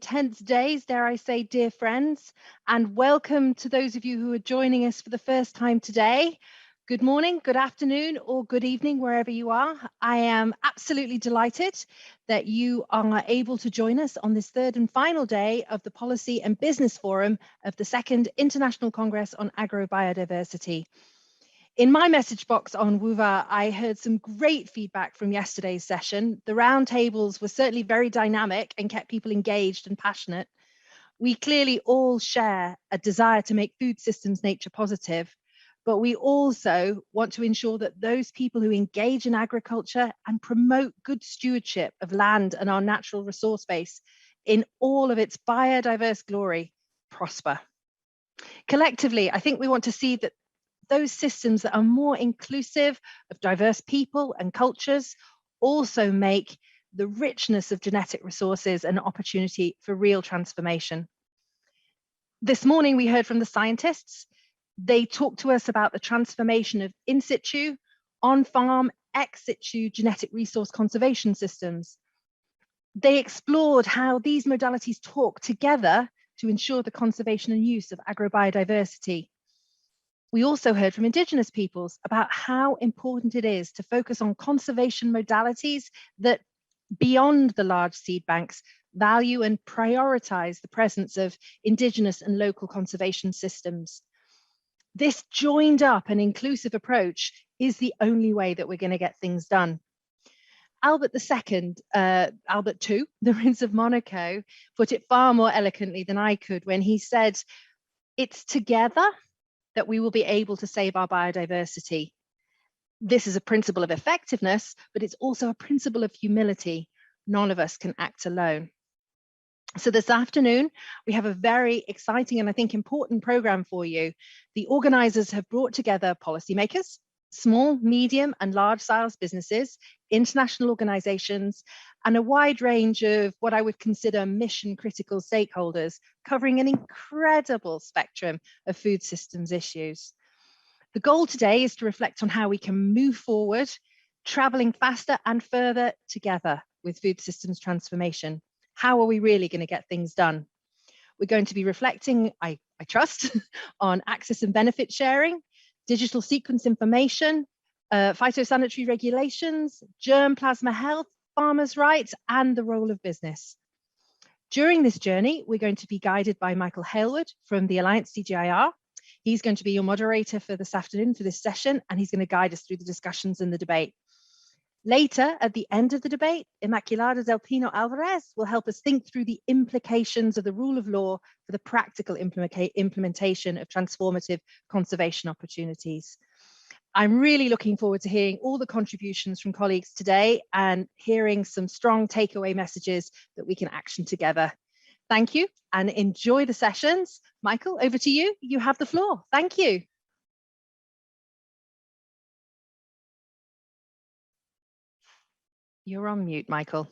intense days, dare I say, dear friends, and welcome to those of you who are joining us for the first time today. Good morning, good afternoon, or good evening, wherever you are. I am absolutely delighted that you are able to join us on this third and final day of the Policy and Business Forum of the Second International Congress on Agrobiodiversity. In my message box on Whova, I heard some great feedback from yesterday's session. The roundtables were certainly very dynamic and kept people engaged and passionate. We clearly all share a desire to make food systems nature positive, but we also want to ensure that those people who engage in agriculture and promote good stewardship of land and our natural resource base in all of its biodiverse glory prosper. Collectively, I think we want to see that those systems that are more inclusive of diverse people and cultures also make the richness of genetic resources an opportunity for real transformation. This morning, we heard from the scientists. They talked to us about the transformation of in situ, on-farm, ex situ genetic resource conservation systems. They explored how these modalities talk together to ensure the conservation and use of agrobiodiversity. We also heard from Indigenous peoples about how important it is to focus on conservation modalities that, beyond the large seed banks, value and prioritize the presence of Indigenous and local conservation systems. This joined up and inclusive approach is the only way that we're going to get things done. Albert II, the Prince of Monaco, put it far more eloquently than I could when he said, "It's together that we will be able to save our biodiversity." This is a principle of effectiveness, but it's also a principle of humility. None of us can act alone. So this afternoon, we have a very exciting and I think important program for you. The organizers have brought together policymakers, small, medium and large size businesses, international organizations, and a wide range of what I would consider mission critical stakeholders, covering an incredible spectrum of food systems issues. The goal today is to reflect on how we can move forward, traveling faster and further together with food systems transformation. How are we really going to get things done? We're going to be reflecting, I trust, on access and benefit sharing, digital sequence information, phytosanitary regulations, germ plasma health, farmers' rights, and the role of business. During this journey, we're going to be guided by Michael Halewood from the Alliance CGIAR. He's going to be your moderator for this afternoon for this session, and he's going to guide us through the discussions and the debate. Later, at the end of the debate, Immaculada del Pino Alvarez will help us think through the implications of the rule of law for the practical implementation of transformative conservation opportunities. I'm really looking forward to hearing all the contributions from colleagues today and hearing some strong takeaway messages that we can action together. Thank you and enjoy the sessions. Michael, over to you. You have the floor. Thank you. You're on mute, Michael.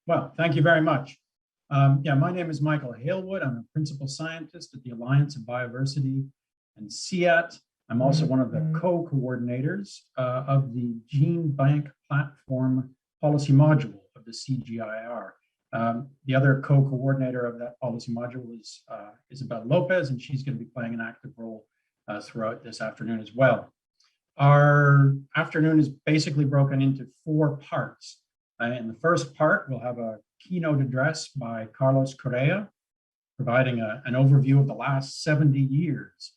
Well, thank you very much. My name is Michael Halewood. I'm a principal scientist at the Alliance of Biodiversity and CEAT. I'm also one of the co-coordinators of the Gene Bank Platform Policy Module of the CGIAR. The other co-coordinator of that policy module is Isabel Lopez, and she's going to be playing an active role throughout this afternoon as well. Our afternoon is basically broken into 4 parts. In the first part, we'll have a keynote address by Carlos Correa, providing an overview of the last 70 years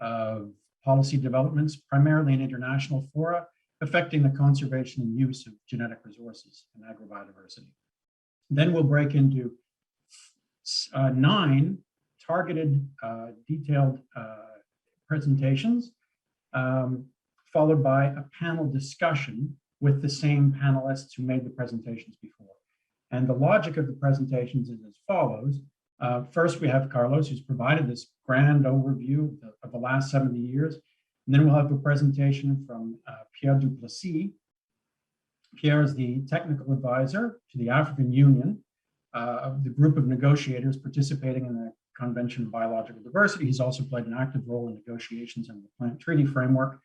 of policy developments, primarily in international fora, affecting the conservation and use of genetic resources and agrobiodiversity. Then we'll break into 9 targeted, detailed presentations, followed by a panel discussion with the same panelists who made the presentations before. And the logic of the presentations is as follows. First, we have Carlos, who's provided this grand overview of the last 70 years. And then we'll have a presentation from Pierre Du Plessis. Pierre is the technical advisor to the African Union of the group of negotiators participating in the Convention on Biological Diversity. He's also played an active role in negotiations under the Plant Treaty Framework.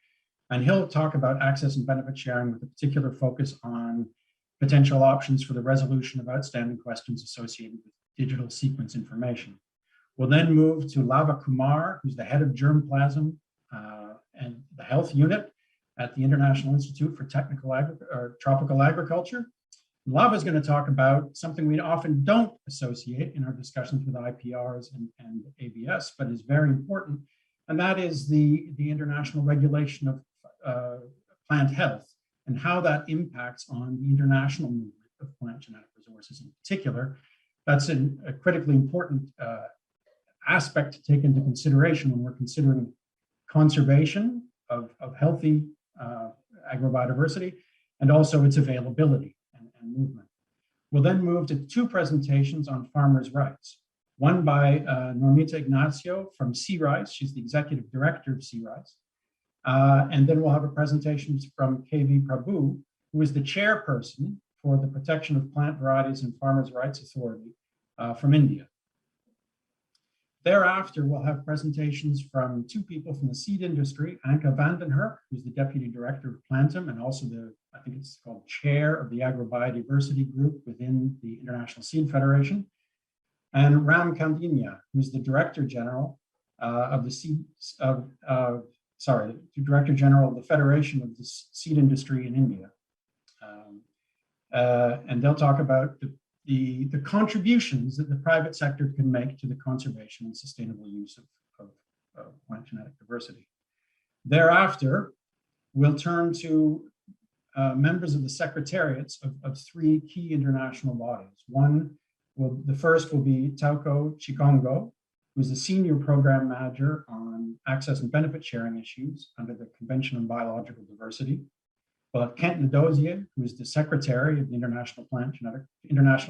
And he'll talk about access and benefit sharing with a particular focus on potential options for the resolution of outstanding questions associated with digital sequence information. We'll then move to Lava Kumar, who's the head of germplasm and the health unit at the International Institute for Tropical Agriculture. Lava is going to talk about something we often don't associate in our discussions with IPRs and ABS, but is very important, and that is the international regulation of plant health and how that impacts on the international movement of plant genetic resources in particular. That's a critically important aspect to take into consideration when we're considering conservation of healthy agrobiodiversity and also its availability and movement. We'll then move to two presentations on farmers' rights. One by Normita Ignacio from Sea Rice. She's the executive director of Sea Rice. And then we'll have a presentation from KV Prabhu, who is the chairperson for the Protection of Plant Varieties and Farmers' Rights Authority from India. Thereafter, we'll have presentations from two people from the seed industry, Anke Vandenherk, who's the deputy director of Plantum and also I think it's called chair of the Agrobiodiversity group within the International Seed Federation, and Ram Kandinya, who's the director general of the director general of the Federation of the Seed Industry in India. And they'll talk about the contributions that the private sector can make to the conservation and sustainable use of plant genetic diversity. Thereafter, we'll turn to members of the secretariats of three key international bodies. The first will be Tauko Chikongo, who's the senior program manager on access and benefit sharing issues under the Convention on Biological Diversity. We'll have Kent Ndozie, who is the secretary of the International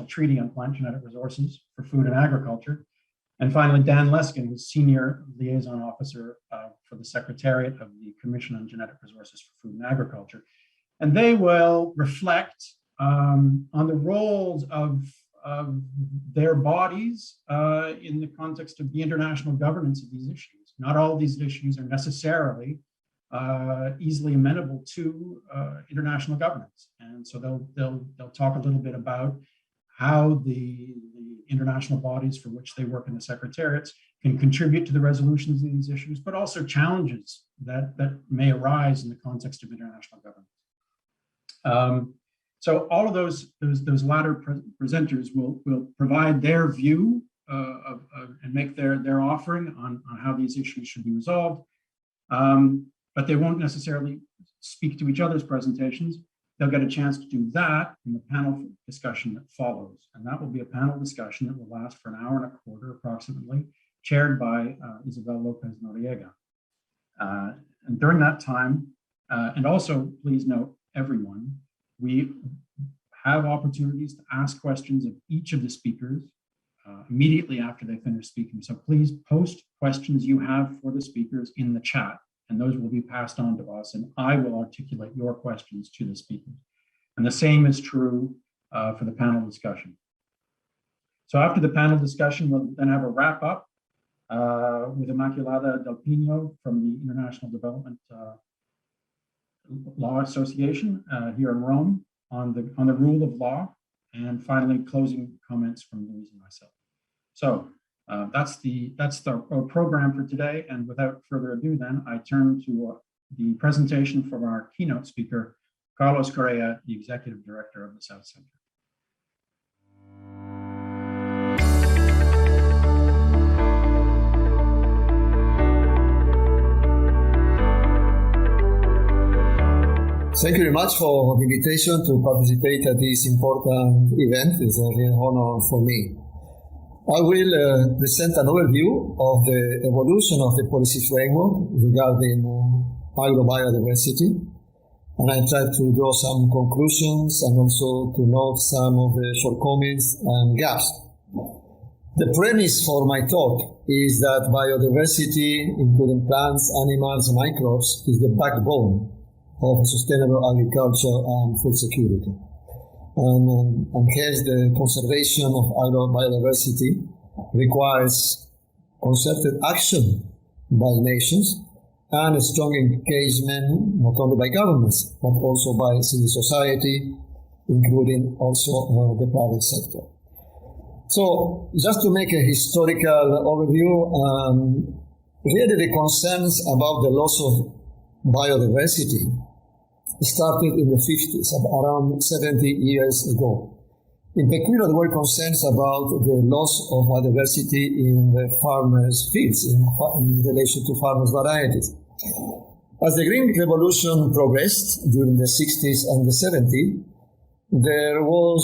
Treaty on Plant Genetic Resources for Food and Agriculture. And finally, Dan Leskin, who's senior liaison officer for the Secretariat of the Commission on Genetic Resources for Food and Agriculture. And they will reflect on the roles of their bodies in the context of the international governance of these issues. Not all of these issues are necessarily easily amenable to international governance. And so they'll talk a little bit about how the international bodies for which they work in the secretariats can contribute to the resolutions of these issues, but also challenges that may arise in the context of international governance. So all of those latter presenters will provide their view and make their offering on how these issues should be resolved. But they won't necessarily speak to each other's presentations. They'll get a chance to do that in the panel discussion that follows. And that will be a panel discussion that will last for an hour and a quarter approximately, chaired by Isabel Lopez Noriega. And during that time, and also please note, everyone, we have opportunities to ask questions of each of the speakers immediately after they finish speaking. So please post questions you have for the speakers in the chat, and those will be passed on to us, and I will articulate your questions to the speakers. And the same is true for the panel discussion. So after the panel discussion, we'll then have a wrap up with Immaculada Del Pino from the International Development Law Association here in Rome on the rule of law, and finally closing comments from Louise and myself. So that's our program for today. And without further ado, then I turn to the presentation from our keynote speaker, Carlos Correa, the Executive Director of the South Center. Thank you very much for the invitation to participate at this important event. It's a real honor for me. I will present an overview of the evolution of the policy framework regarding agrobiodiversity, and I try to draw some conclusions and also to note some of the shortcomings and gaps. The premise for my talk is that biodiversity, including plants, animals, and microbes, is the backbone of sustainable agriculture and food security. And hence the conservation of agrobiodiversity requires concerted action by nations and a strong engagement not only by governments, but also by civil society, including also the private sector. So just to make a historical overview, really the concerns about the loss of biodiversity started in the 50s, around 70 years ago. In particular, there were concerns about the loss of biodiversity in the farmers' fields in relation to farmers' varieties. As the Green Revolution progressed during the 60s and the 70s, there was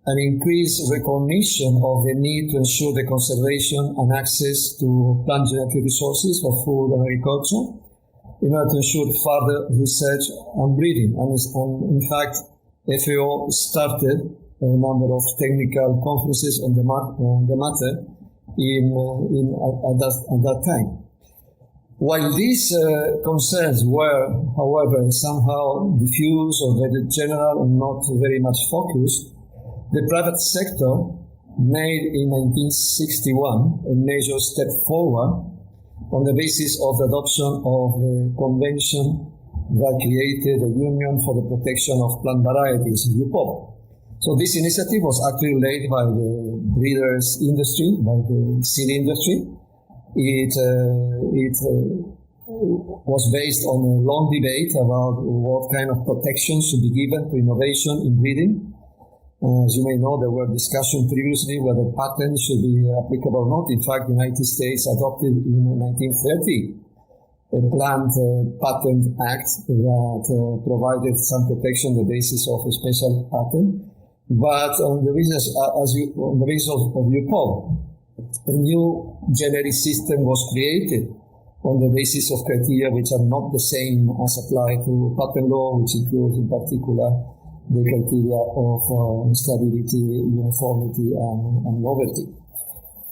an increased recognition of the need to ensure the conservation and access to plant genetic resources for food and agriculture in order to ensure further research and breeding. And in fact, FAO started a number of technical conferences on the matter at that time. While these concerns were, however, somehow diffuse or very general and not very much focused, the private sector made in 1961 a major step forward on the basis of the adoption of the convention that created the Union for the Protection of Plant Varieties, UPOV. So this initiative was actually led by the breeders industry, by the seed industry. It was based on a long debate about what kind of protection should be given to innovation in breeding. As you may know, there were discussions previously whether patents should be applicable or not. In fact, the United States adopted in 1930 a Plant Patent Act that provided some protection on the basis of a special patent. But on the basis of UPOV, a new generic system was created on the basis of criteria which are not the same as applied to patent law, which includes in particular the criteria of stability, uniformity, and novelty.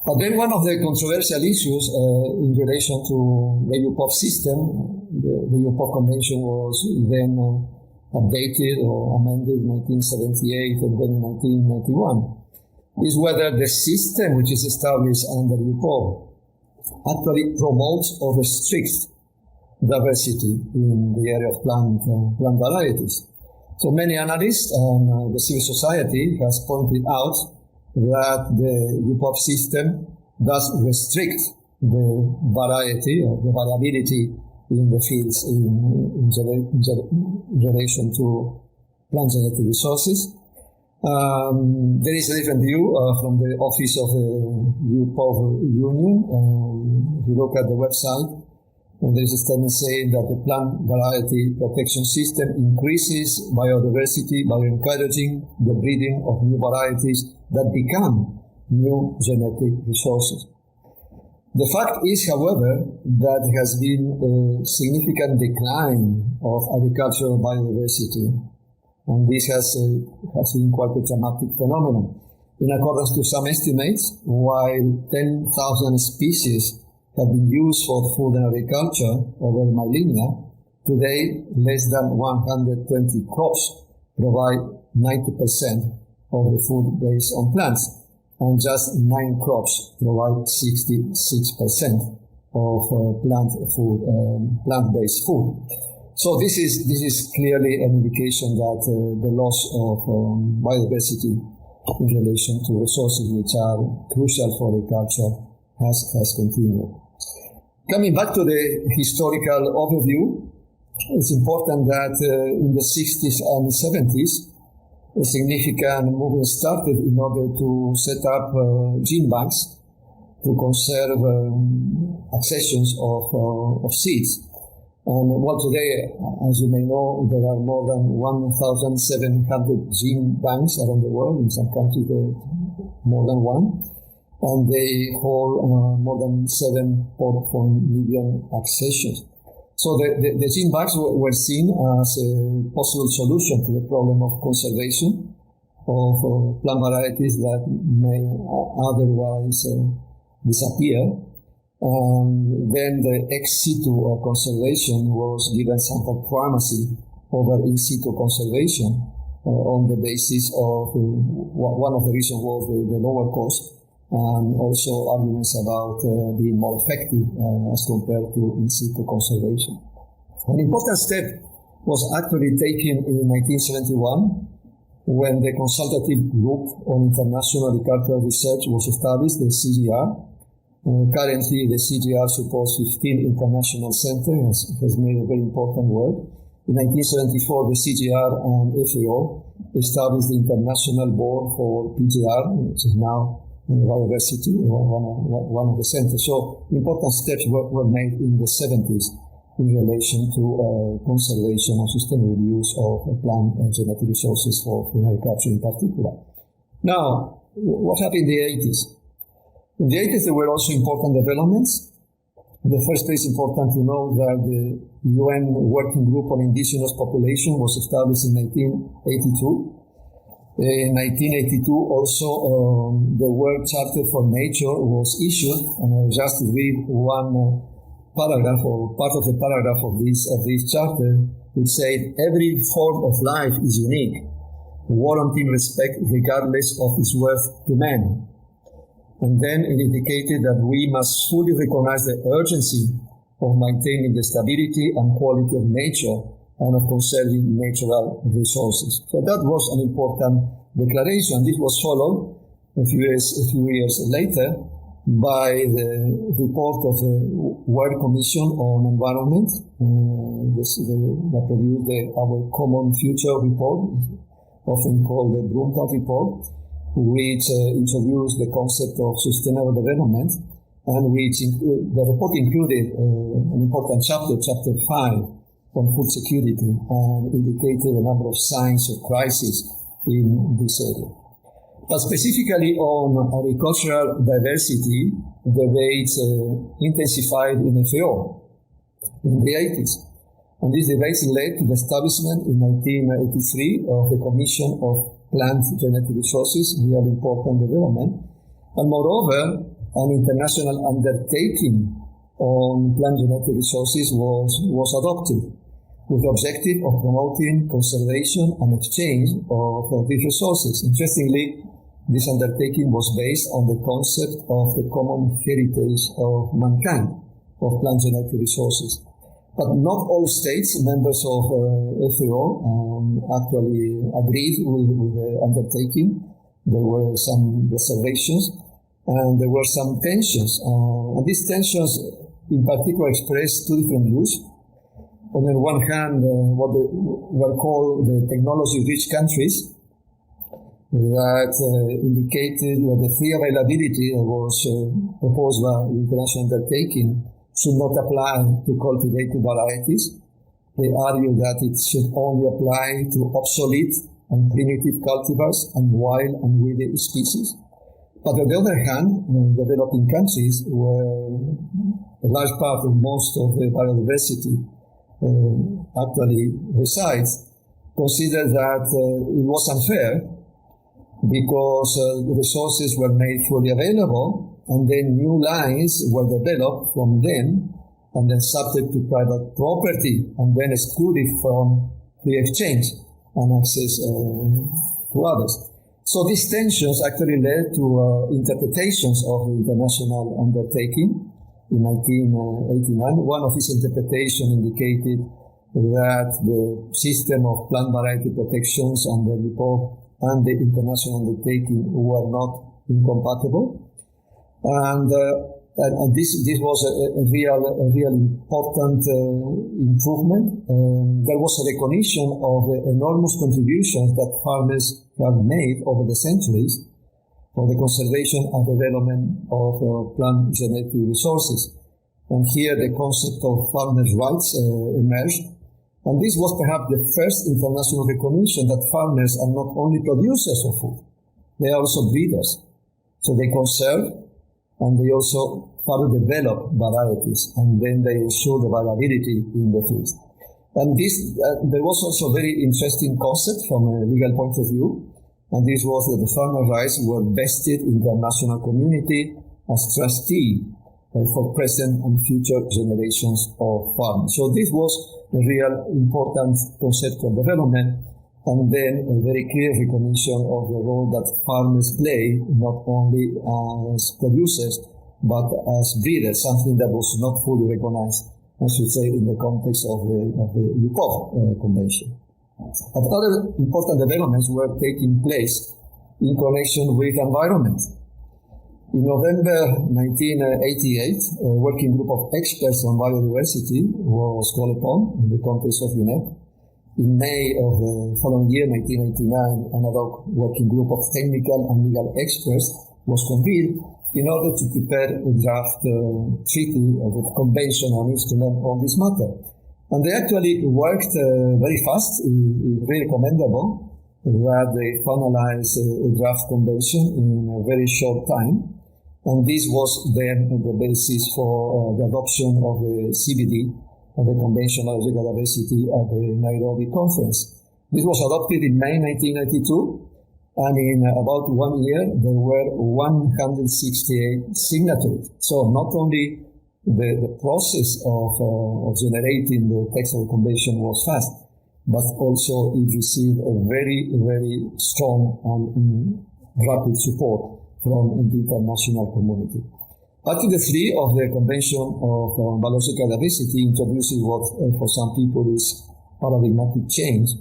But then one of the controversial issues in relation to the UPOV system, the UPOV Convention was then updated or amended in 1978 and then in 1991, is whether the system which is established under UPOV actually promotes or restricts diversity in the area of plant varieties. So many analysts and the civil society has pointed out that the UPOV system does restrict the variety or the variability in the fields in relation to plant genetic resources. There is a different view from the office of the UPOV Union. If you look at the website, there is a statement saying that the plant variety protection system increases biodiversity by encouraging the breeding of new varieties that become new genetic resources. The fact is, however, that there has been a significant decline of agricultural biodiversity, and this has been quite a dramatic phenomenon. In accordance to some estimates, while 10,000 species have been used for food and agriculture over millennia, today less than 120 crops provide 90% of the food based on plants, and just 9 crops provide 66% of plant-based food. So this is clearly an indication that the loss of biodiversity in relation to resources which are crucial for agriculture has continued. Coming back to the historical overview, it's important that in the 60s and 70s, a significant movement started in order to set up gene banks to conserve accessions of seeds. And well, today, as you may know, there are more than 1,700 gene banks around the world. In some countries, there are more than one. And they hold more than 7.4 million accessions. So the gene banks were seen as a possible solution to the problem of conservation of plant varieties that may otherwise disappear. Then the ex situ conservation was given some primacy over in situ conservation on the basis of one of the reasons was the lower cost and also arguments about being more effective as compared to in situ conservation. An important step was actually taken in 1971 when the Consultative Group on International Agricultural Research was established, the CGR. Currently, the CGR supports 15 international centers and has made a very important work. In 1974, the CGR and FAO established the International Board for PGR, which is now Biodiversity, one of the centers. So important steps were made in the 70s in relation to conservation and sustainable use of plant and genetic resources for agriculture in particular. Now, what happened in the 80s? In the 80s, there were also important developments. In the first place, important to know that the UN Working Group on Indigenous Population was established in 1982. In 1982, also, the World Charter for Nature was issued, and I'll just read one paragraph or part of the paragraph of this charter, which said, "Every form of life is unique, warranting respect regardless of its worth to man." And then it indicated that we must fully recognize the urgency of maintaining the stability and quality of nature and of conserving natural resources. So that was an important declaration. This was followed a few years later by the report of the World Commission on Environment, that produced our Common Future report, often called the Brundtland Report, which introduced the concept of sustainable development, and which the report included an important chapter 5, on food security, and indicated a number of signs of crisis in this area. But specifically on agricultural diversity, debates intensified in FAO in the 80s. And these debates led to the establishment in 1983 of the Commission of Plant Genetic Resources, really important development. And moreover, an international undertaking on plant genetic resources was adopted, with the objective of promoting conservation and exchange of these resources. Interestingly, this undertaking was based on the concept of the common heritage of mankind, of plant genetic resources. But not all states, members of FAO, actually agreed with the undertaking. There were some reservations, and there were some tensions. And these tensions, in particular, expressed two different views. On the one hand, what were called the technology-rich countries, that indicated that the free availability that was proposed by the international undertaking should not apply to cultivated varieties. They argue that it should only apply to obsolete and primitive cultivars and wild and weedy species. But on the other hand, developing countries, where a large part of most of the biodiversity actually resides, consider that it was unfair because the resources were made fully available, and then new lines were developed from them, and then subject to private property, and then excluded from free exchange and access to others. So these tensions actually led to interpretations of the international undertaking in 1989. One of these interpretations indicated that the system of plant variety protections and the report and the international undertaking were not incompatible. And this was a real important improvement. There was a recognition of the enormous contributions that farmers have made over the centuries for the conservation and development of plant genetic resources. And here the concept of farmers' rights emerged. And this was perhaps the first international recognition that farmers are not only producers of food, they are also breeders. So they conserve, and they also further develop varieties, and then they ensure the viability in the field. And this, there was also a very interesting concept from a legal point of view, and this was that the farmer rights were vested in the international community as trustee for present and future generations of farmers. So this was a real important conceptual development, and then a very clear recognition of the role that farmers play, not only as producers, but as breeders, something that was not fully recognized, I should say, in the context of the UPOV Convention. But other important developments were taking place in connection with environment. In November 1988, a working group of experts on biodiversity was called upon in the context of UNEP. In May of the following year, 1989, an ad hoc working group of technical and legal experts was convened in order to prepare a draft treaty of the convention on instrument on this matter. And they actually worked very fast, very commendable, that they finalized a draft convention in a very short time. And this was then the basis for the adoption of the CBD, of the Convention on Biodiversity at the Nairobi Conference. This was adopted in May 1992, and in about 1 year, there were 168 signatories. So not only the process of generating the text of the convention was fast, but also it received a very, very strong and rapid support from the international community. Article 3 of the Convention of Biological Diversity introduces what for some people is paradigmatic change,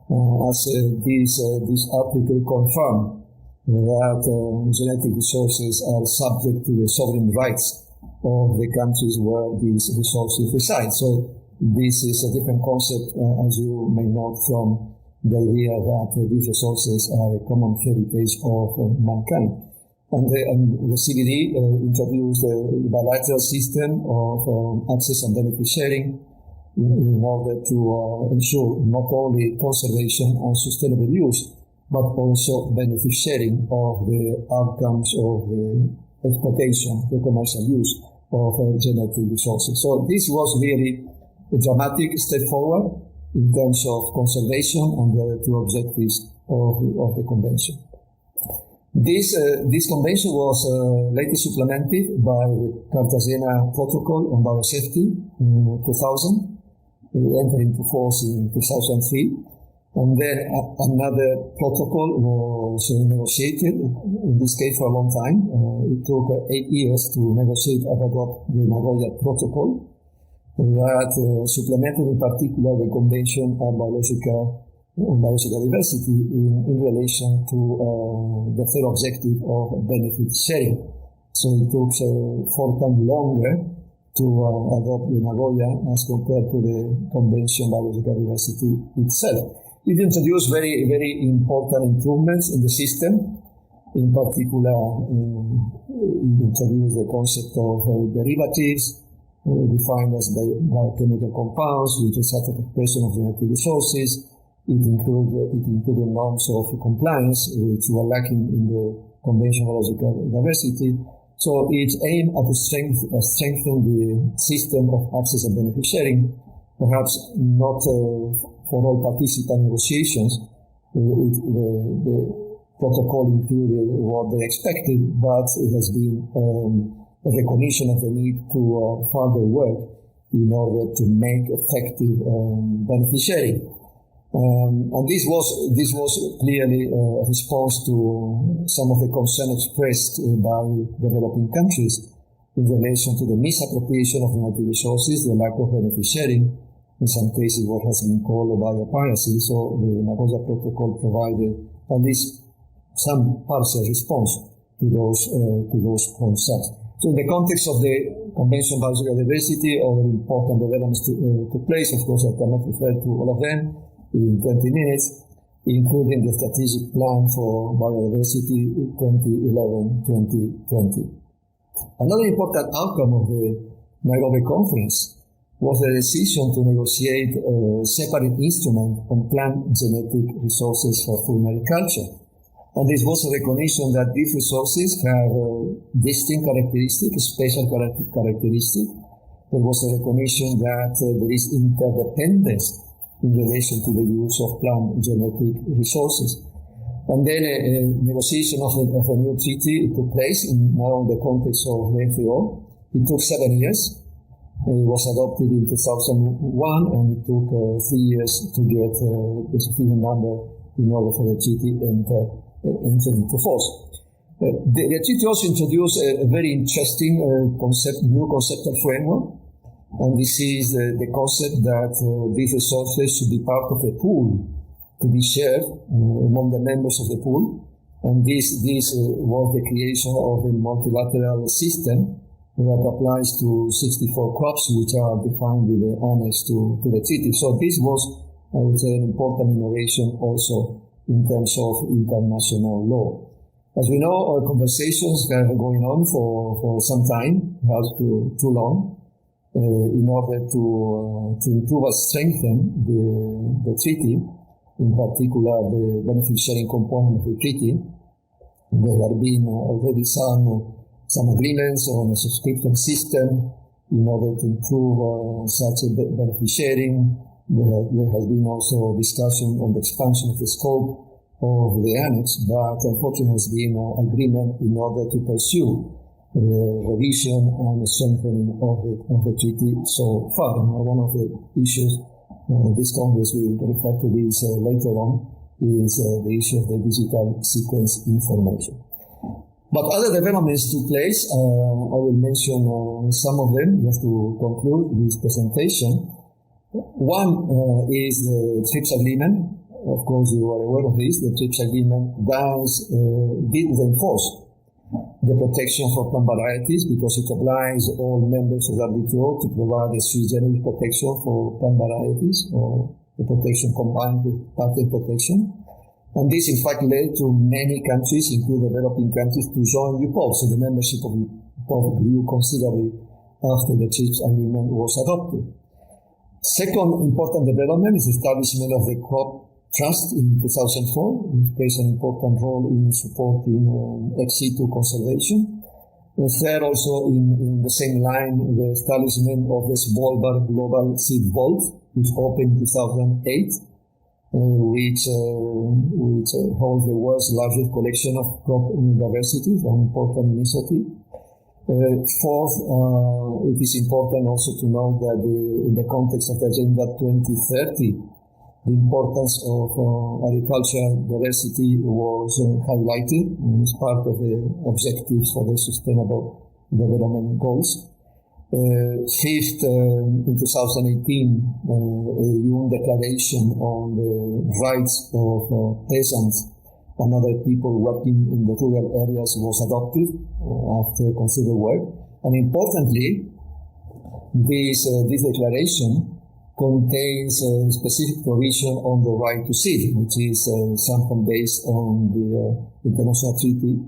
as this article confirms that genetic resources are subject to the sovereign rights of the countries where these resources reside. So this is a different concept, as you may know, from the idea that these resources are a common heritage of mankind. And the CBD introduced a bilateral system of access and benefit sharing in order to ensure not only conservation and sustainable use, but also benefit sharing of the outcomes of the exploitation, the commercial use of genetic resources. So this was really a dramatic step forward in terms of conservation and the other two objectives of the convention. This convention was later supplemented by the Cartagena Protocol on Biosafety in 2000. It entered into force in 2003. And then another protocol was negotiated, in this case for a long time. It took 8 years to negotiate and adopt the Nagoya Protocol that supplemented in particular the Convention on Biological Diversity in relation to the third objective of benefit sharing. So it took 4 times longer to adopt the Nagoya as compared to the Convention on Biological Diversity itself. It introduced very, very important improvements in the system. In particular, it introduced the concept of derivatives, defined as biochemical compounds with a certain expression of genetic resources. It included norms of compliance, which were lacking in the Convention on Biological Diversity. So it aimed at strengthen the system of access and benefit sharing, perhaps not for all participant negotiations. The protocol included what they expected, but it has been a recognition of the need to further work in order to make effective benefit sharing. And this was clearly a response to some of the concern expressed by developing countries in relation to the misappropriation of genetic resources, the lack of benefit sharing, in some cases what has been called biopiracy. So the Nagoya Protocol provided at least some partial response to those concerns. So in the context of the Convention on Biodiversity, other important developments took place. Of course, I cannot refer to all of them in 20 minutes, including the strategic plan for biodiversity 2011-2020. Another important outcome of the Nairobi Conference was the decision to negotiate a separate instrument on plant genetic resources for food and agriculture. And this was a recognition that these resources have distinct characteristics, special characteristics. There was a recognition that there is interdependence in relation to the use of plant genetic resources. And then a negotiation of a new treaty took place now in the context of the FAO. It took 7 years. It was adopted in 2001, and it took 3 years to get the sufficient number in order for the treaty to enter into force. The treaty also introduced a very interesting new conceptual framework, and this is the concept that these resources should be part of a pool to be shared among the members of the pool. And this was the creation of a multilateral system that applies to 64 crops, which are defined in the annex to the treaty. So this was, I would say, an important innovation also in terms of international law. As we know, our conversations have been going on for some time, perhaps too long, in order to improve and strengthen the treaty, in particular the benefit sharing component of the treaty. There have been already some agreements on a subscription system in order to improve such a benefit sharing. There has been also discussion on the expansion of the scope of the annex, but unfortunately has been agreement in order to pursue the revision and strengthening of the treaty so far. One of the issues this Congress will refer to this later on is the issue of the digital sequence information. But other developments took place. I will mention some of them just to conclude this presentation. One is the TRIPS agreement. Of course, you are aware of this. The TRIPS agreement did reinforce the protection for plant varieties because it obliges all members of WTO to provide a sui generis protection for plant varieties, or the protection combined with patent protection. And this, in fact, led to many countries, including developing countries, to join UPOV. So the membership of UPOV grew considerably after the TRIPS agreement was adopted. Second important development is the establishment of the Crop Trust in 2004, which plays an important role in supporting ex-situ conservation. And third, also in the same line, the establishment of the Svalbard Global Seed Vault, which opened in 2008. Which holds the world's largest collection of crop diversity, an important initiative. Fourth, it is important also to note that in the context of the Agenda 2030, the importance of agricultural diversity was highlighted as part of the objectives for the Sustainable Development Goals. Fifth, in 2018, a UN declaration on the rights of peasants and other people working in the rural areas was adopted after considerable work. And importantly, this declaration contains a specific provision on the right to seed, which is something based on the International Treaty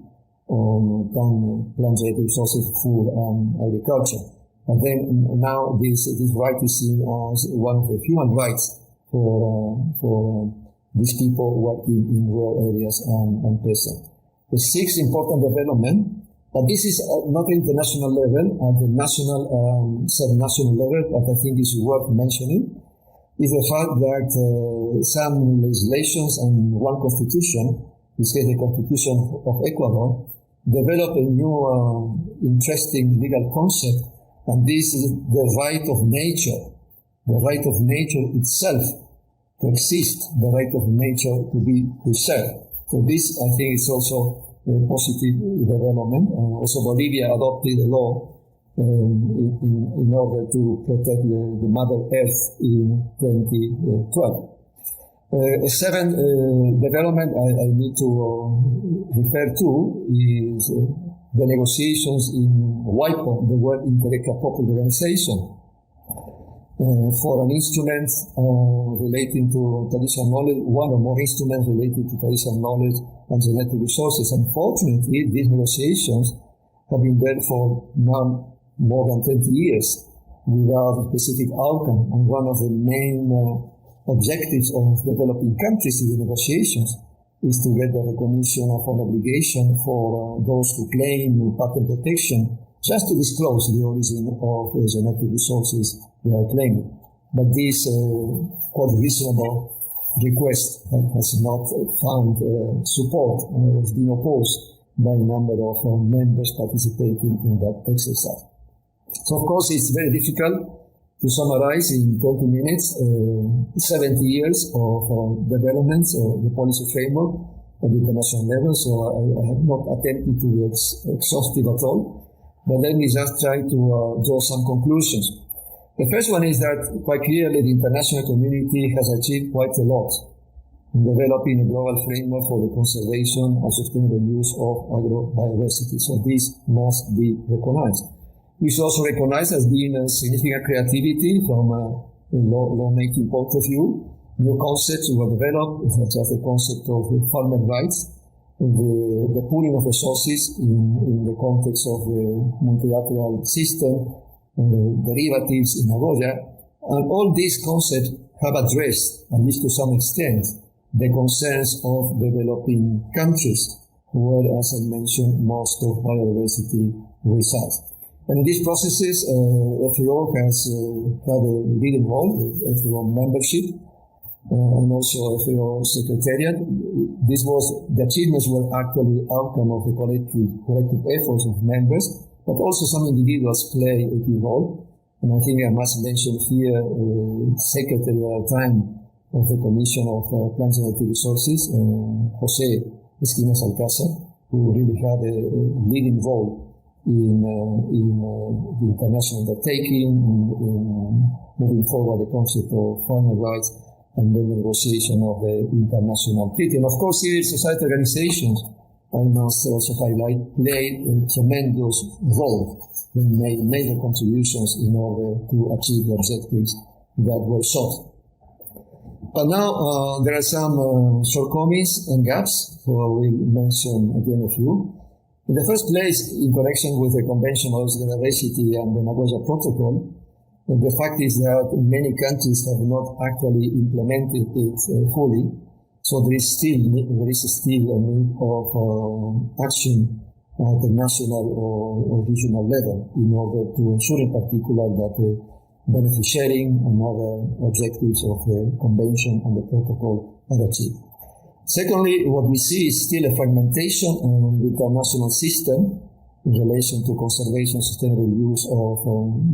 on Plant Resources, Food and Agriculture. And then now this right is seen as one of the human rights for these people working in rural areas and peasants. The sixth important development, but this is not at the international level, at the national, sub-national level, but I think is worth mentioning, is the fact that some legislations and one constitution, which is the Constitution of Ecuador, developed a new interesting legal concept. And this is the right of nature itself to exist, the right of nature to be preserved. So this, I think, is also a positive development. Also, Bolivia adopted a law in order to protect the Mother Earth in 2012. A seventh development I need to refer to is the negotiations in WIPO, the World Intellectual Property Organization, for an instrument relating to traditional knowledge, one or more instruments related to traditional knowledge and genetic resources. Unfortunately, these negotiations have been there for now more than 20 years without a specific outcome. And one of the main objectives of developing countries in the negotiations is to get the recognition of an obligation for those who claim patent protection just to disclose the origin of the genetic resources they are claiming. But this quite reasonable request has not found support and has been opposed by a number of members participating in that exercise. So, of course, it's very difficult to summarize in 20 minutes 70 years of developments of the policy framework at the international level. So I have not attempted to be exhaustive at all, but let me just try to draw some conclusions. The first one is that quite clearly the international community has achieved quite a lot in developing a global framework for the conservation and sustainable use of agrobiodiversity. So this must be recognized. We should also recognize as being a significant creativity from a lawmaking point of view. New concepts were developed, such as the concept of farmer rights, the pooling of resources in the context of the multilateral system, derivatives in Nagoya, and all these concepts have addressed, at least to some extent, the concerns of developing countries, where, as I mentioned, most of biodiversity resides. And in these processes, FAO has had a leading role, FAO membership, and also FAO secretariat. The achievements were actually the outcome of the collective efforts of members, but also some individuals play a key role. And I think I must mention here secretary at the time of the Commission of Plants and Native Resources, Jose Esquinas Alcázar, who really had a leading role in the international undertaking, in moving forward the concept of farmer rights and the negotiation of the international treaty. And of course, civil society organizations, I must also highlight, played a tremendous role. They made major contributions in order to achieve the objectives that were sought. But now there are some shortcomings and gaps, so I will mention again a few. In the first place, in connection with the Convention on Biodiversity and the Nagoya Protocol, the fact is that many countries have not actually implemented it fully. So there is still a need of action at the national or regional level in order to ensure in particular that the benefit sharing and other objectives of the Convention and the Protocol are achieved. Secondly, what we see is still a fragmentation in the international system in relation to conservation and sustainable use of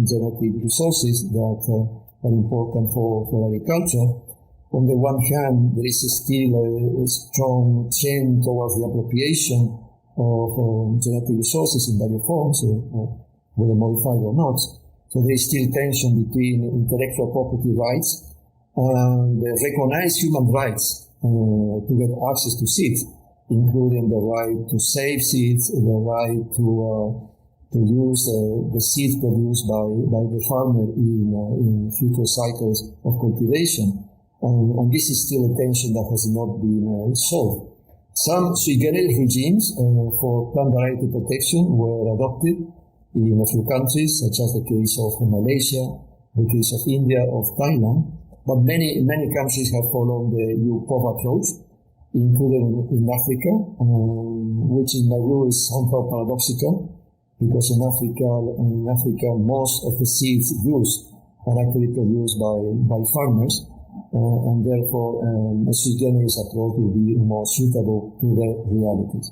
genetic resources that are important for agriculture. On the one hand, there is still a strong trend towards the appropriation of genetic resources in various forms, whether modified or not. So there is still tension between intellectual property rights and the recognized human rights to get access to seeds, including the right to save seeds, the right to use the seeds produced by the farmer in future cycles of cultivation. And this is still a tension that has not been solved. Some sui generis regimes for plant variety protection were adopted in a few countries, such as the case of Malaysia, the case of India, of Thailand. But many countries have followed the EU-POV approach, including in Africa, which in my view is somehow paradoxical, because in Africa most of the seeds used are actually produced by farmers, and therefore a sui generis approach will be more suitable to their realities.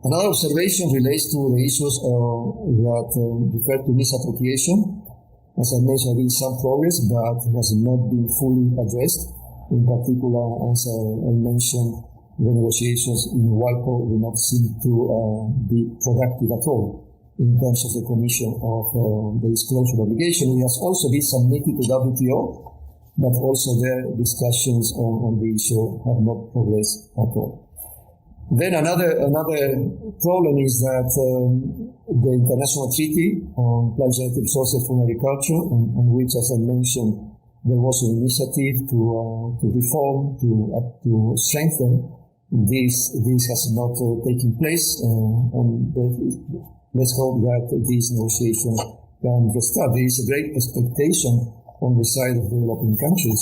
Another observation relates to the issues that refer to misappropriation. As I mentioned, there is some progress, but it has not been fully addressed. In particular, as I mentioned, the negotiations in WIPO do not seem to be productive at all in terms of the recognition of the disclosure obligation. It has also been submitted to WTO, but also their discussions on the issue have not progressed at all. Then another problem is that the international treaty on plant genetic resources from agriculture, on which, as I mentioned, there was an initiative to reform, to strengthen. This has not taken place, and let's hope that these negotiations can restart. There is a great expectation on the side of developing countries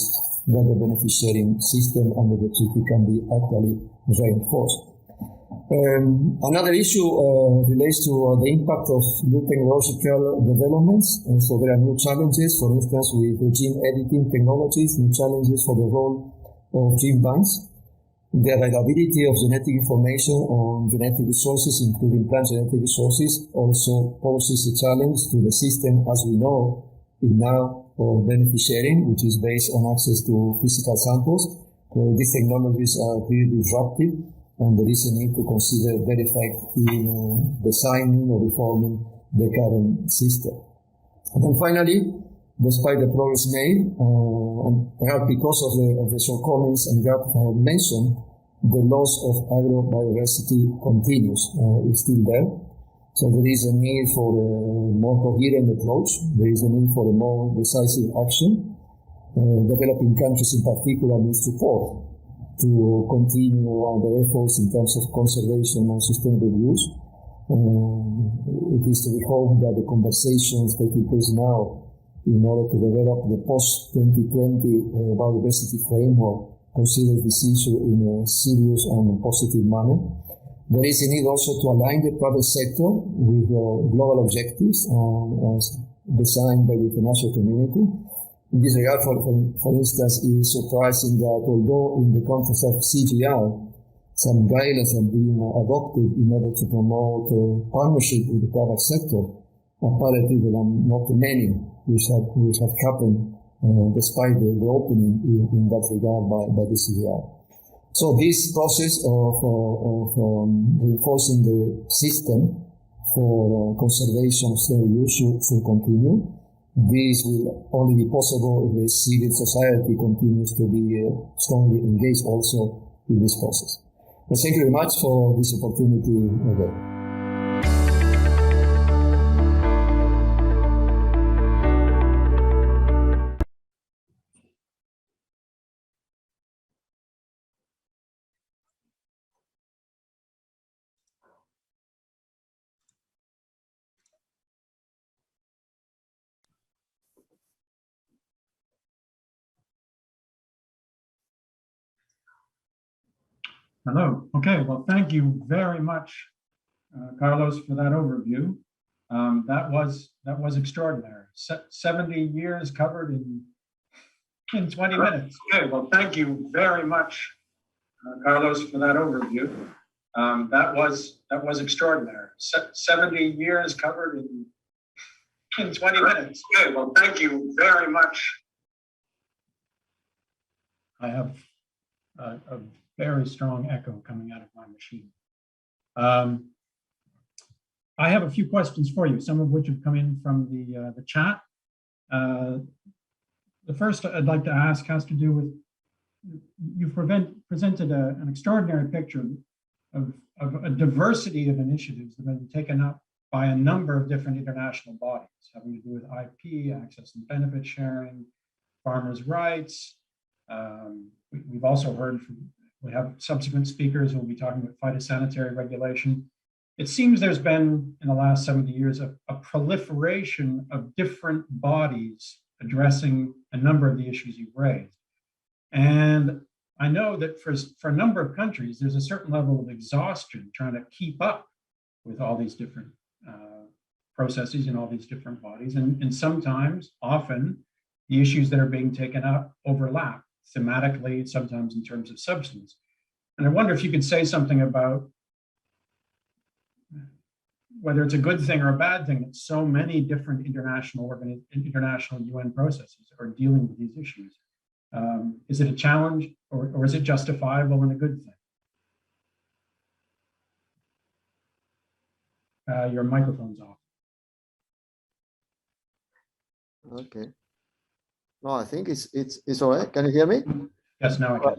that the benefit sharing system under the treaty can be actually reinforced. Another issue relates to the impact of new technological developments. And so there are new challenges, for instance, with gene editing technologies, new challenges for the role of gene banks. The availability of genetic information on genetic resources, including plant genetic resources, also poses a challenge to the system as we know it now of benefit sharing, which is based on access to physical samples. These technologies are really disruptive, and there is a need to consider their effect in designing or reforming the current system. And then finally, despite the progress made, and perhaps because of the shortcomings and gaps I have mentioned, the loss of agrobiodiversity continues. It's still there. So there is a need for a more coherent approach. There is a need for a more decisive action. Developing countries in particular need support to continue their efforts in terms of conservation and sustainable use. It is to be hoped that the conversations taking place now in order to develop the post-2020 biodiversity framework consider this issue in a serious and positive manner. There is a need also to align the private sector with global objectives as designed by the international community. In this regard, for instance, it is surprising that although in the context of CGR, some guidelines have been adopted in order to promote partnership with the private sector, apparently there are not many which have happened despite the opening in that regard by the CGR. So this process of reinforcing the system for conservation of sustainable use should continue. This will only be possible if the civil society continues to be strongly engaged also in this process. Well, thank you very much for this opportunity again. Hello. Okay, well, thank you very much, Carlos, for that overview. That was extraordinary. 70 years covered in 20 minutes. Okay, well, thank you very much, Carlos, for that overview. That was extraordinary. 70 years covered in 20 minutes. Okay, well, thank you very much. I have a very strong echo coming out of my machine. I have a few questions for you, some of which have come in from the chat. The first I'd like to ask has to do with, you've presented an extraordinary picture of a diversity of initiatives that have been taken up by a number of different international bodies, having to do with IP, access and benefit sharing, farmers' rights. We've also heard from, we have subsequent speakers who will be talking about phytosanitary regulation. It seems there's been, in the last 70 years, a proliferation of different bodies addressing a number of the issues you've raised. And I know that for a number of countries, there's a certain level of exhaustion trying to keep up with all these different processes and all these different bodies. And sometimes, often, the issues that are being taken up overlap thematically, sometimes in terms of substance. And I wonder if you could say something about whether it's a good thing or a bad thing that so many different international UN processes are dealing with these issues. Is it a challenge, or is it justifiable and a good thing? Your microphone's off. Okay. No, I think it's all right. Can you hear me? Yes, now I can.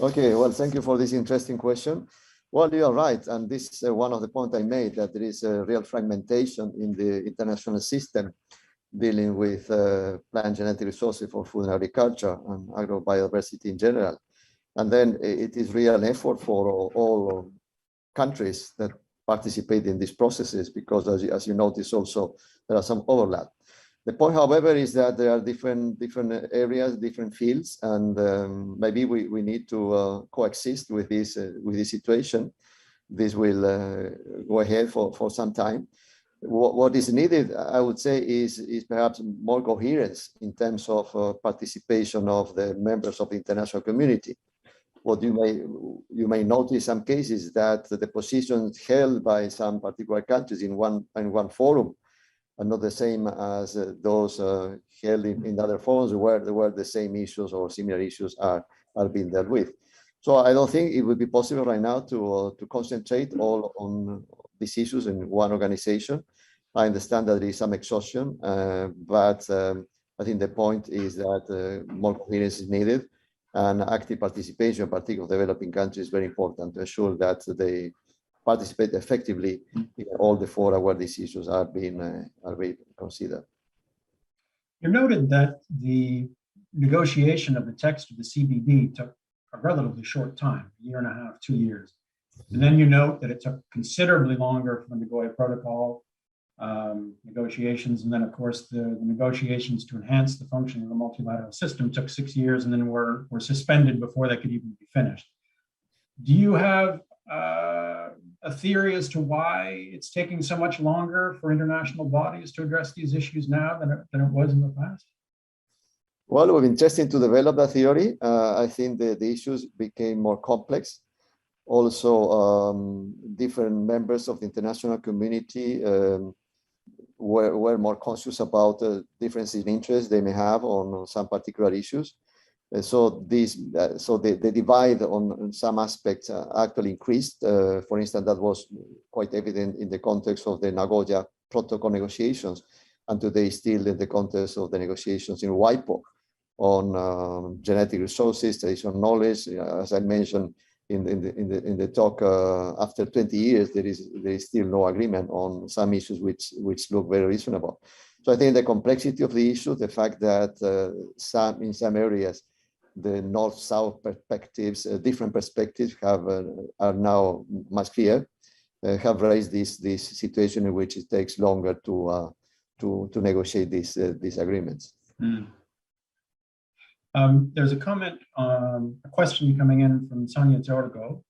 Okay, well, thank you for this interesting question. Well, you are right, and this is one of the points I made, that there is a real fragmentation in the international system dealing with plant genetic resources for food and agriculture and agrobiodiversity in general. And then it is real effort for all countries that participate in these processes, because as you notice also, there are some overlap. The point, however, is that there are different areas, different fields, and maybe we need to coexist with this situation. This will go ahead for some time. What is needed, I would say, is perhaps more coherence in terms of participation of the members of the international community. what you may notice some cases that the positions held by some particular countries in one forum are not the same as those held in other forums where the same issues or similar issues are being dealt with. So I don't think it would be possible right now to concentrate all on these issues in one organization. I understand that there is some exhaustion, but I think the point is that more coherence is needed, and active participation, particularly of developing countries, is very important to ensure that they participate effectively in all the fora where these issues are being considered. You noted that the negotiation of the text of the CBD took a relatively short time, a year and a half, 2 years. And then you note that it took considerably longer for the Nagoya Protocol negotiations. And then, of course, the negotiations to enhance the function of the multilateral system took 6 years and then were suspended before they could even be finished. Do you have a theory as to why it's taking so much longer for international bodies to address these issues now than it was in the past? Well, it was interesting to develop that theory. I think the issues became more complex. Also, different members of the international community were more conscious about differences in interest they may have on some particular issues. So the divide on some aspects actually increased. For instance, that was quite evident in the context of the Nagoya Protocol negotiations, and today still in the context of the negotiations in WIPO on genetic resources, traditional knowledge. As I mentioned in the talk, after 20 years, there is still no agreement on some issues which look very reasonable. So I think the complexity of the issue, the fact that in some areas, the north-south perspectives, different perspectives are now much clearer, have raised this situation in which it takes longer to negotiate these agreements. Mm. There's a comment, a question coming in from Sonia Zorgo,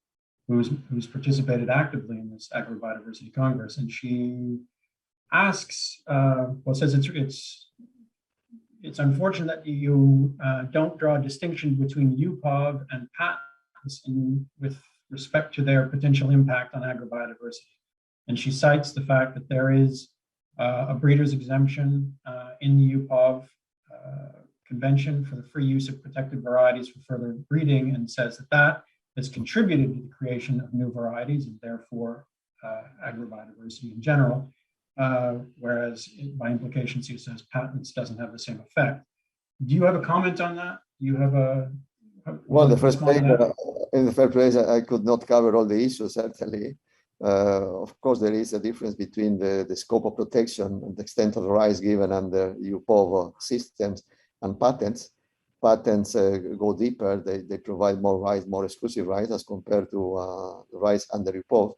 who's participated actively in this Agrobiodiversity Congress, and she asks, says it's unfortunate that you don't draw a distinction between UPOV and patents with respect to their potential impact on agrobiodiversity. And she cites the fact that there is a breeder's exemption in the UPOV Convention for the free use of protected varieties for further breeding, and says that has contributed to the creation of new varieties and therefore agrobiodiversity in general. Whereas by implication, she says patents doesn't have the same effect. Do you have a comment on that? Do you have well, in the first place, I could not cover all the issues, certainly. Of course, there is a difference between the scope of protection and the extent of the rights given under UPOV systems and patents. Patents go deeper. They provide more rights, more exclusive rights as compared to rights under UPOV.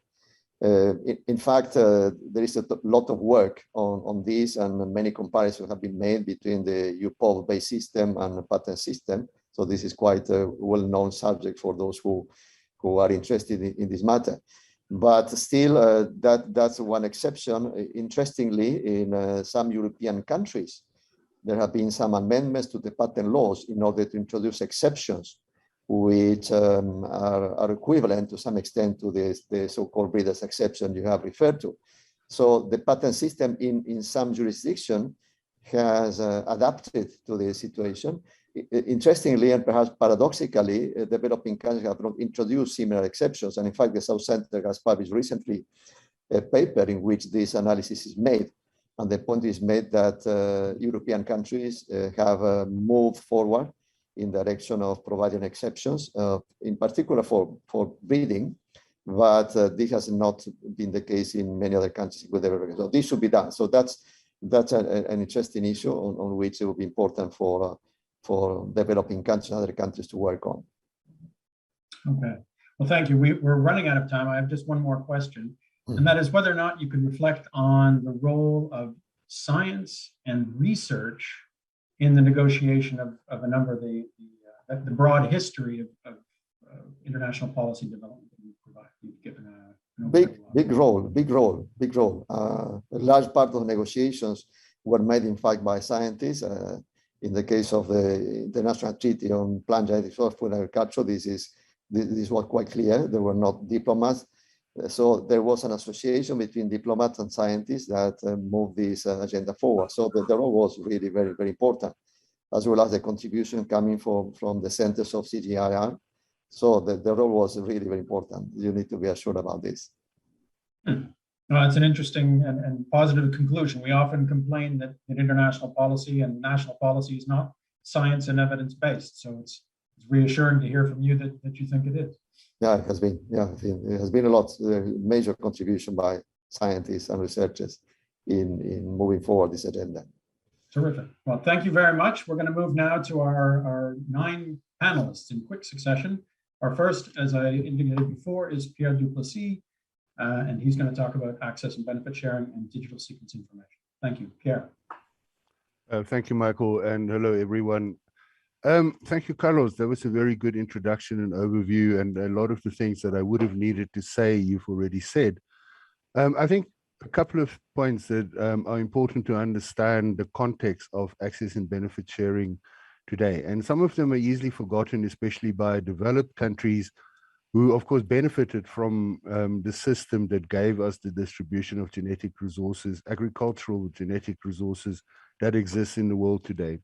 In fact, there is a lot of work on this, and many comparisons have been made between the UPOV-based system and the patent system. So this is quite a well-known subject for those who are interested in this matter. But still, that's one exception. Interestingly, in some European countries, there have been some amendments to the patent laws in order to introduce exceptions which are equivalent to some extent to the so-called breeder's exception you have referred to. So the patent system in some jurisdiction has adapted to the situation. Interestingly, and perhaps paradoxically, developing countries have not introduced similar exceptions. And in fact, the South Center has published recently a paper in which this analysis is made. And the point is made that European countries have moved forward in the direction of providing exceptions, in particular for breeding, but this has not been the case in many other countries with development. So this should be done. So that's an interesting issue on which it will be important for developing countries and other countries to work on. Okay. Well, thank you. We're running out of time. I have just one more question, and that is whether or not you could reflect on the role of science and research in the negotiation of a number of the broad history of international policy development that you've given big role. A large part of the negotiations were made, in fact, by scientists. In the case of the International Treaty on Plant Genetic Source Food Agriculture, this is this was quite clear. They were not diplomats. So there was an association between diplomats and scientists that moved this agenda forward. So the role was really very, very important, as well as the contribution coming from the centers of CGIAR. So the role was really very important. You need to be assured about this. Well, it's an interesting and positive conclusion. We often complain that international policy and national policy is not science and evidence-based. So it's reassuring to hear from you that you think it is. Yeah, it has been. Yeah, it has been a lot, major contribution by scientists and researchers in moving forward this agenda. Terrific. Well, thank you very much. We're going to move now to our 9 panelists in quick succession. Our first, as I indicated before, is Pierre Du Plessis, and he's going to talk about access and benefit sharing and digital sequence information. Thank you, Pierre. Thank you, Michael, and hello, everyone. Thank you, Carlos. That was a very good introduction and overview, and a lot of the things that I would have needed to say, you've already said. I think a couple of points that are important to understand the context of access and benefit sharing today. And some of them are easily forgotten, especially by developed countries who, of course, benefited from the system that gave us the distribution of genetic resources, agricultural genetic resources that exists in the world today.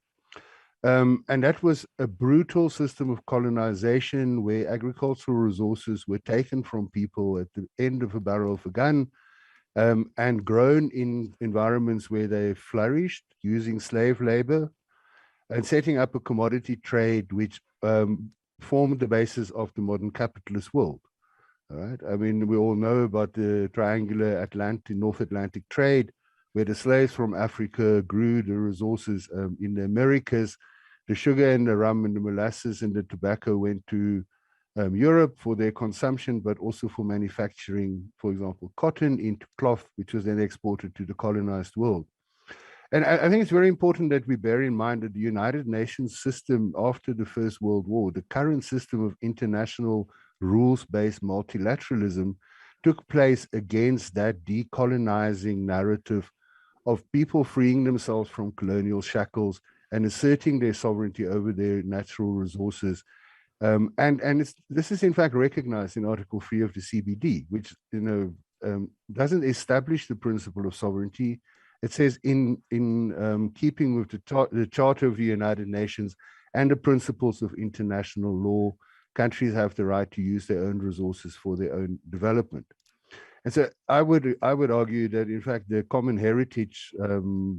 And that was a brutal system of colonization where agricultural resources were taken from people at the end of a barrel of a gun and grown in environments where they flourished using slave labor and setting up a commodity trade which formed the basis of the modern capitalist world. All right. I mean, we all know about the triangular North Atlantic trade, where the slaves from Africa grew the resources in the Americas. The sugar and the rum and the molasses and the tobacco went to Europe for their consumption, but also for manufacturing, for example, cotton into cloth, which was then exported to the colonized world. And I think it's very important that we bear in mind that the United Nations system after the First World War, the current system of international rules-based multilateralism, took place against that decolonizing narrative of people freeing themselves from colonial shackles and asserting their sovereignty over their natural resources. This is in fact recognized in Article 3 of the CBD, which doesn't establish the principle of sovereignty. It says in keeping with the Charter of the United Nations and the principles of international law, countries have the right to use their own resources for their own development. And so I would argue that in fact the common heritage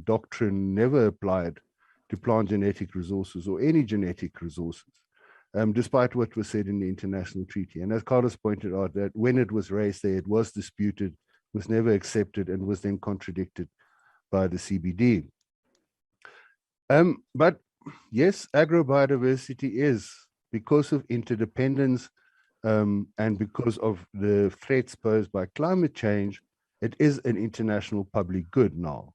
doctrine never applied to plant genetic resources or any genetic resources, despite what was said in the international treaty. And as Carlos pointed out, that when it was raised there, it was disputed, was never accepted, and was then contradicted by the CBD. But yes, agrobiodiversity is, because of interdependence and because of the threats posed by climate change, it is an international public good now.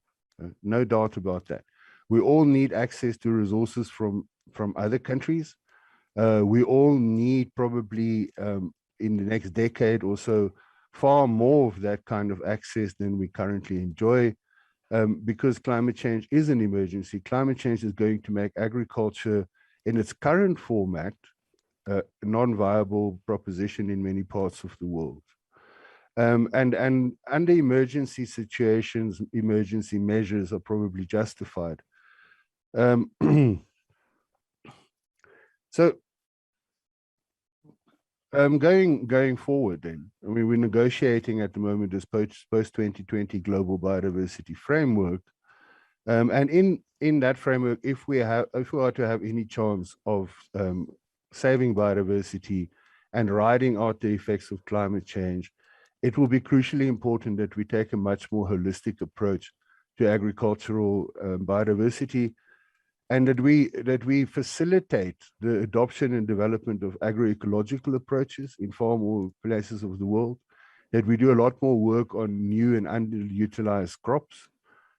No doubt about that. We all need access to resources from other countries. We all need probably in the next decade or so, far more of that kind of access than we currently enjoy, because climate change is an emergency. Climate change is going to make agriculture in its current format a non-viable proposition in many parts of the world. And under emergency situations, emergency measures are probably justified. So going forward then, I mean, we're negotiating at the moment this post-2020 global biodiversity framework. And in that framework, if we are to have any chance of saving biodiversity and riding out the effects of climate change, it will be crucially important that we take a much more holistic approach to agricultural biodiversity, and that we facilitate the adoption and development of agroecological approaches in far more places of the world, that we do a lot more work on new and underutilized crops,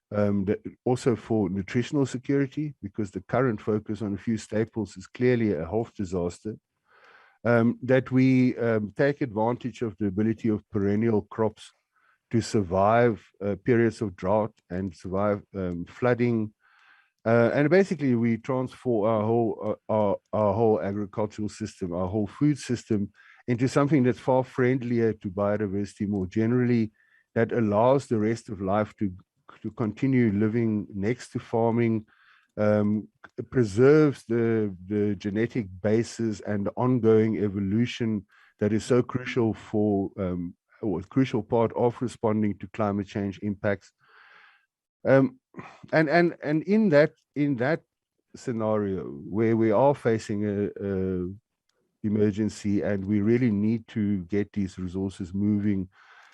that also for nutritional security, because the current focus on a few staples is clearly a health disaster, that we take advantage of the ability of perennial crops to survive periods of drought and survive flooding, And basically, we transform our whole agricultural system, our whole food system, into something that's far friendlier to biodiversity more generally, that allows the rest of life to continue living next to farming, preserves the genetic basis and the ongoing evolution that is so crucial for, or a crucial part of responding to climate change impacts. And in that scenario where we are facing a emergency and we really need to get these resources moving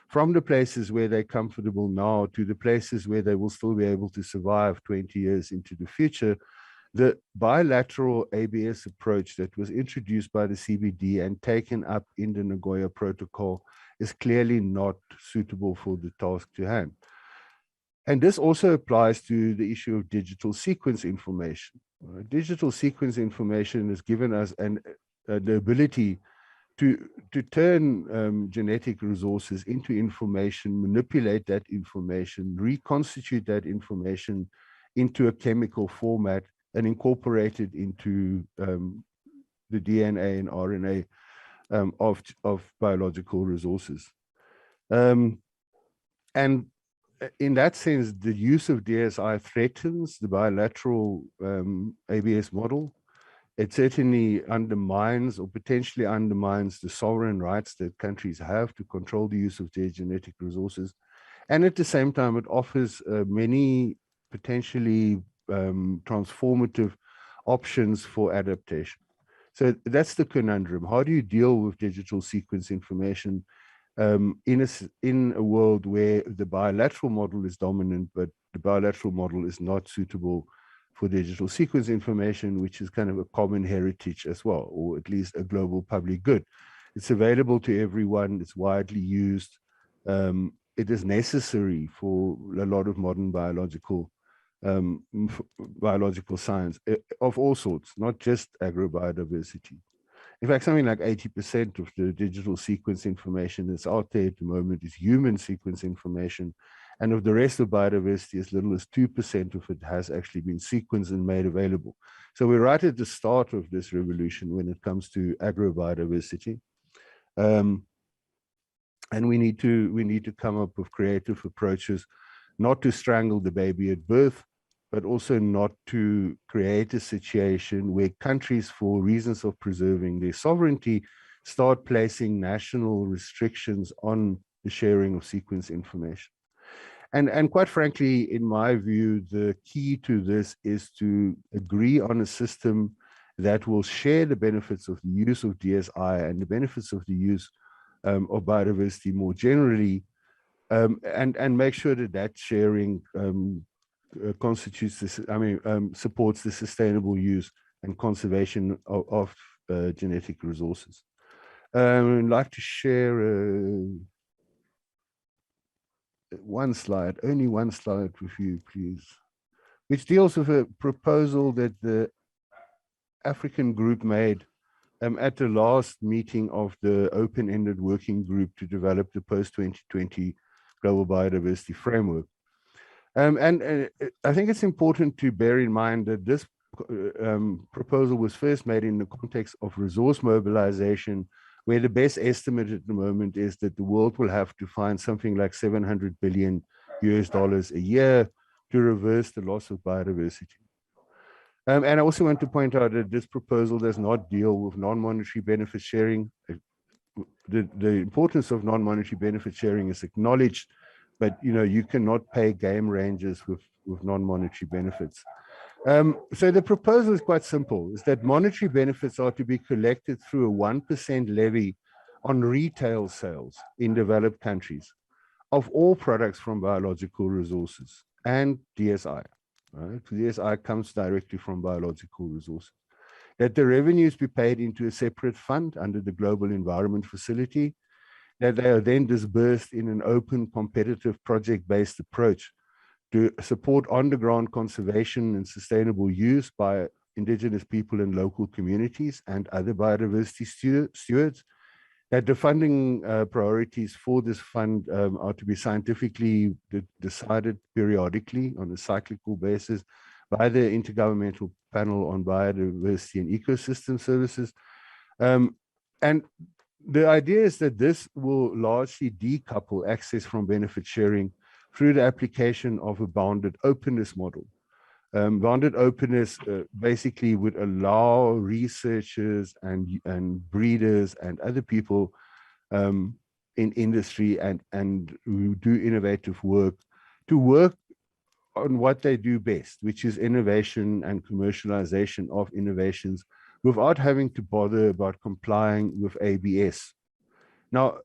from the places where they're comfortable now to the places where they will still be able to survive 20 years into the future, the bilateral ABS approach that was introduced by the CBD and taken up in the Nagoya Protocol is clearly not suitable for the task to hand. And this also applies to the issue of digital sequence information. Digital sequence information has given us the ability to turn genetic resources into information, manipulate that information, reconstitute that information into a chemical format and incorporate it into the DNA and RNA of biological resources. And in that sense, the use of DSI threatens the bilateral ABS model. It certainly undermines or potentially undermines the sovereign rights that countries have to control the use of their genetic resources. And at the same time, it offers many potentially transformative options for adaptation. So that's the conundrum. How do you deal with digital sequence information in a world where the bilateral model is dominant, but the bilateral model is not suitable for digital sequence information, which is kind of a common heritage as well, or at least a global public good. It's available to everyone. It's widely used. It is necessary for a lot of modern biological science of all sorts, not just agrobiodiversity. In fact, something like 80% of the digital sequence information that's out there at the moment is human sequence information. And of the rest of biodiversity, as little as 2% of it has actually been sequenced and made available. So we're right at the start of this revolution when it comes to agrobiodiversity. And we need to come up with creative approaches, not to strangle the baby at birth, but also not to create a situation where countries, for reasons of preserving their sovereignty, start placing national restrictions on the sharing of sequence information. And quite frankly, in my view, the key to this is to agree on a system that will share the benefits of the use of DSI and the benefits of the use of biodiversity more generally, and make sure that that sharing constitutes this, supports the sustainable use and conservation of genetic resources. I'd like to share only one slide with you, please, which deals with a proposal that the African group made at the last meeting of the open-ended working group to develop the post-2020 global biodiversity framework. And I think it's important to bear in mind that this proposal was first made in the context of resource mobilization, where the best estimate at the moment is that the world will have to find something like $700 billion a year to reverse the loss of biodiversity. And I also want to point out that this proposal does not deal with non-monetary benefit sharing. The importance of non-monetary benefit sharing is acknowledged, but you cannot pay game rangers with non-monetary benefits. So the proposal is quite simple, is that monetary benefits are to be collected through a 1% levy on retail sales in developed countries of all products from biological resources and DSI. Right? DSI comes directly from biological resources. That the revenues be paid into a separate fund under the Global Environment Facility, that they are then disbursed in an open, competitive, project-based approach to support on-the-ground conservation and sustainable use by indigenous people and local communities and other biodiversity stewards, that the funding priorities for this fund are to be scientifically decided periodically on a cyclical basis by the Intergovernmental Panel on Biodiversity and Ecosystem Services. And the idea is that this will largely decouple access from benefit sharing through the application of a bounded openness model. Bounded openness basically would allow researchers and breeders and other people in industry and who do innovative work to work on what they do best, which is innovation and commercialization of innovations without having to bother about complying with ABS. Now,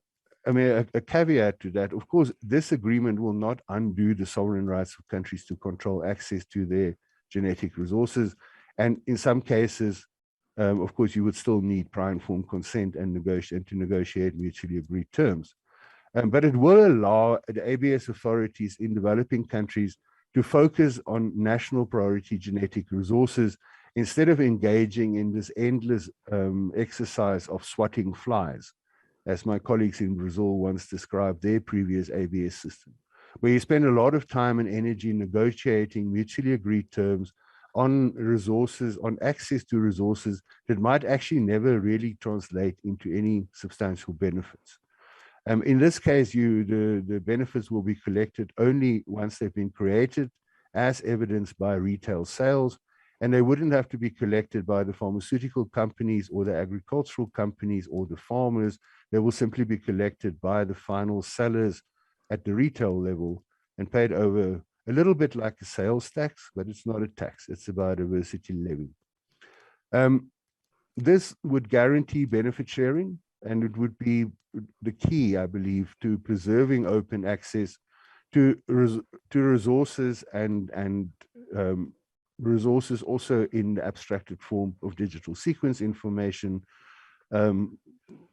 I mean, a caveat to that, of course, this agreement will not undo the sovereign rights of countries to control access to their genetic resources. And in some cases, of course, you would still need prior informed consent and to negotiate mutually agreed terms. But it will allow the ABS authorities in developing countries to focus on national priority genetic resources instead of engaging in this endless exercise of swatting flies, as my colleagues in Brazil once described their previous ABS system, where you spend a lot of time and energy negotiating mutually agreed terms on resources, on access to resources that might actually never really translate into any substantial benefits. In this case, the benefits will be collected only once they've been created, as evidenced by retail sales, and they wouldn't have to be collected by the pharmaceutical companies or the agricultural companies or the farmers. They will simply be collected by the final sellers at the retail level and paid over a little bit like a sales tax, but it's not a tax, it's a biodiversity levy. This would guarantee benefit sharing, and it would be the key, I believe, to preserving open access to resources and resources also in the abstracted form of digital sequence information,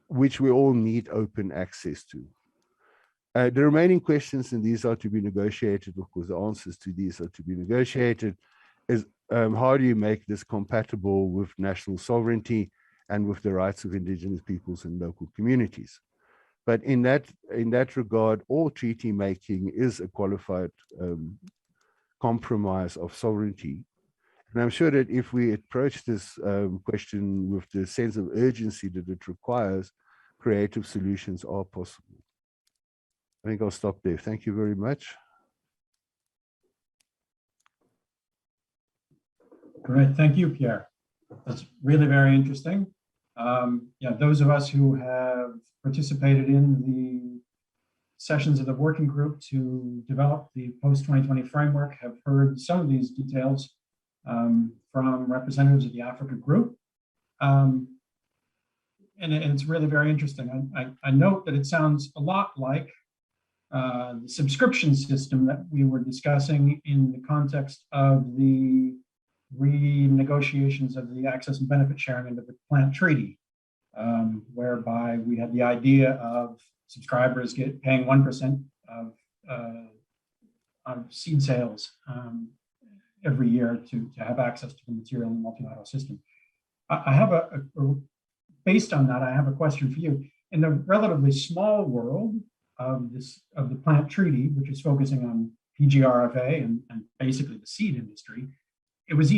which we all need open access to. The remaining questions, and these are to be negotiated, of course, the answers to these are to be negotiated, is how do you make this compatible with national sovereignty and with the rights of indigenous peoples and local communities? But in that regard, all treaty making is a qualified compromise of sovereignty. And I'm sure that if we approach this question with the sense of urgency that it requires, creative solutions are possible. I think I'll stop there. Thank you very much. Great, thank you, Pierre. That's really very interesting. Yeah, those of us who have participated in the sessions of the working group to develop the post-2020 framework have heard some of these details from representatives of the Africa group. And it's really very interesting. I note that it sounds a lot like the subscription system that we were discussing in the context of the renegotiations of the access and benefit sharing under the plant treaty, whereby we had the idea of subscribers paying 1% of seed sales every year to have access to the material in the multilateral system. I have based on that, I have a question for you. In the relatively small world of the plant treaty, which is focusing on PGRFA and basically the seed industry, it was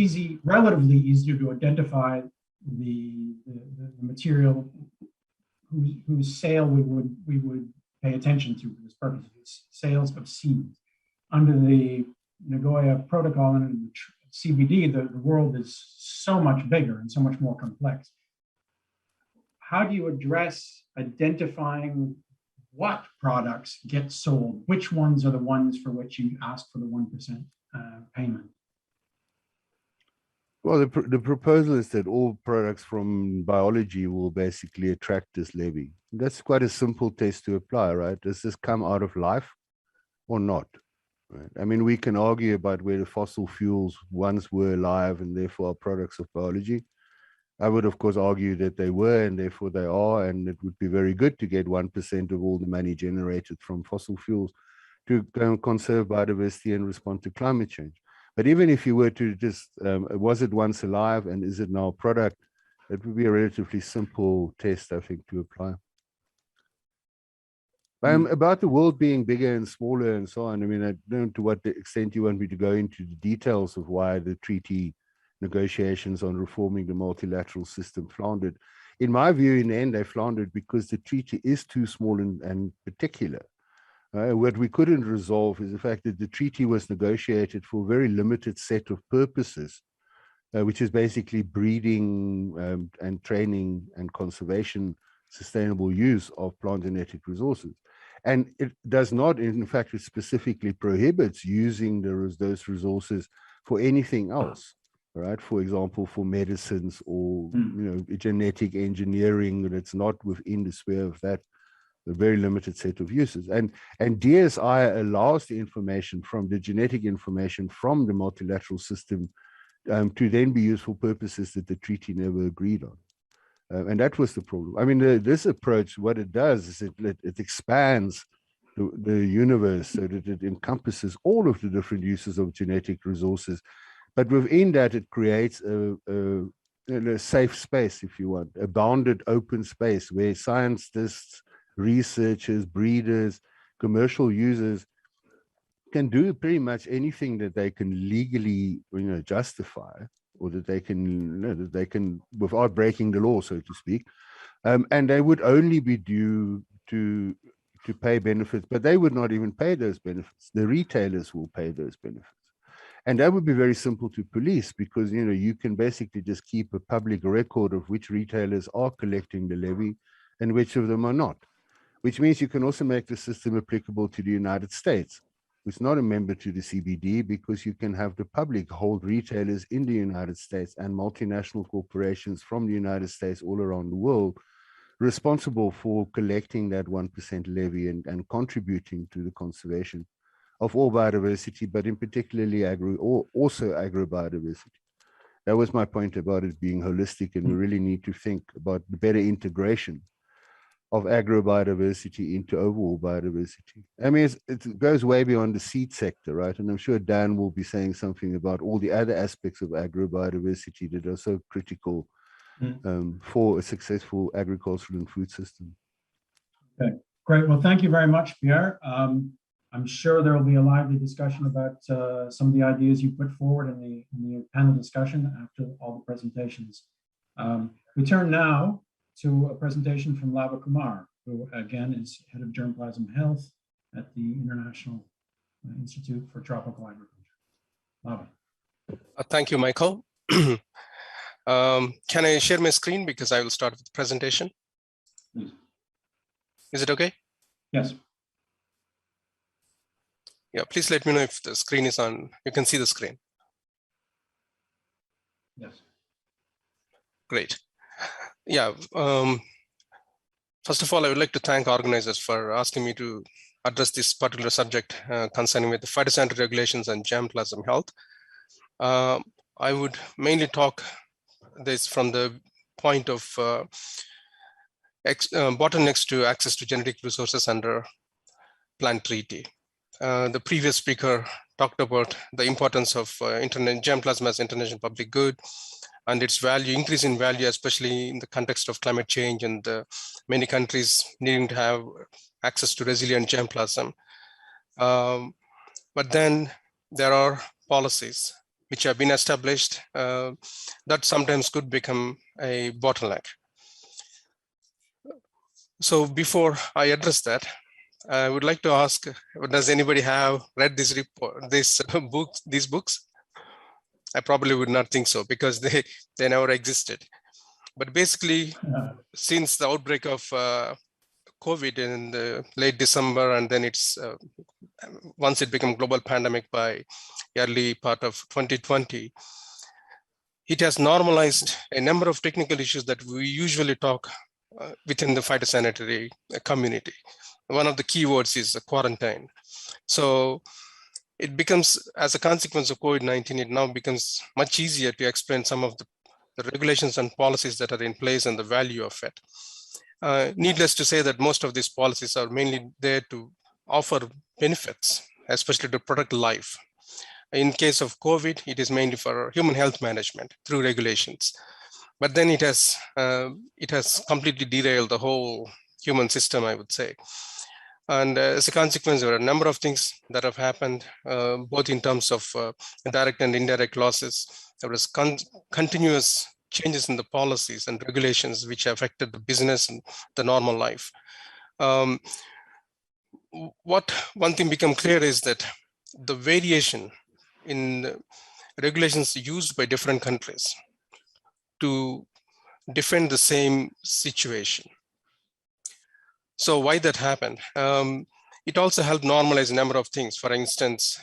relatively easy to identify the material whose sale we would pay attention to for this purpose, sales of seeds. Under the Nagoya Protocol and the CBD, the world is so much bigger and so much more complex. How do you address identifying what products get sold? Which ones are the ones for which you ask for the 1% payment? Well, the proposal is that all products from biology will basically attract this levy. That's quite a simple test to apply, right? Does this come out of life or not? Right? I mean, we can argue about whether fossil fuels once were alive and therefore are products of biology. I would, of course, argue that they were and therefore they are, and it would be very good to get 1% of all the money generated from fossil fuels to go and conserve biodiversity and respond to climate change. But even if you were to just, was it once alive and is it now a product, it would be a relatively simple test, I think, to apply. About the world being bigger and smaller and so on, I mean, I don't know to what extent you want me to go into the details of why the treaty negotiations on reforming the multilateral system floundered. In my view, in the end, they floundered because the treaty is too small and particular. What we couldn't resolve is the fact that the treaty was negotiated for a very limited set of purposes, which is basically breeding and training and conservation, sustainable use of plant genetic resources. And it does not, in fact, it specifically prohibits using those resources for anything else, right? For example, for medicines or genetic engineering that's not within the sphere of that, a very limited set of uses. And DSI allows the information from the genetic information from the multilateral system to then be used for purposes that the treaty never agreed on. And that was the problem. I mean, this approach, what it does is it expands the universe so that it encompasses all of the different uses of genetic resources. But within that, it creates a safe space, if you want, a bounded open space where scientists, researchers, breeders, commercial users can do pretty much anything that they can legally justify, or that they can without breaking the law, so to speak, and they would only be due to pay benefits, but they would not even pay those benefits. The retailers will pay those benefits, and that would be very simple to police because you can basically just keep a public record of which retailers are collecting the levy and which of them are not, which means you can also make the system applicable to the United States, who's not a member to the CBD, because you can have the public hold retailers in the United States and multinational corporations from the United States all around the world responsible for collecting that 1% levy and contributing to the conservation of all biodiversity, but in particularly also agrobiodiversity. That was my point about it being holistic, and we really need to think about the better integration of agrobiodiversity into overall biodiversity. I mean, it goes way beyond the seed sector, right? And I'm sure Dan will be saying something about all the other aspects of agrobiodiversity that are so critical for a successful agricultural and food system. Okay, great. Well, thank you very much, Pierre. I'm sure there will be a lively discussion about some of the ideas you put forward in the panel discussion after all the presentations. We turn now to a presentation from Lava Kumar, who again is head of germplasm health at the International Institute for Tropical Agriculture. Lava. Thank you, Michael. Can I share my screen because I will start with the presentation? Please. Is it okay? Yes. Yeah, please let me know if the screen is on. You can see the screen. Yes. Great. Yeah. First of all, I would like to thank organizers for asking me to address this particular subject concerning with the phytosanitary regulations and germplasm health. I would mainly talk this from the point of bottlenecks to access to genetic resources under plant treaty. The previous speaker talked about the importance of germplasm as international public good and its value, increase in value, especially in the context of climate change and many countries needing to have access to resilient germplasm. But then there are policies which have been established that sometimes could become a bottleneck. So before I address that, I would like to ask, does anybody have read this report, these books? I probably would not think so because they never existed. But basically, since the outbreak of COVID in the late December, and then once it became global pandemic by early part of 2020, it has normalized a number of technical issues that we usually talk within the phytosanitary community. One of the keywords is quarantine. So it becomes, as a consequence of COVID-19, it now becomes much easier to explain some of the regulations and policies that are in place and the value of it. Needless to say that most of these policies are mainly there to offer benefits, especially to protect life. In case of COVID, it is mainly for human health management through regulations. But then it has completely derailed the whole human system, I would say. And as a consequence, there are a number of things that have happened, both in terms of direct and indirect losses. There was continuous changes in the policies and regulations which affected the business and the normal life. One thing become clear is that the variation in regulations used by different countries to defend the same situation. So why that happened? It also helped normalize a number of things. For instance,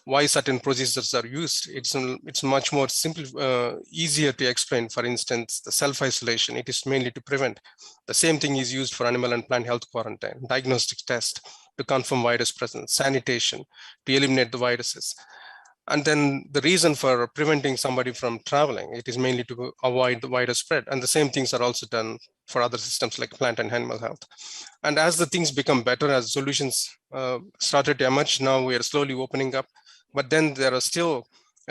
why certain procedures are used. It's much more simple, easier to explain. For instance, the self-isolation, it is mainly to prevent. The same thing is used for animal and plant health quarantine, diagnostic test to confirm virus presence, sanitation to eliminate the viruses. And then the reason for preventing somebody from traveling, it is mainly to avoid the virus spread. And the same things are also done for other systems like plant and animal health. And as the things become better, as solutions started to emerge, now we are slowly opening up. But then there are still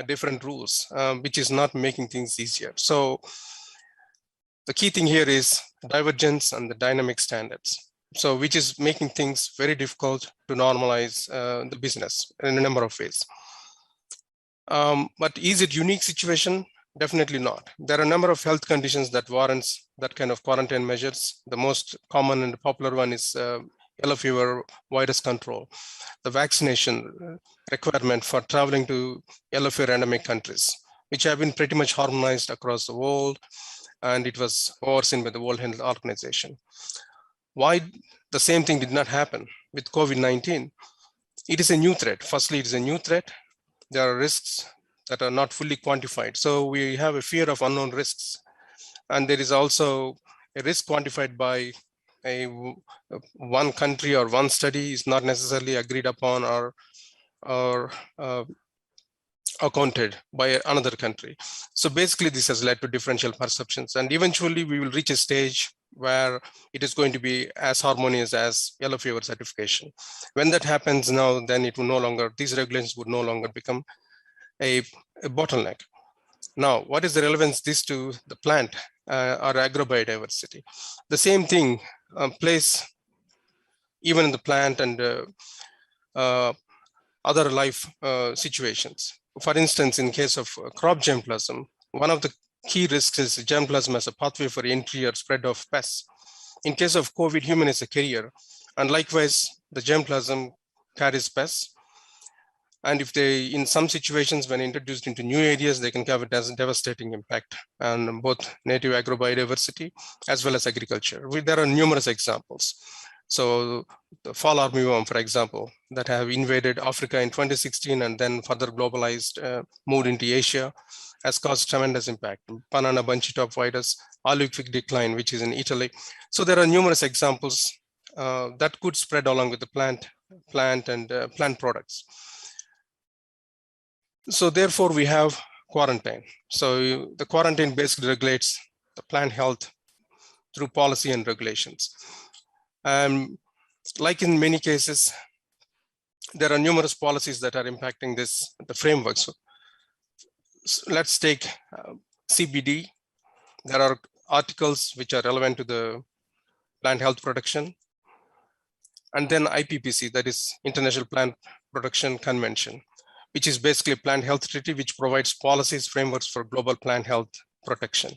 different rules, which is not making things easier. So the key thing here is divergence and the dynamic standards. So which is making things very difficult to normalize the business in a number of ways. But is it a unique situation? Definitely not. There are a number of health conditions that warrants that kind of quarantine measures. The most common and popular one is yellow fever virus control, the vaccination requirement for traveling to yellow fever endemic countries, which have been pretty much harmonized across the world, and it was overseen by the World Health Organization. Why the same thing did not happen with COVID-19? It is a new threat. Firstly, it is a new threat. There are risks that are not fully quantified. So we have a fear of unknown risks. And there is also a risk quantified by one country or one study is not necessarily agreed upon or accounted by another country. So basically this has led to differential perceptions, and eventually we will reach a stage where it is going to be as harmonious as yellow fever certification. When that happens now, then it will no longer, these regulations would no longer become a bottleneck. Now, what is the relevance this to the plant or agrobiodiversity? The same thing plays even in the plant and other life situations. For instance, in case of crop germplasm, one of the key risks is germplasm as a pathway for entry or spread of pests. In case of COVID, human is a carrier, and likewise, the germplasm carries pests. And if they, in some situations, when introduced into new areas, they can have a devastating impact on both native agrobiodiversity as well as agriculture. There are numerous examples. So the fall armyworm, for example, that have invaded Africa in 2016 and then further globalized, moved into Asia, has caused tremendous impact. Banana bunchy top virus, olive fig decline, which is in Italy. So there are numerous examples that could spread along with the plant and plant products. So therefore we have quarantine. So the quarantine basically regulates the plant health through policy and regulations. Like in many cases, there are numerous policies that are impacting the framework. So let's take CBD. There are articles which are relevant to the plant health production. And then IPPC, that is International Plant Production Convention, which is basically a plant health treaty, which provides policies, frameworks for global plant health protection.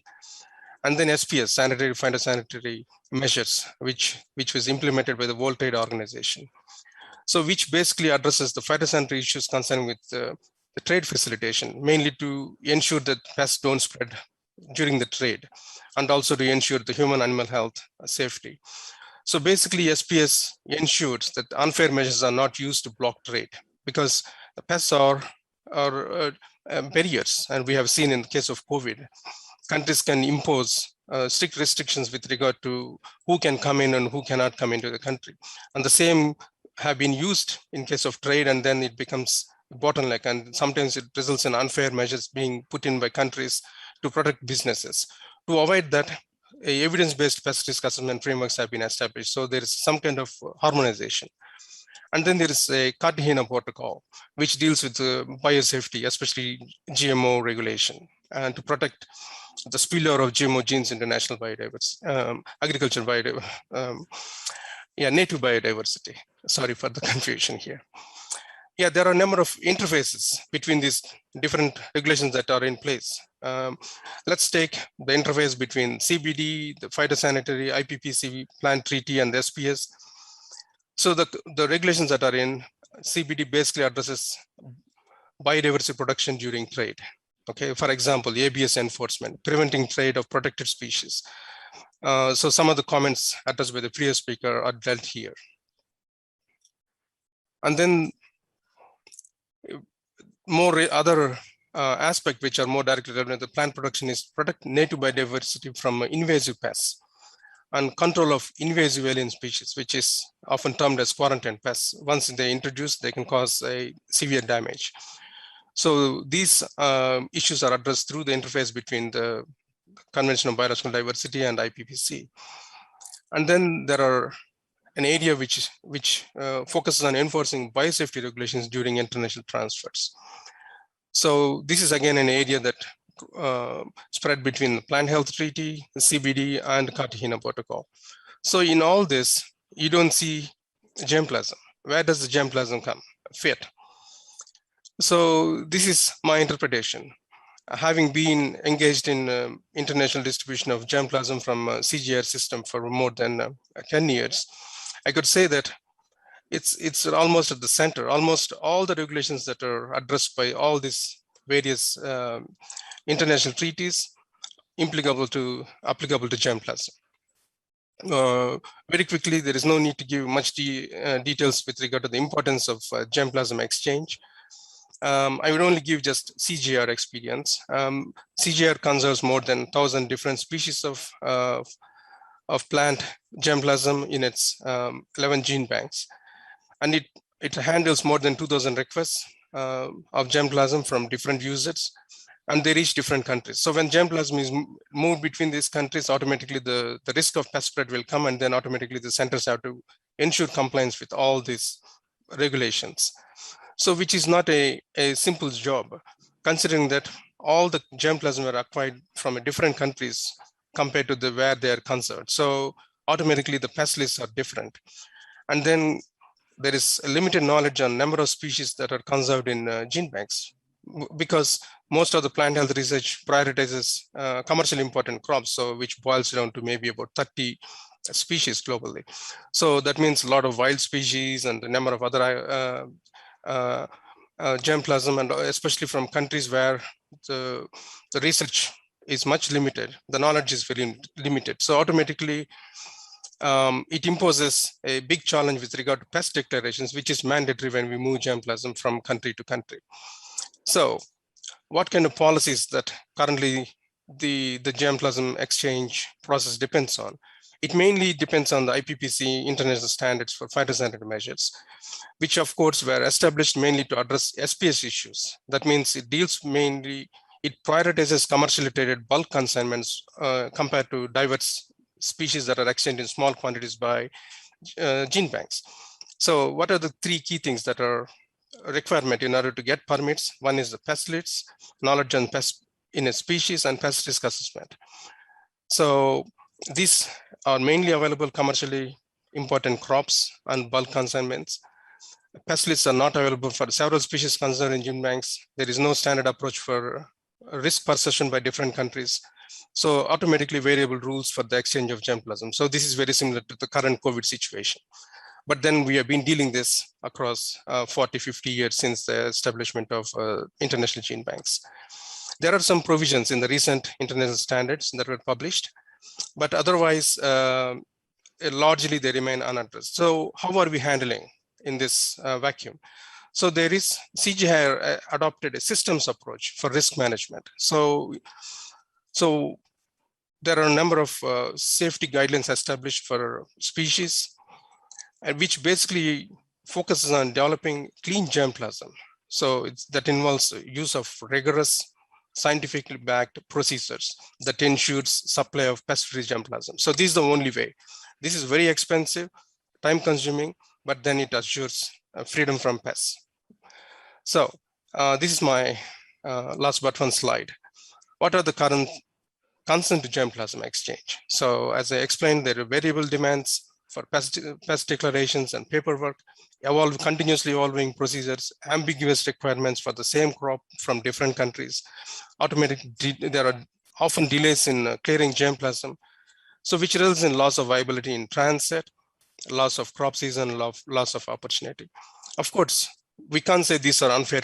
And then SPS, sanitary phytosanitary measures, which was implemented by the World Trade Organization. So which basically addresses the phytosanitary issues concerned with the trade facilitation, mainly to ensure that pests don't spread during the trade, and also to ensure the human animal health safety. So basically SPS ensures that unfair measures are not used to block trade, because the pests are barriers. And we have seen in the case of COVID, countries can impose strict restrictions with regard to who can come in and who cannot come into the country. And the same have been used in case of trade, and then it becomes a bottleneck. And sometimes it results in unfair measures being put in by countries to protect businesses. To avoid that, evidence-based pest risk assessment frameworks have been established. So there is some kind of harmonization. And then there is a Cartagena protocol, which deals with biosafety, especially GMO regulation, and to protect the spillover of GMO genes into national biodiversity, agriculture biodiversity. Yeah, native biodiversity. Sorry for the confusion here. Yeah, there are a number of interfaces between these different regulations that are in place. Let's take the interface between CBD, the phytosanitary, IPPC, plant treaty, and the SPS. So the regulations that are in CBD basically addresses biodiversity production during trade. Okay, for example, ABS enforcement, preventing trade of protected species. So some of the comments addressed by the previous speaker are dealt here. And then more other aspects which are more directly relevant to plant production is protect native biodiversity from invasive pests and control of invasive alien species, which is often termed as quarantine pests. Once they introduce, they can cause a severe damage. So these issues are addressed through the interface between the Convention on Biological Diversity and IPPC. And then there are an area which focuses on enforcing biosafety regulations during international transfers. So this is again an area that spread between the Plant Health Treaty, the CBD, and Cartagena Protocol. So in all this, you don't see germplasm. Where does the germplasm fit? So this is my interpretation. Having been engaged in international distribution of germplasm from CGR system for more than 10 years, I could say that it's almost at the center. Almost all the regulations that are addressed by all these various international treaties applicable to germplasm. Very quickly, there is no need to give much details with regard to the importance of germplasm exchange. I would only give just CGR experience. CGR conserves more than 1,000 different species of plant germplasm in its 11 gene banks. And it handles more than 2,000 requests of germplasm from different users, and they reach different countries. So when germplasm is moved between these countries, automatically the risk of pest spread will come, and then automatically the centers have to ensure compliance with all these regulations. So which is not a simple job, considering that all the germplasm are acquired from different countries compared to where they are conserved. So automatically the pest lists are different. And then there is a limited knowledge on number of species that are conserved in gene banks, because most of the plant health research prioritizes commercially important crops, so which boils down to maybe about 30 species globally. So that means a lot of wild species and a number of other germplasm, and especially from countries where the research is much limited, the knowledge is very limited. So automatically it imposes a big challenge with regard to pest declarations, which is mandatory when we move germplasm from country to country. So what kind of policies that currently the germplasm exchange process depends on? It mainly depends on the IPPC international standards for phytosanitary measures, which of course were established mainly to address SPS issues. That means it prioritizes commercially traded bulk consignments compared to diverse species that are exchanged in small quantities by gene banks. So what are the three key things that are a requirement in order to get permits? One is the pest lists, knowledge on pest in a species, and pest risk assessment. So these are mainly available commercially important crops and bulk consignments. Pest lists are not available for several species considered in gene banks. There is no standard approach for risk perception by different countries. So automatically variable rules for the exchange of germplasm. So this is very similar to the current COVID situation. But then we have been dealing this across 40, 50 years since the establishment of international gene banks. There are some provisions in the recent international standards that were published, but otherwise, largely they remain unaddressed. So how are we handling in this vacuum? So there is CGI adopted a systems approach for risk management. So there are a number of safety guidelines established for species, which basically focuses on developing clean germplasm. So that involves use of rigorous scientifically backed procedures that ensures supply of pest-free germplasm. So this is the only way. This is very expensive, time consuming, but then it assures freedom from pests. So this is my last but one slide. What are the current consent to germplasm exchange? So as I explained, there are variable demands for pest declarations and paperwork, continuously evolving procedures, ambiguous requirements for the same crop from different countries, there are often delays in clearing germplasm, so which results in loss of viability in transit, loss of crop season, loss of opportunity. Of course, we can't say these are unfair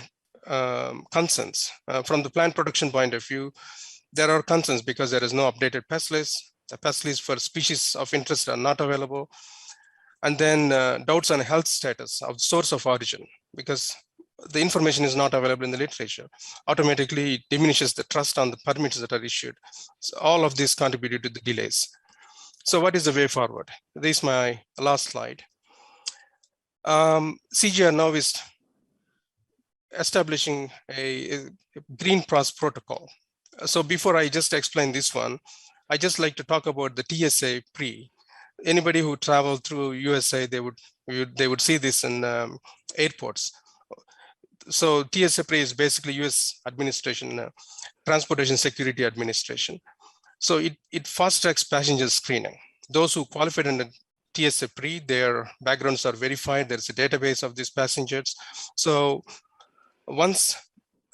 concerns. From the plant production point of view, there are concerns because there is no updated pest list. The pest lists for species of interest are not available. And then doubts on health status of source of origin, because the information is not available in the literature. Automatically, it diminishes the trust on the permits that are issued. So all of this contributed to the delays. So what is the way forward? This is my last slide. CGR now is establishing a green PROS protocol. So before I just explain this one, I just like to talk about the TSA pre. Anybody who traveled through USA, they would see this in airports. So TSA pre is basically US administration, Transportation Security Administration. So it fast tracks passenger screening. Those who qualified under TSA pre, their backgrounds are verified. There's a database of these passengers. So once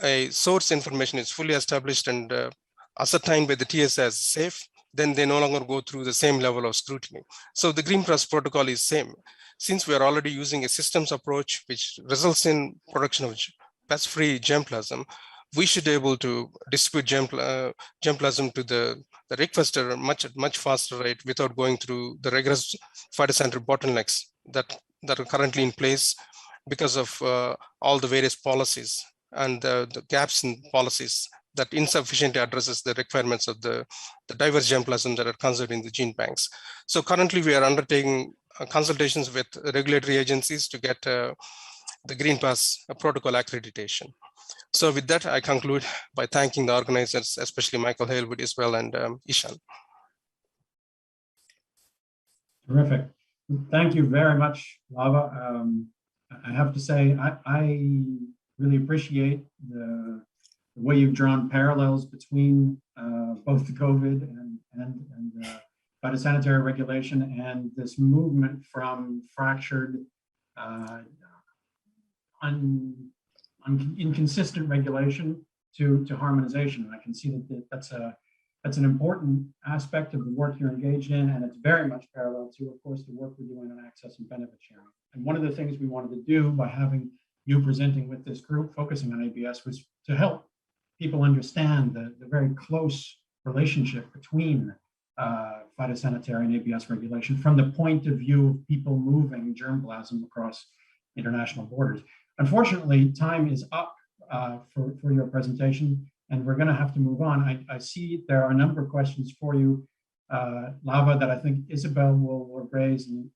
a source information is fully established and ascertained by the TSA as safe, then they no longer go through the same level of scrutiny. So the Green PROS protocol is same. Since we are already using a systems approach, which results in production of pest-free germplasm, we should be able to distribute germplasm to the requester much faster rate without going through the rigorous phytosanitary bottlenecks that are currently in place because of all the various policies and the gaps in policies that insufficiently addresses the requirements of the diverse germplasm that are conserved in the gene banks. So currently we are undertaking consultations with regulatory agencies to get the Green PROS protocol accreditation. So with that, I conclude by thanking the organizers, especially Michael Halewood as well, and Ishan. Terrific. Thank you very much, Lava. I have to say, I really appreciate the way you've drawn parallels between both the COVID and phytosanitary regulation and this movement from fractured, inconsistent regulation to harmonization. And I can see that that's an important aspect of the work you're engaged in, and it's very much parallel to, of course, the work we're doing on access and benefit sharing. And one of the things we wanted to do by having you presenting with this group focusing on ABS was to help people understand the very close relationship between phytosanitary and ABS regulation from the point of view of people moving germplasm across international borders. Unfortunately, time is up for your presentation, and we're going to have to move on. I see there are a number of questions for you, Lava, that I think Isabel will raise in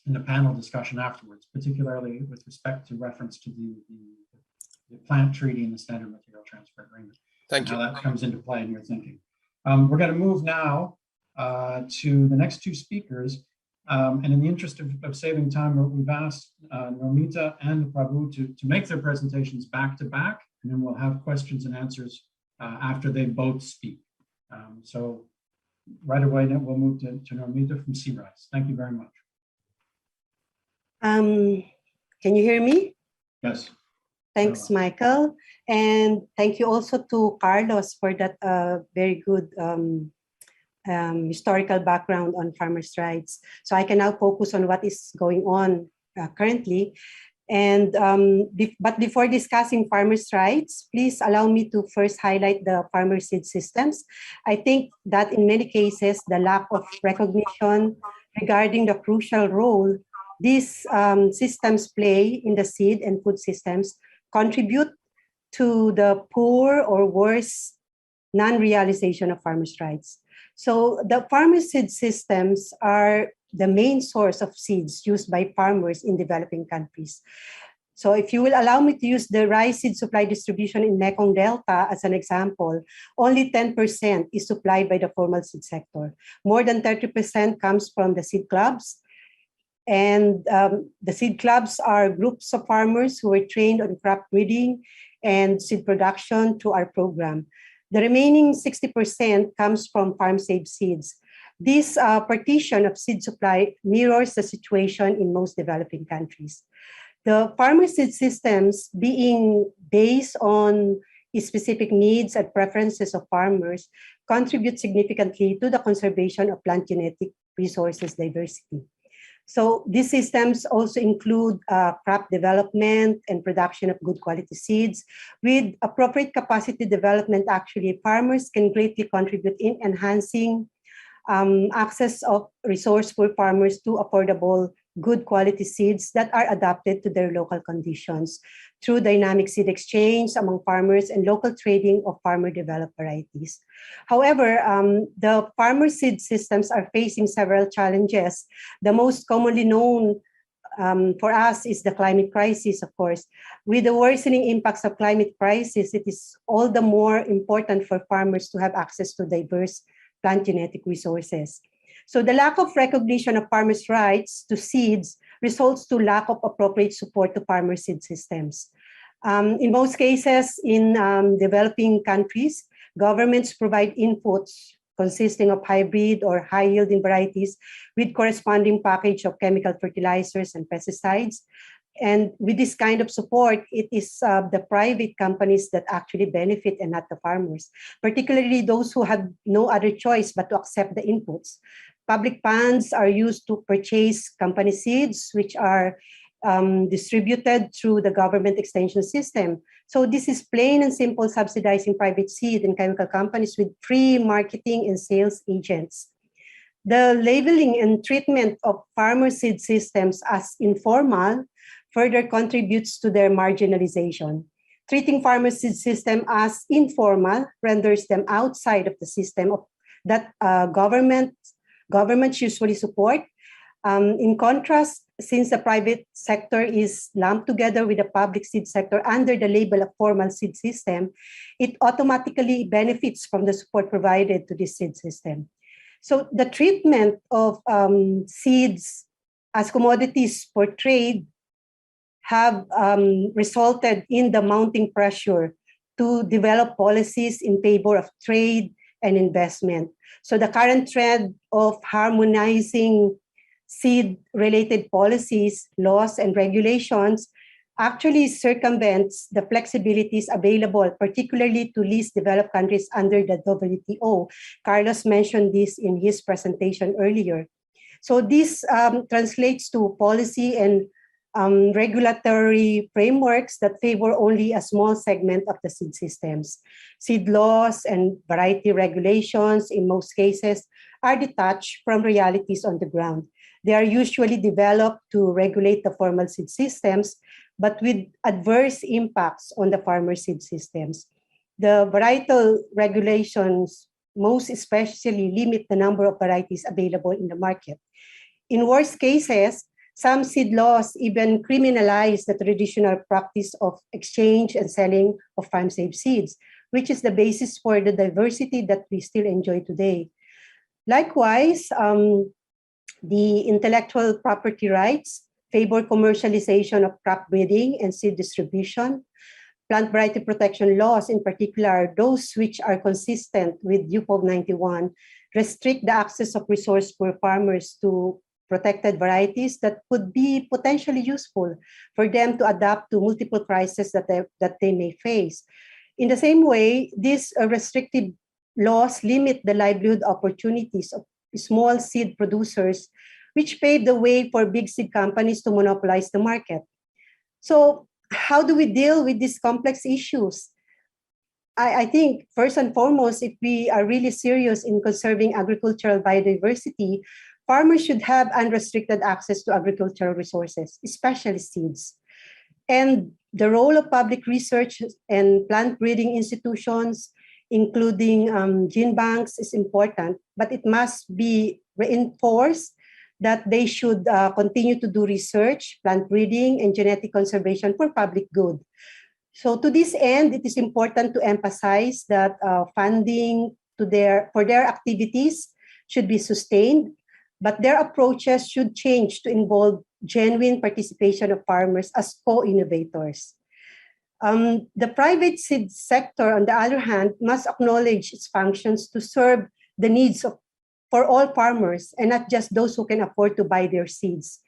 the panel discussion afterwards, particularly with respect to reference to the plant treaty and the standard material transfer agreement. Thank you. How that comes into play in your thinking. We're going to move now to the next two speakers. And in the interest of saving time, we've asked Normita and Prabhu to make their presentations back to back, and then we'll have questions and answers after they both speak. So right away, then we'll move to Normita from CRISE. Thank you very much. Can you hear me? Yes. Thanks, Michael. And thank you also to Carlos for that very good historical background on farmers' rights. So I can now focus on what is going on currently. And but before discussing farmers' rights, please allow me to first highlight the farmer seed systems. I think that in many cases, the lack of recognition regarding the crucial role these systems play in the seed and food systems contribute to the poor or worse non-realization of farmers' rights. So the farmer seed systems are the main source of seeds used by farmers in developing countries. So if you will allow me to use the rice seed supply distribution in Mekong Delta as an example, only 10% is supplied by the formal seed sector. More than 30% comes from the seed clubs. And the seed clubs are groups of farmers who were trained on crop breeding and seed production through our program. The remaining 60% comes from farm saved seeds. This partition of seed supply mirrors the situation in most developing countries. The farmer seed systems, being based on specific needs and preferences of farmers, contribute significantly to the conservation of plant genetic resources diversity. So these systems also include crop development and production of good quality seeds. With appropriate capacity development, actually, farmers can greatly contribute in enhancing access of resourceful farmers to affordable, good quality seeds that are adapted to their local conditions through dynamic seed exchange among farmers and local trading of farmer-developed varieties. However, the farmer seed systems are facing several challenges. The most commonly known for us is the climate crisis, of course. With the worsening impacts of climate crisis, it is all the more important for farmers to have access to diverse plant genetic resources. So the lack of recognition of farmers' rights to seeds results to lack of appropriate support to farmer seed systems. In most cases, in developing countries, governments provide inputs consisting of hybrid or high-yielding varieties with corresponding package of chemical fertilizers and pesticides. And with this kind of support, it is the private companies that actually benefit and not the farmers, particularly those who have no other choice but to accept the inputs. Public funds are used to purchase company seeds, which are distributed through the government extension system. So this is plain and simple subsidizing private seed and chemical companies with free marketing and sales agents. The labeling and treatment of farmer seed systems as informal further contributes to their marginalization. Treating farmer seed system as informal renders them outside of the system that governments usually support. In contrast, since the private sector is lumped together with the public seed sector under the label of formal seed system, it automatically benefits from the support provided to this seed system. So the treatment of seeds as commodities for trade have resulted in the mounting pressure to develop policies in favor of trade and investment. So the current trend of harmonizing seed-related policies, laws, and regulations actually circumvents the flexibilities available, particularly to least developed countries under the WTO. Carlos mentioned this in his presentation earlier. So this translates to policy and regulatory frameworks that favor only a small segment of the seed systems. Seed laws and variety regulations, in most cases, are detached from realities on the ground. They are usually developed to regulate the formal seed systems, but with adverse impacts on the farmer seed systems. The varietal regulations most especially limit the number of varieties available in the market. In worst cases, some seed laws even criminalize the traditional practice of exchange and selling of farm-saved seeds, which is the basis for the diversity that we still enjoy today. Likewise, the intellectual property rights favor commercialization of crop breeding and seed distribution. Plant variety protection laws, in particular, those which are consistent with UPOV 91, restrict the access of resource-poor farmers to protected varieties that could be potentially useful for them to adapt to multiple crises that they may face. In the same way, these restrictive laws limit the livelihood opportunities of small seed producers, which pave the way for big seed companies to monopolize the market. So how do we deal with these complex issues? I think first and foremost, if we are really serious in conserving agricultural biodiversity, farmers should have unrestricted access to agricultural resources, especially seeds. And the role of public research and plant breeding institutions, including gene banks, is important, but it must be reinforced that they should continue to do research, plant breeding, and genetic conservation for public good. So to this end, it is important to emphasize that funding for their activities should be sustained, but their approaches should change to involve genuine participation of farmers as co-innovators. The private seed sector, on the other hand, must acknowledge its functions to serve the needs of for all farmers and not just those who can afford to buy their seeds.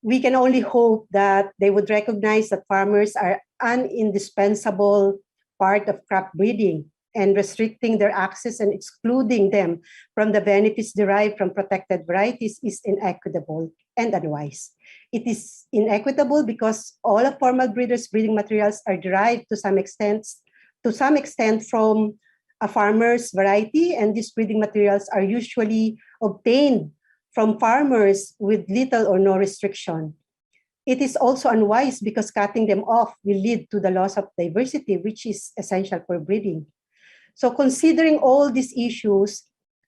We can only hope that they would recognize that farmers are an indispensable part of crop breeding, and restricting their access and excluding them from the benefits derived from protected varieties is inequitable and unwise. It is inequitable because all of formal breeders' breeding materials are derived to some extent from a farmer's variety, and these breeding materials are usually obtained from farmers with little or no restriction. It is also unwise because cutting them off will lead to the loss of diversity, which is essential for breeding. So considering all these issues,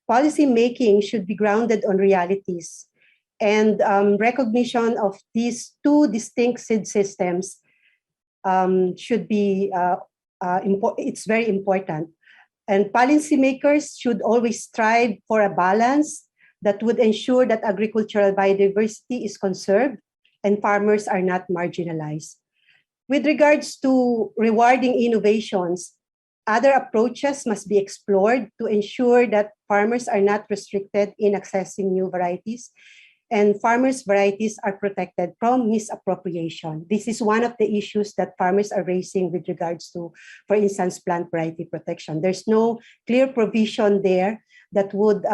policy making should be grounded on realities, and recognition of these two distinct seed systems should be, it's very important. And policymakers should always strive for a balance that would ensure that agricultural biodiversity is conserved and farmers are not marginalized. With regards to rewarding innovations, other approaches must be explored to ensure that farmers are not restricted in accessing new varieties and farmers' varieties are protected from misappropriation. This is one of the issues that farmers are raising with regards to, for instance, plant variety protection. There's no clear provision there that would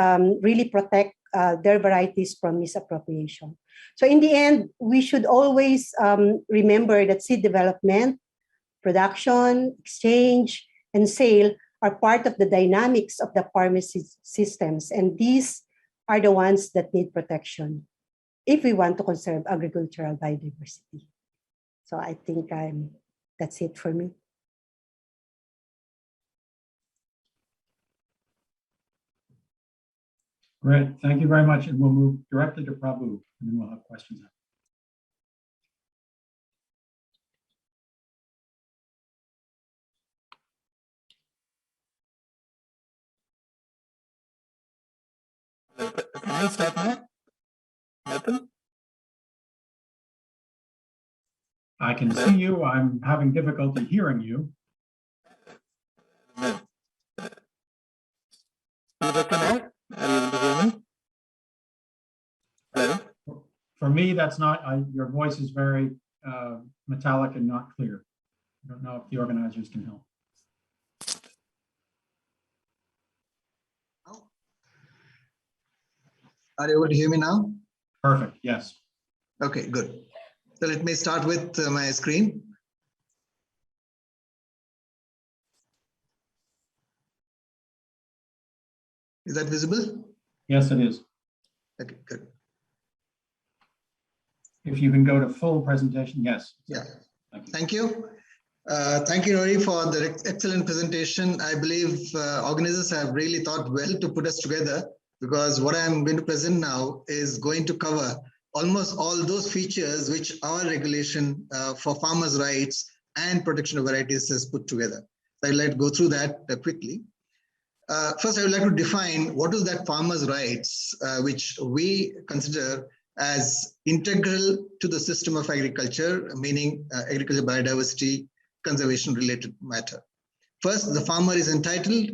really protect their varieties from misappropriation. So in the end, we should always remember that seed development, production, exchange, and sale are part of the dynamics of the farming systems, and these are the ones that need protection if we want to conserve agricultural biodiversity. So I think that's it for me. Great, thank you very much. And we'll move directly to Prabhu, and then we'll have questions. Can I start now? Nathan? I can see you. I'm having difficulty hearing you. No. Are you able to hear me? Hello? For me, that's not, your voice is very metallic and not clear. I don't know if the organizers can help. Are you able to hear me now? Perfect, yes. Okay, good. So let me start with my screen. Is that visible? Yes, it is. Okay, good. If you can go to full presentation, yes. Yeah. Thank you. Thank you, Rory, for the excellent presentation. I believe organizers have really thought well to put us together, because what I'm going to present now is going to cover almost all those features which our regulation for farmers' rights and protection of varieties has put together. So I'd like to go through that quickly. First, I would like to define what is that farmers' rights, which we consider as integral to the system of agriculture, meaning agricultural biodiversity conservation related matter. First, the farmer is entitled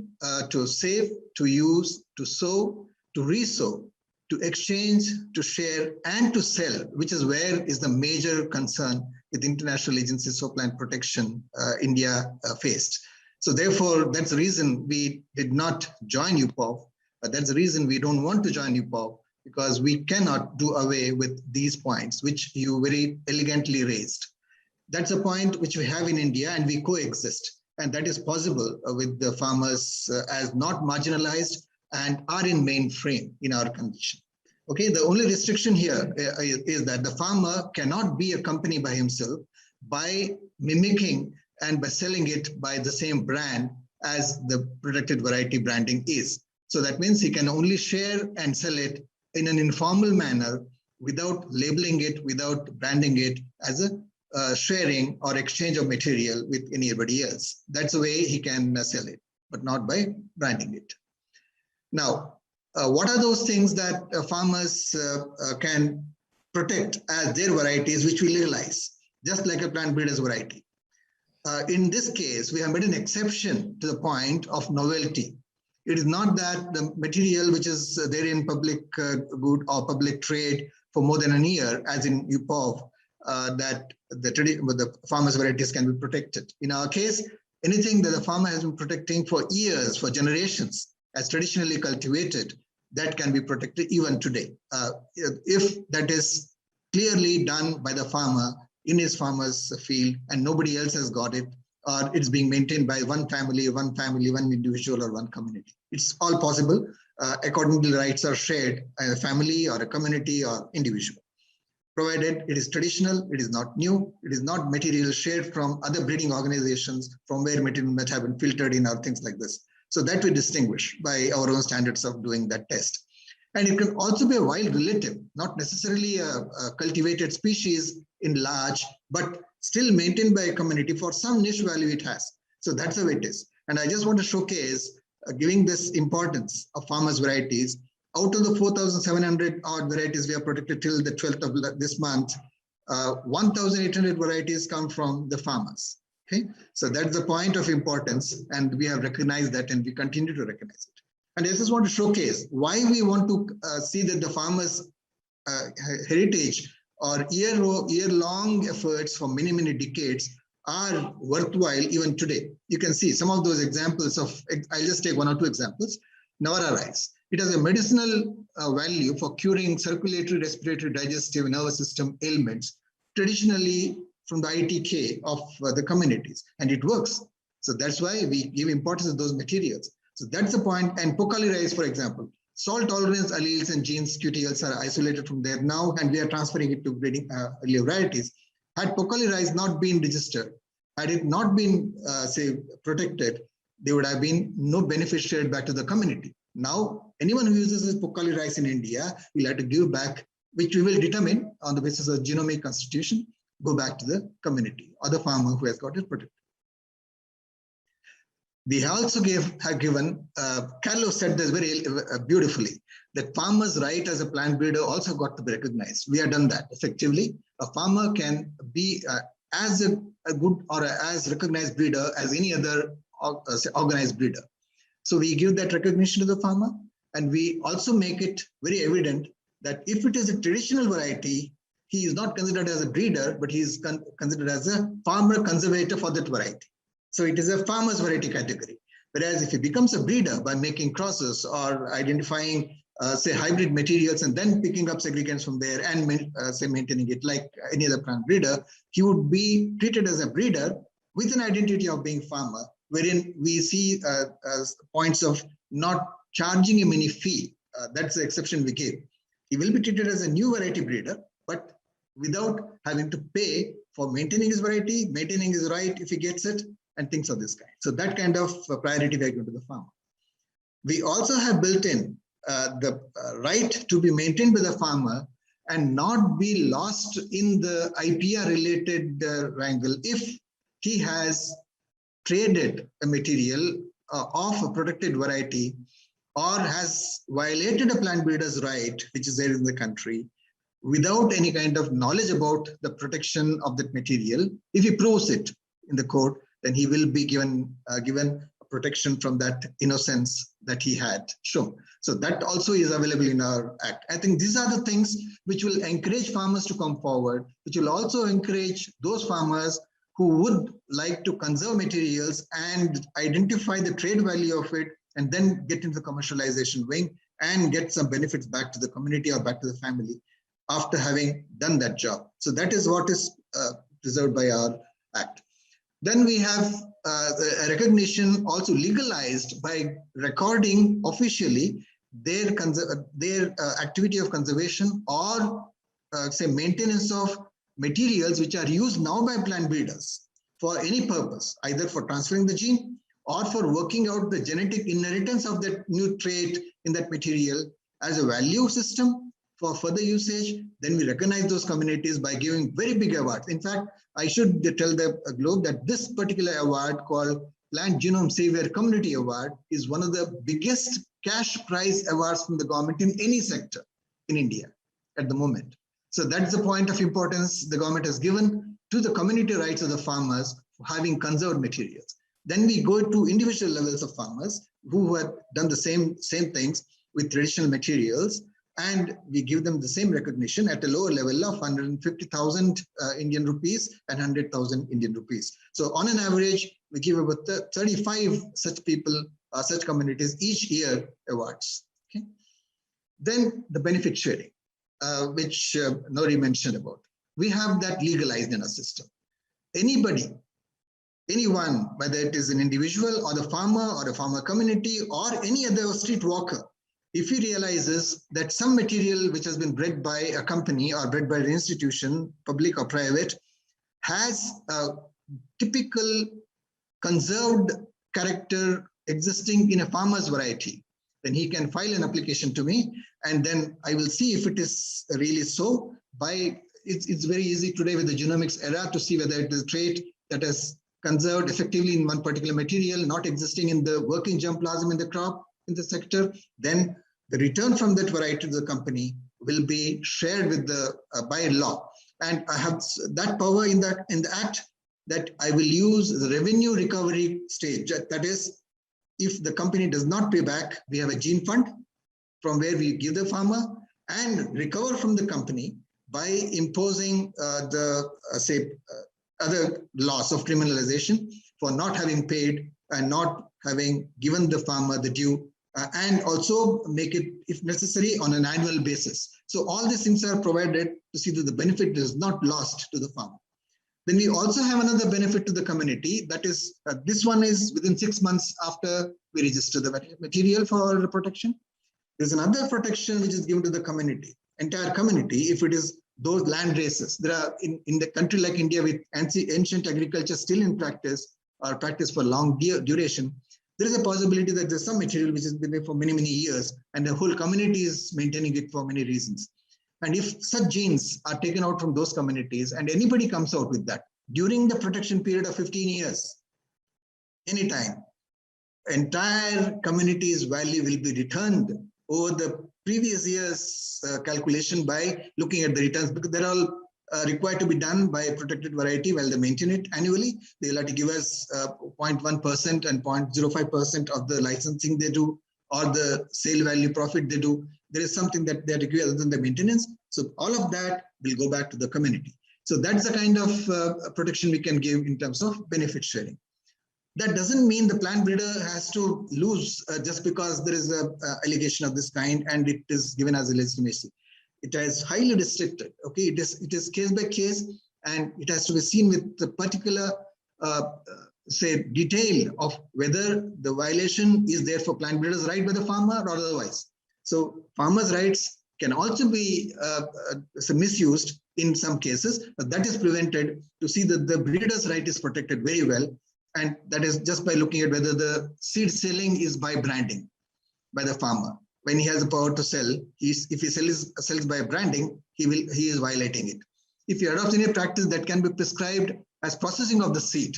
to save, to use, to sow, to resow, to exchange, to share, and to sell, which is where is the major concern with international agencies for plant protection India faced. So therefore, that's the reason we did not join UPOV, but that's the reason we don't want to join UPOV, because we cannot do away with these points, which you very elegantly raised. That's a point which we have in India, and we coexist. And that is possible with the farmers as not marginalized and are in mainframe in our condition. Okay, the only restriction here is that the farmer cannot be a company by himself by mimicking and by selling it by the same brand as the protected variety branding is. So that means he can only share and sell it in an informal manner without labeling it, without branding it as a sharing or exchange of material with anybody else. That's the way he can sell it, but not by branding it. Now, what are those things that farmers can protect as their varieties, which we legalize, just like a plant breeder's variety? In this case, we have made an exception to the point of novelty. It is not that the material which is there in public good or public trade for more than a year, as in UPOV, that the farmers' varieties can be protected. In our case, anything that the farmer has been protecting for years, for generations, as traditionally cultivated, that can be protected even today. If that is clearly done by the farmer in his farmer's field and nobody else has got it, or it's being maintained by one family, one individual, or one community. It's all possible according to the rights are shared by a family or a community or individual. Provided it is traditional, it is not new, it is not material shared from other breeding organizations from where material might have been filtered in or things like this. So that we distinguish by our own standards of doing that test. And it can also be a wild relative, not necessarily a cultivated species in large, but still maintained by a community for some niche value it has. So that's how it is. And I just want to showcase, giving this importance of farmers' varieties, out of the 4,700 odd varieties we have protected till the 12th of this month, 1,800 varieties come from the farmers. Okay, so that's the point of importance, and we have recognized that, and we continue to recognize it. And I just want to showcase why we want to see that the farmers' heritage or year-long efforts for many, many decades are worthwhile even today. You can see some of those examples of, I'll just take one or two examples. Navara rice. It has a medicinal value for curing circulatory, respiratory, digestive, nervous system ailments, traditionally from the ITK of the communities, and it works. So that's why we give importance to those materials. So that's the point. And Pokali rice, for example, salt tolerance alleles and genes QTLs are isolated from there now, and we are transferring it to breeding earlier varieties. Had Pokali rice not been registered, had it not been, say, protected, there would have been no benefit shared back to the community. Now, anyone who uses this Pokali rice in India will have to give back, which we will determine on the basis of genomic constitution, go back to the community or the farmer who has got it protected. We also have given, Carlos said this very beautifully, that farmer's right as a plant breeder also got to be recognized. We have done that effectively. A farmer can be as a good or as recognized breeder as any other organized breeder. So we give that recognition to the farmer, and we also make it very evident that if it is a traditional variety, he is not considered as a breeder, but he is considered as a farmer conservator for that variety. So it is a farmer's variety category. Whereas if he becomes a breeder by making crosses or identifying, say, hybrid materials and then picking up segregants from there and say maintaining it like any other plant breeder, he would be treated as a breeder with an identity of being farmer, wherein we see points of not charging him any fee. That's the exception we gave. He will be treated as a new variety breeder, but without having to pay for maintaining his variety, maintaining his right if he gets it, and things of this kind. So that kind of priority we are going to the farmer. We also have built in the right to be maintained by the farmer and not be lost in the IPR related wrangle if he has traded a material of a protected variety or has violated a plant breeder's right, which is there in the country, without any kind of knowledge about the protection of that material. If he proves it in the court, then he will be given protection from that innocence that he had shown. So that also is available in our act. I think these are the things which will encourage farmers to come forward, which will also encourage those farmers who would like to conserve materials and identify the trade value of it and then get into the commercialization wing and get some benefits back to the community or back to the family after having done that job. So that is what is preserved by our act. Then we have a recognition also legalized by recording officially their activity of conservation or say maintenance of materials which are used now by plant breeders for any purpose, either for transferring the gene or for working out the genetic inheritance of that new trait in that material as a value system for further usage. Then we recognize those communities by giving very big awards. In fact, I should tell the globe that this particular award called Plant Genome Savior Community Award is one of the biggest cash prize awards from the government in any sector in India at the moment. So that's the point of importance the government has given to the community rights of the farmers for having conserved materials. Then we go to individual levels of farmers who had done the same things with traditional materials, and we give them the same recognition at a lower level of 150,000 Indian rupees and 100,000 Indian rupees. So on an average, we give about 35 such people, such communities each year awards. Okay. Then the benefit sharing, which Nori mentioned about. We have that legalized in our system. Anybody, anyone, whether it is an individual or the farmer or a farmer community or any other street walker, if he realizes that some material which has been bred by a company or bred by an institution, public or private, has a typical conserved character existing in a farmer's variety, then he can file an application to me, and then I will see if it is really so. It's very easy today with the genomics era to see whether it is a trait that is conserved effectively in one particular material, not existing in the working germplasm in the crop, in the sector. Then the return from that variety to the company will be shared with the by law. And I have that power in the act that I will use the revenue recovery stage. That is, if the company does not pay back, we have a gene fund from where we give the farmer and recover from the company by imposing other laws of criminalization for not having paid and not having given the farmer the due, and also make it, if necessary, on an annual basis. So all these things are provided to see that the benefit is not lost to the farmer. Then we also have another benefit to the community. That is, this one is within 6 months after we register the material for protection. There's another protection which is given to the community, entire community, if it is those land races. There are in the country like India with ancient agriculture still in practice or practice for long duration, there is a possibility that there's some material which has been there for many, many years and the whole community is maintaining it for many reasons. And if such genes are taken out from those communities and anybody comes out with that during the protection period of 15 years, anytime, entire community's value will be returned over the previous year's calculation by looking at the returns, because they're all required to be done by a protected variety while they maintain it annually. They'll have to give us 0.1% and 0.05% of the licensing they do or the sale value profit they do. There is something that they have to give other than the maintenance. So all of that will go back to the community. So that's the kind of protection we can give in terms of benefit sharing. That doesn't mean the plant breeder has to lose just because there is an allegation of this kind and it is given as a legitimacy. It is highly restricted. Okay, it is case by case, and it has to be seen with the particular detail of whether the violation is there for plant breeder's right by the farmer or otherwise. So farmers' rights can also be misused in some cases, but that is prevented to see that the breeder's right is protected very well. And that is just by looking at whether the seed selling is by branding by the farmer. When he has the power to sell, if he sells by branding, he is violating it. If he adopts any practice that can be prescribed as processing of the seed,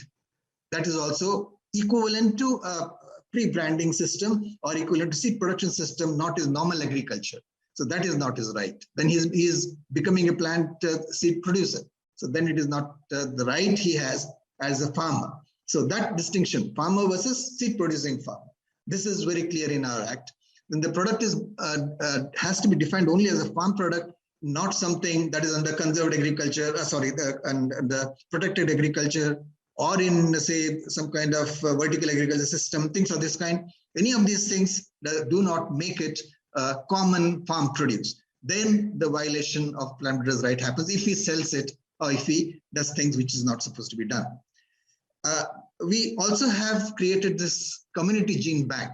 that is also equivalent to a pre-branding system or equivalent to seed production system, not his normal agriculture. So that is not his right. Then he is becoming a plant seed producer. So then it is not the right he has as a farmer. So that distinction, farmer versus seed producing farmer, this is very clear in our act. Then the product is has to be defined only as a farm product, not something that is under conserved agriculture, the protected agriculture, or in, say, some kind of vertical agriculture system, things of this kind. Any of these things that do not make it common farm produce. Then the violation of plant breeder's right happens if he sells it or if he does things which is not supposed to be done. We also have created this community gene bank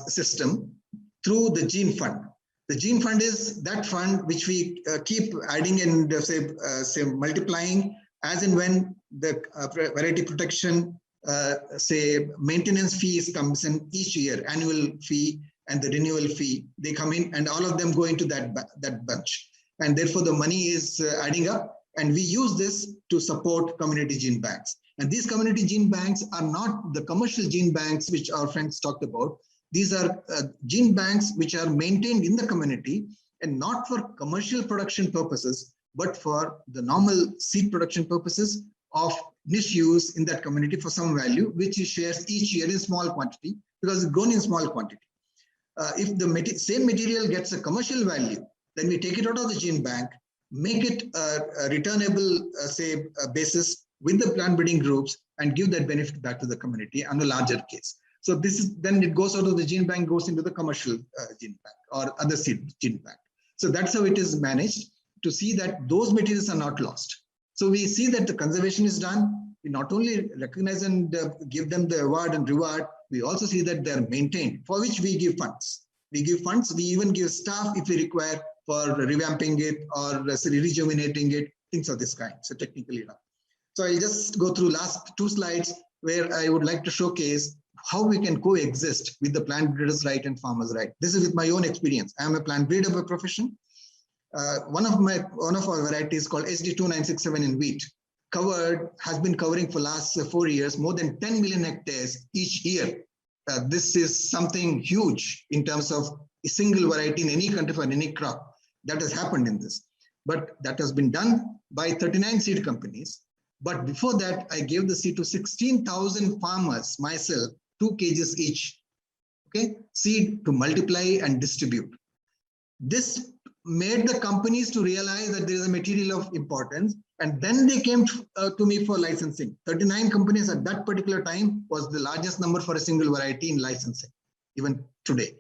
system through the gene fund. The gene fund is that fund which we keep adding and say multiplying as and when the variety protection maintenance fees comes in each year, annual fee and the renewal fee, they come in and all of them go into that bunch. And therefore the money is adding up, and we use this to support community gene banks. And these community gene banks are not the commercial gene banks which our friends talked about. These are gene banks which are maintained in the community and not for commercial production purposes, but for the normal seed production purposes of niche use in that community for some value, which it shares each year in small quantity because it's grown in small quantity. If the same material gets a commercial value, then we take it out of the gene bank, make it a returnable, basis with the plant breeding groups and give that benefit back to the community on a larger case. So this is, then it goes out of the gene bank, goes into the commercial gene bank or other seed gene bank. So that's how it is managed to see that those materials are not lost. So we see that the conservation is done. We not only recognize and give them the award and reward, we also see that they're maintained, for which we give funds. We give funds, we even give staff if we require for revamping it or rejuvenating it, things of this kind, so technically enough. So I'll just go through last two slides where I would like to showcase how we can coexist with the plant breeders' right and farmers' right. This is with my own experience. I am a plant breeder by profession. One of our varieties called SD2967 in wheat has been covering for last 4 years more than 10 million hectares each year. This is something huge in terms of a single variety in any country for any crop that has happened in this. But that has been done by 39 seed companies. But before that, I gave the seed to 16,000 farmers myself, 2 kgs each, okay, seed to multiply and distribute. This made the companies to realize that there is a material of importance, and then they came to me for licensing. 39 companies at that particular time was the largest number for a single variety in licensing, even today.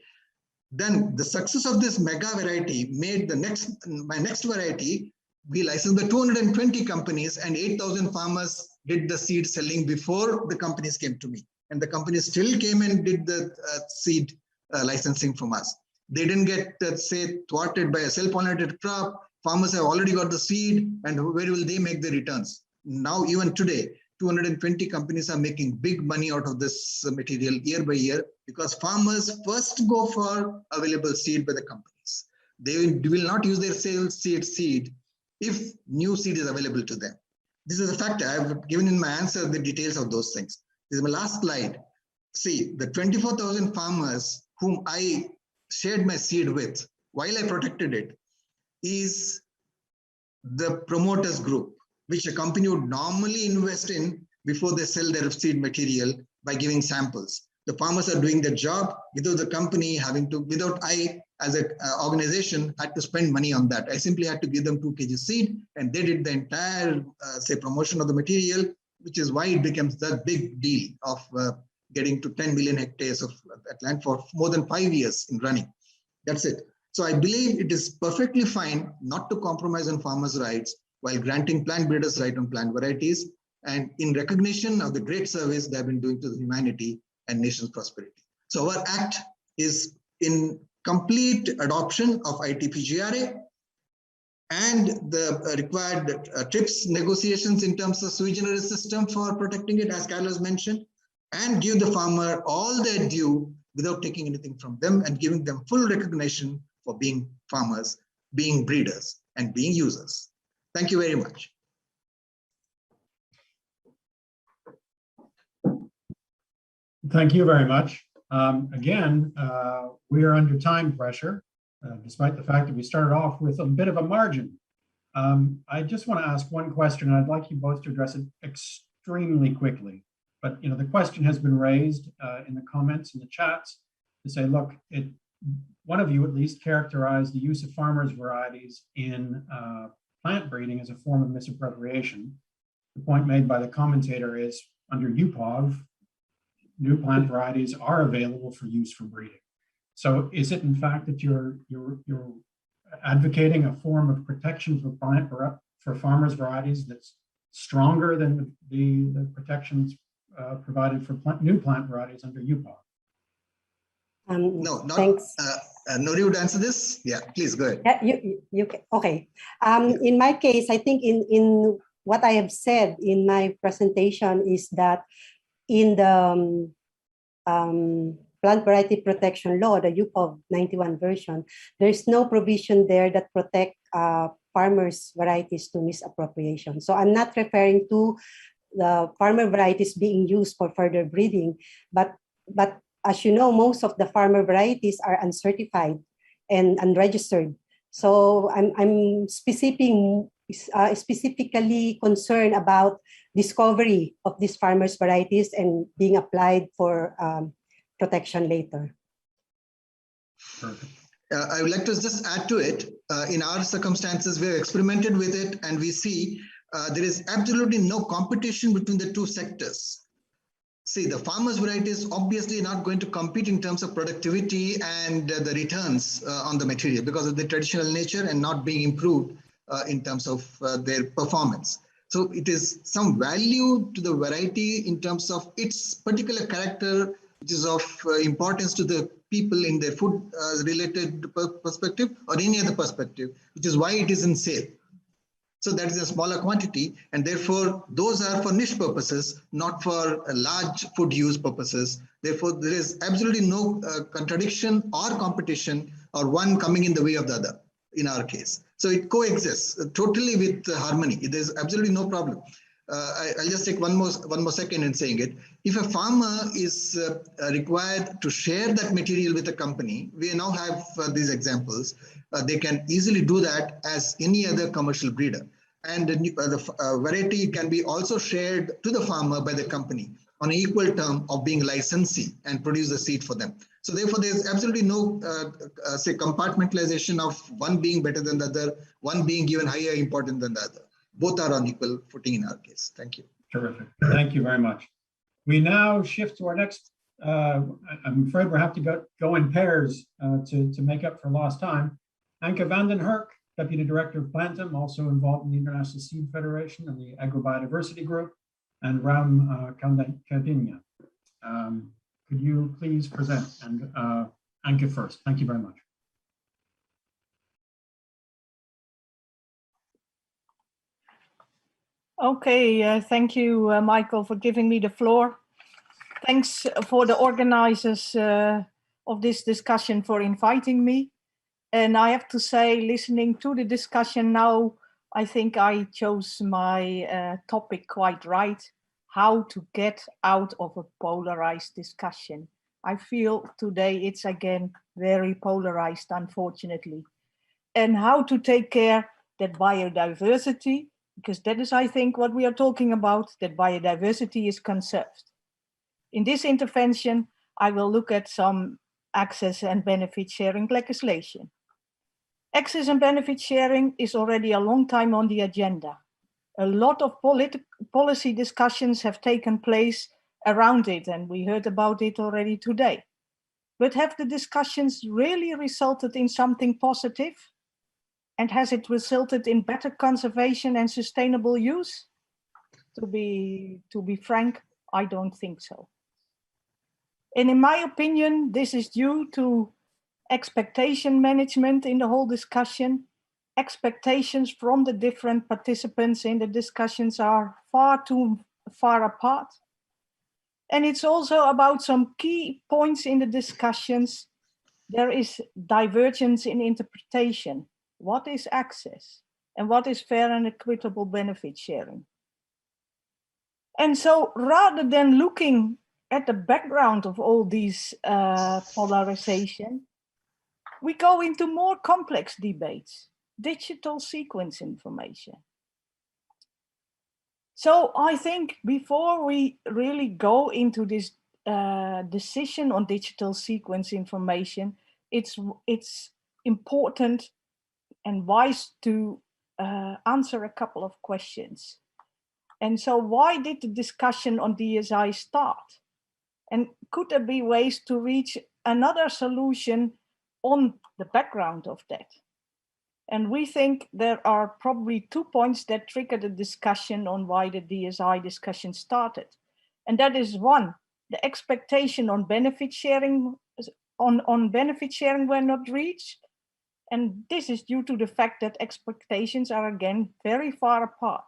Then the success of this mega variety made my next variety, we licensed the 220 companies and 8,000 farmers did the seed selling before the companies came to me. And the companies still came and did the seed licensing from us. They didn't get, say, thwarted by a self-pollinated crop. Farmers have already got the seed, and where will they make the returns? Now, even today, 220 companies are making big money out of this material year by year because farmers first go for available seed by the companies. They will not use their sales seed if new seed is available to them. This is a fact. I have given in my answer the details of those things. This is my last slide. See, the 24,000 farmers whom I shared my seed with while I protected it is the promoters group, which a company would normally invest in before they sell their seed material by giving samples. The farmers are doing their job without the company without I as an organization had to spend money on that. I simply had to give them 2 kg seed and they did the entire, promotion of the material, which is why it becomes that big deal of getting to 10 million hectares of land for more than 5 years in running. That's it. So I believe it is perfectly fine not to compromise on farmers' rights while granting plant breeders' right on plant varieties and in recognition of the great service they have been doing to the humanity and nation's prosperity. So our act is in complete adoption of ITPGRA and the required TRIPS negotiations in terms of sui generis system for protecting it, as Carlos mentioned, and give the farmer all their due without taking anything from them and giving them full recognition for being farmers, being breeders, and being users. Thank you very much. Thank you very much. Again, we are under time pressure, despite the fact that we started off with a bit of a margin. I just want to ask one question, and I'd like you both to address it extremely quickly. But the question has been raised in the comments in the chats to say, look, one of you at least characterized the use of farmers' varieties in plant breeding as a form of misappropriation. The point made by the commentator is under UPOV, new plant varieties are available for use for breeding. So is it in fact that you're advocating a form of protection for farmers' varieties that's stronger than the protections provided for new plant varieties under UPOV? No, thanks. Nori would answer this. Yeah, please go ahead. You okay. In my case, I think in what I have said in my presentation is that in the Plant Variety Protection Law, the UPOV 91 version, there's no provision there that protect farmers' varieties to misappropriation. So I'm not referring to the farmer varieties being used for further breeding, but as you know, most of the farmer varieties are uncertified and unregistered. So I'm specifying is specifically concerned about discovery of these farmers' varieties and being applied for protection later. Perfect. I would like to just add to it. In our circumstances, we have experimented with it, and we see there is absolutely no competition between the two sectors. See, the farmers' variety is obviously not going to compete in terms of productivity and the returns on the material because of the traditional nature and not being improved in terms of their performance. So it is some value to the variety in terms of its particular character, which is of importance to the people in their food related perspective or any other perspective, which is why it is in sale. So that is a smaller quantity, and therefore those are for niche purposes, not for large food use purposes. Therefore, there is absolutely no contradiction or competition or one coming in the way of the other in our case. So it coexists totally with harmony. There's absolutely no problem. I'll just take one more second in saying it. If a farmer is required to share that material with a company, we now have these examples. They can easily do that as any other commercial breeder. And the variety can be also shared to the farmer by the company on an equal term of being licensee and produce the seed for them. So therefore, there's absolutely no, say, compartmentalization of one being better than the other, one being given higher importance than the other. Both are on equal footing in our case. Thank you. Terrific. Thank you very much. We now shift to our next, I'm afraid we'll have to go in pairs to make up for lost time. Anke van den Herk, Deputy Director of Plantum, also involved in the International Seed Federation and the Agrobiodiversity Group, and Ram Kandinya. Could you please present? And Anke first. Thank you very much. Okay, thank you, Michael, for giving me the floor. Thanks for the organizers of this discussion for inviting me. And I have to say, listening to the discussion now, I think I chose my topic quite right, how to get out of a polarized discussion. I feel today it's again very polarized, unfortunately. And how to take care that biodiversity, because that is, I think, what we are talking about, that biodiversity is conserved. In this intervention, I will look at some access and benefit sharing legislation. Access and benefit sharing is already a long time on the agenda. A lot of policy discussions have taken place around it, and we heard about it already today. But have the discussions really resulted in something positive? And has it resulted in better conservation and sustainable use? To be frank, I don't think so. And in my opinion, this is due to expectation management in the whole discussion. Expectations from the different participants in the discussions are far too far apart. And it's also about some key points in the discussions. There is divergence in interpretation. What is access? And what is fair and equitable benefit sharing? And so rather than looking at the background of all these polarization, we go into more complex debates, digital sequence information. So I think before we really go into this decision on digital sequence information, it's important and wise to answer a couple of questions. And so why did the discussion on DSI start? And could there be ways to reach another solution on the background of that? And we think there are probably 2 points that triggered the discussion on why the DSI discussion started. And that is one, the expectation on benefit sharing were not reached. And this is due to the fact that expectations are again very far apart.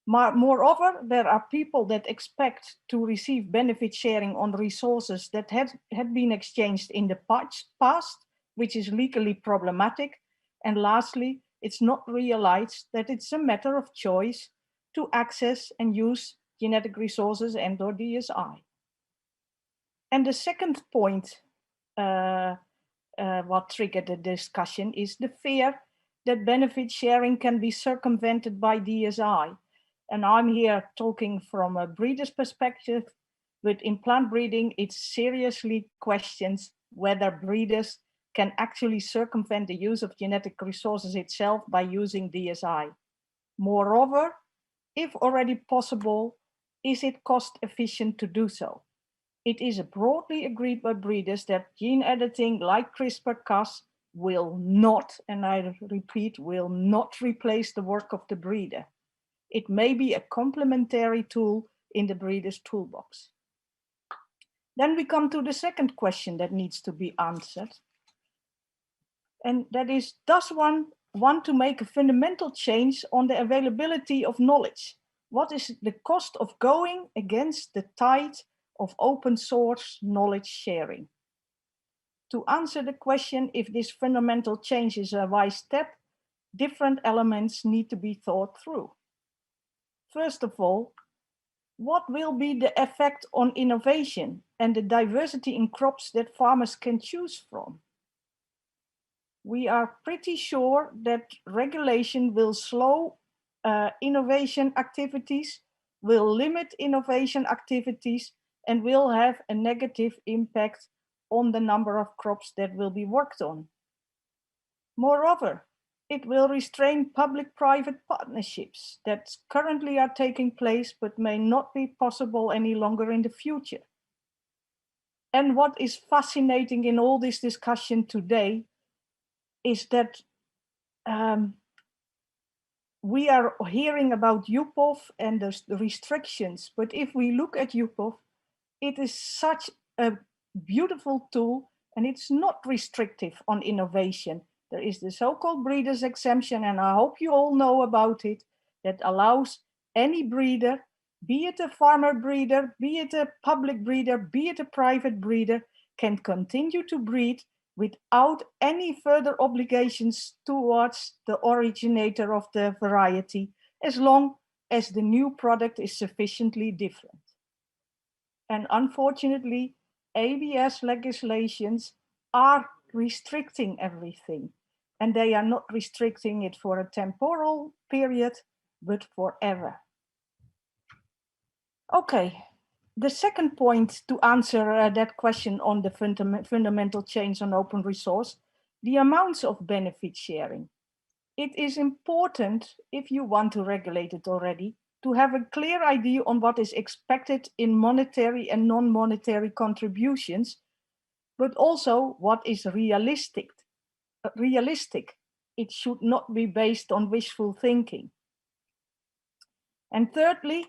Moreover, there are people that expect to receive benefit sharing on resources that had been exchanged in the past, which is legally problematic. And lastly, it's not realized that it's a matter of choice to access and use genetic resources and/or DSI. And the second point, what triggered the discussion is the fear that benefit sharing can be circumvented by DSI. And I'm here talking from a breeder's perspective, but in plant breeding, it seriously questions whether breeders can actually circumvent the use of genetic resources itself by using DSI. Moreover, if already possible, is it cost efficient to do so? It is broadly agreed by breeders that gene editing like CRISPR-Cas will not, and I repeat, will not replace the work of the breeder. It may be a complementary tool in the breeder's toolbox. Then we come to the second question that needs to be answered. And that is, does one want to make a fundamental change on the availability of knowledge? What is the cost of going against the tide of open source knowledge sharing? To answer the question if this fundamental change is a wise step, different elements need to be thought through. First of all, what will be the effect on innovation and the diversity in crops that farmers can choose from? We are pretty sure that regulation will slow innovation activities, will limit innovation activities, and will have a negative impact on the number of crops that will be worked on. Moreover, it will restrain public-private partnerships that currently are taking place but may not be possible any longer in the future. And what is fascinating in all this discussion today is that we are hearing about UPOV and the restrictions, but if we look at UPOV, it is such a beautiful tool and it's not restrictive on innovation. There is the so-called breeder's exemption, and I hope you all know about it, that allows any breeder, be it a farmer breeder, be it a public breeder, be it a private breeder, can continue to breed without any further obligations towards the originator of the variety, as long as the new product is sufficiently different. And unfortunately, ABS legislations are restricting everything, and they are not restricting it for a temporal period, but forever. Okay, the second point to answer that question on the fundamental change on open resource, the amounts of benefit sharing. It is important, if you want to regulate it already, to have a clear idea on what is expected in monetary and non-monetary contributions, but also what is realistic. It should not be based on wishful thinking. And thirdly,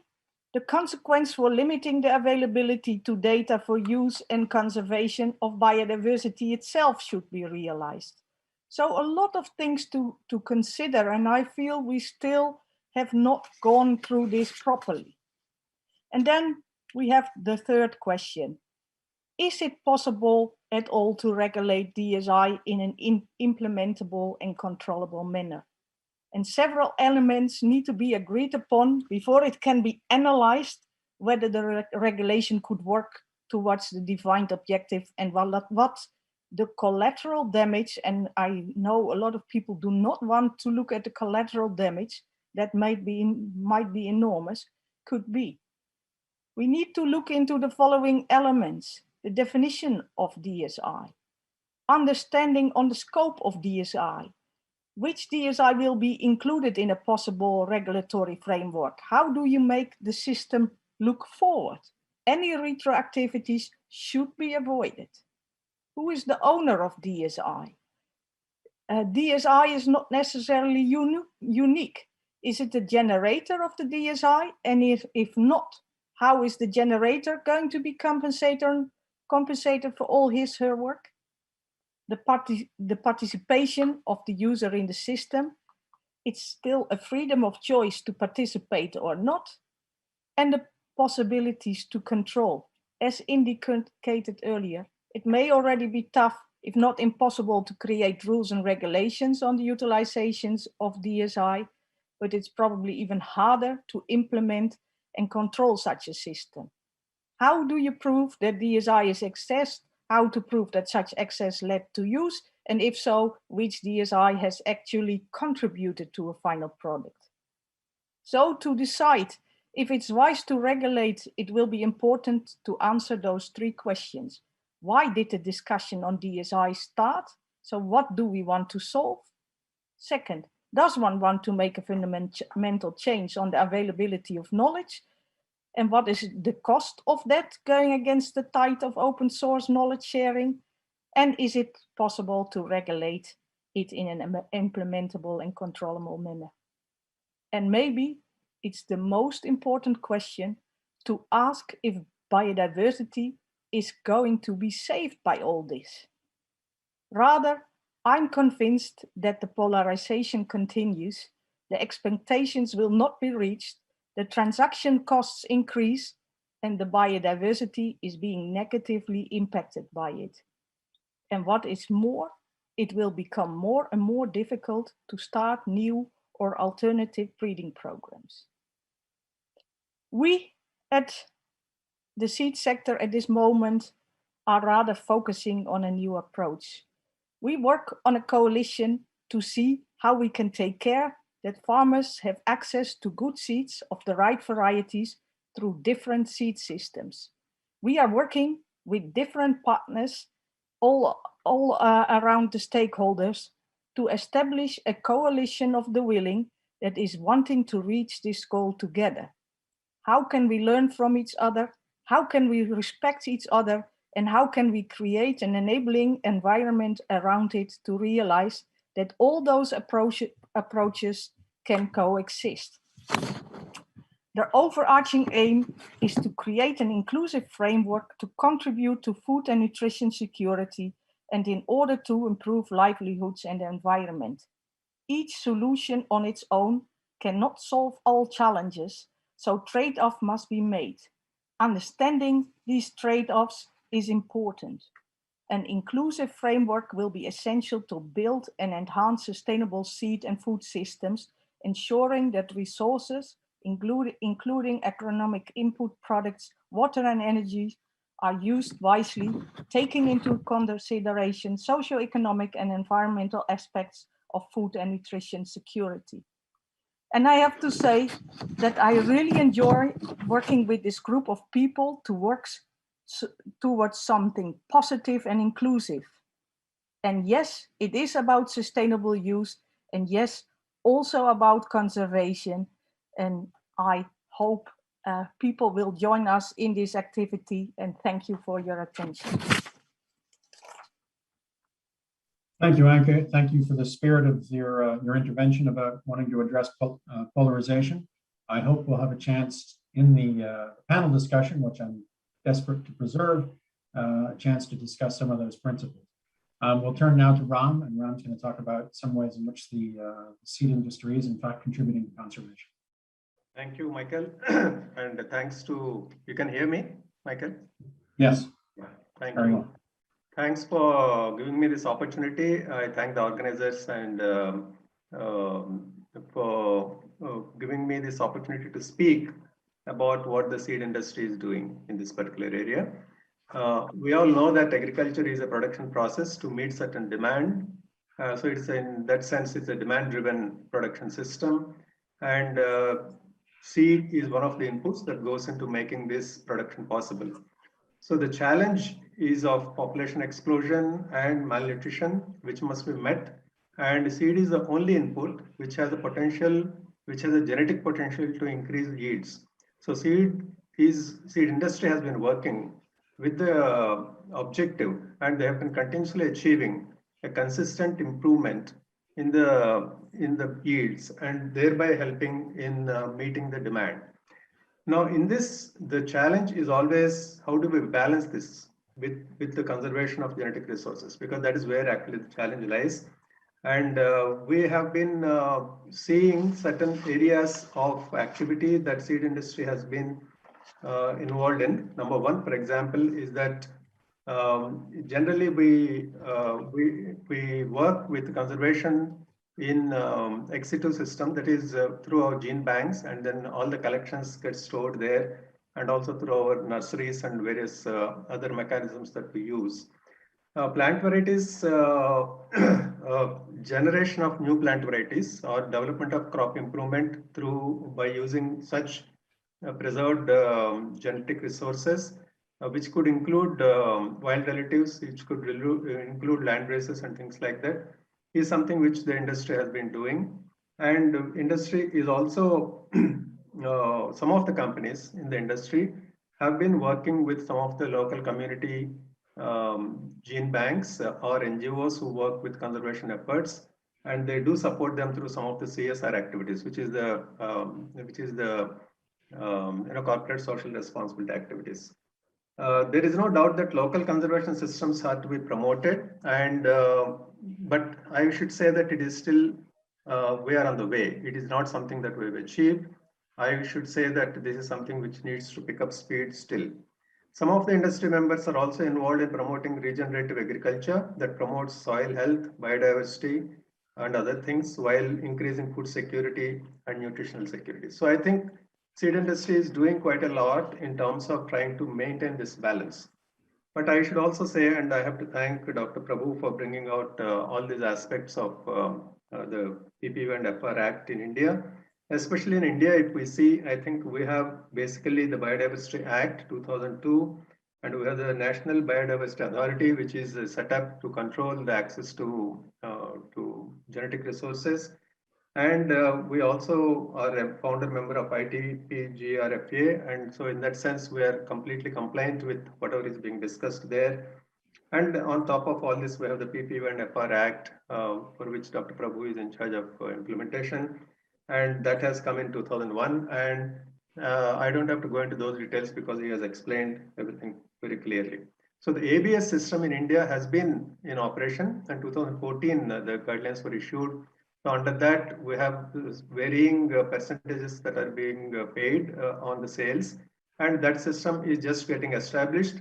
the consequence for limiting the availability to data for use and conservation of biodiversity itself should be realized. So a lot of things to consider, and I feel we still have not gone through this properly. And then we have the third question. Is it possible at all to regulate DSI in an implementable and controllable manner? And several elements need to be agreed upon before it can be analyzed whether the regulation could work towards the defined objective and what the collateral damage, and I know a lot of people do not want to look at the collateral damage that might be enormous, could be. We need to look into the following elements: the definition of DSI, understanding on the scope of DSI, which DSI will be included in a possible regulatory framework. How do you make the system look forward? Any retroactivities should be avoided. Who is the owner of DSI? DSI is not necessarily unique. Is it the generator of the DSI? And if not, how is the generator going to be compensated for all her work? The participation of the user in the system, it's still a freedom of choice to participate or not, and the possibilities to control. As indicated earlier, it may already be tough, if not impossible, to create rules and regulations on the utilizations of DSI, but it's probably even harder to implement and control such a system. How do you prove that DSI is accessed? How to prove that such access led to use, And if so, which DSI has actually contributed to a final product. So to decide if it's wise to regulate, it will be important to answer those three questions. Why did the discussion on DSI start? So what do we want to solve? Second, does one want to make a fundamental change on the availability of knowledge? And what is the cost of that going against the tide of open source knowledge sharing? And is it possible to regulate it in an implementable and controllable manner? And maybe it's the most important question to ask if biodiversity is going to be saved by all this. Rather, I'm convinced that the polarization continues, the expectations will not be reached, the transaction costs increase, and the biodiversity is being negatively impacted by it. And what is more, it will become more and more difficult to start new or alternative breeding programs. We at the seed sector at this moment are rather focusing on a new approach. We work on a coalition to see how we can take care that farmers have access to good seeds of the right varieties through different seed systems. We are working with different partners all around the stakeholders to establish a coalition of the willing that is wanting to reach this goal together. How can we learn from each other? How can we respect each other? And how can we create an enabling environment around it to realize that all those approaches can coexist? The overarching aim is to create an inclusive framework to contribute to food and nutrition security, and in order to improve livelihoods and the environment. Each solution on its own cannot solve all challenges, so trade-off must be made. Understanding these trade-offs is important. An inclusive framework will be essential to build and enhance sustainable seed and food systems, ensuring that resources, including economic input products, water and energy, are used wisely, taking into consideration socioeconomic and environmental aspects of food and nutrition security. And I have to say that I really enjoy working with this group of people to work towards something positive and inclusive. And yes, it is about sustainable use, and yes, also about conservation. And I hope people will join us in this activity, and thank you for your attention. Thank you, Anke. Thank you for the spirit of your intervention about wanting to address polarization. I hope we'll have a chance in the panel discussion, which I'm desperate to preserve, a chance to discuss some of those principles. We'll turn now to Ram, and Ram's going to talk about some ways in which the seed industry is in fact contributing to conservation. Thank you, Michael. And thanks to, you can hear me, Michael? Yes. Thank you. Thanks for giving me this opportunity. I thank the organizers and for giving me this opportunity to speak about what the seed industry is doing in this particular area. We all know that agriculture is a production process to meet certain demand. So it's in that sense, it's a demand-driven production system. And seed is one of the inputs that goes into making this production possible. So the challenge is of population explosion and malnutrition, which must be met. And seed is the only input which has a potential, which has a genetic potential to increase yields. So seed industry has been working with the objective, and they have been continuously achieving a consistent improvement in the yields, and thereby helping in meeting the demand. Now, in this, the challenge is always how do we balance this with the conservation of genetic resources, because that is where actually the challenge lies. And we have been seeing certain areas of activity that seed industry has been involved in. Number one, for example, is that generally we work with conservation in ex situ system, that is through our gene banks, and then all the collections get stored there, and also through our nurseries and various other mechanisms that we use. Plant varieties, generation of new plant varieties or development of crop improvement through by using such preserved genetic resources, which could include wild relatives, which could include land races and things like that, is something which the industry has been doing. And industry is also, some of the companies in the industry have been working with some of the local community gene banks or NGOs who work with conservation efforts, and they do support them through some of the CSR activities, which is the corporate social responsibility activities. There is no doubt that local conservation systems are to be promoted, and but I should say that it is still we are on the way. It is not something that we have achieved. I should say that this is something which needs to pick up speed still. Some of the industry members are also involved in promoting regenerative agriculture that promotes soil health, biodiversity, and other things while increasing food security and nutritional security. So I think seed industry is doing quite a lot in terms of trying to maintain this balance. But I should also say, and I have to thank Dr. Prabhu for bringing out all these aspects of the PPV and FR Act in India. Especially in India, if we see, I think we have basically the Biodiversity Act 2002, and we have the National Biodiversity Authority, which is set up to control the access to genetic resources. And we also are a founder member of ITPGRFA, and so in that sense, we are completely compliant with whatever is being discussed there. And on top of all this, we have the PPV and FR Act, for which Dr. Prabhu is in charge of implementation. And that has come in 2001. And I don't have to go into those details because he has explained everything very clearly. So the ABS system in India has been in operation. In 2014, the guidelines were issued. So under that, we have varying percentages that are being paid on the sales. And that system is just getting established.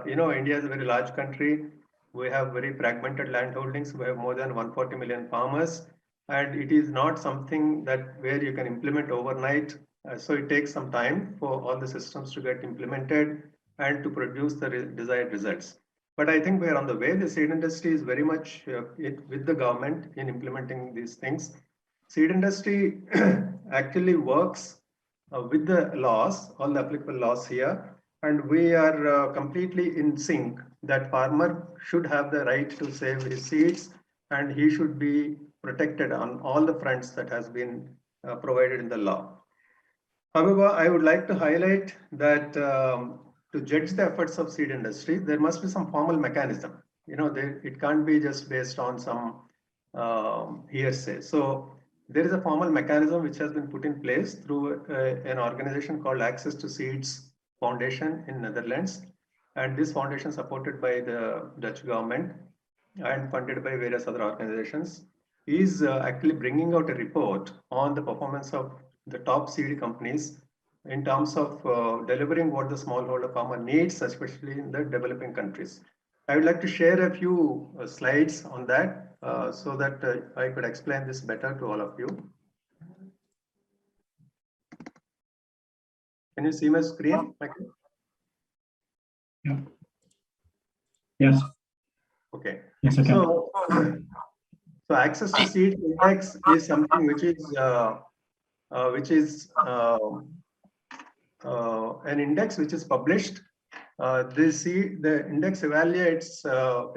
India is a very large country. We have very fragmented land holdings. We have more than 140 million farmers. And it is not something that where you can implement overnight. So it takes some time for all the systems to get implemented and to produce the desired results. But I think we're on the way. The seed industry is very much with the government in implementing these things. Seed industry actually works with the laws, all the applicable laws here. And we are completely in sync that farmer should have the right to save his seeds, and he should be protected on all the fronts that has been provided in the law. However, I would like to highlight that to judge the efforts of seed industry, there must be some formal mechanism. It can't be just based on some hearsay. So there is a formal mechanism which has been put in place through an organization called Access to Seeds Foundation in Netherlands. And this foundation, supported by the Dutch government and funded by various other organizations, is actually bringing out a report on the performance of the top seed companies in terms of delivering what the smallholder farmer needs, especially in the developing countries. I would like to share a few slides on that so that I could explain this better to all of you. Can you see my screen, Michael? Yeah. Yes. Okay. Yes, I can. So access to seed index is something which is an index which is published. The index evaluates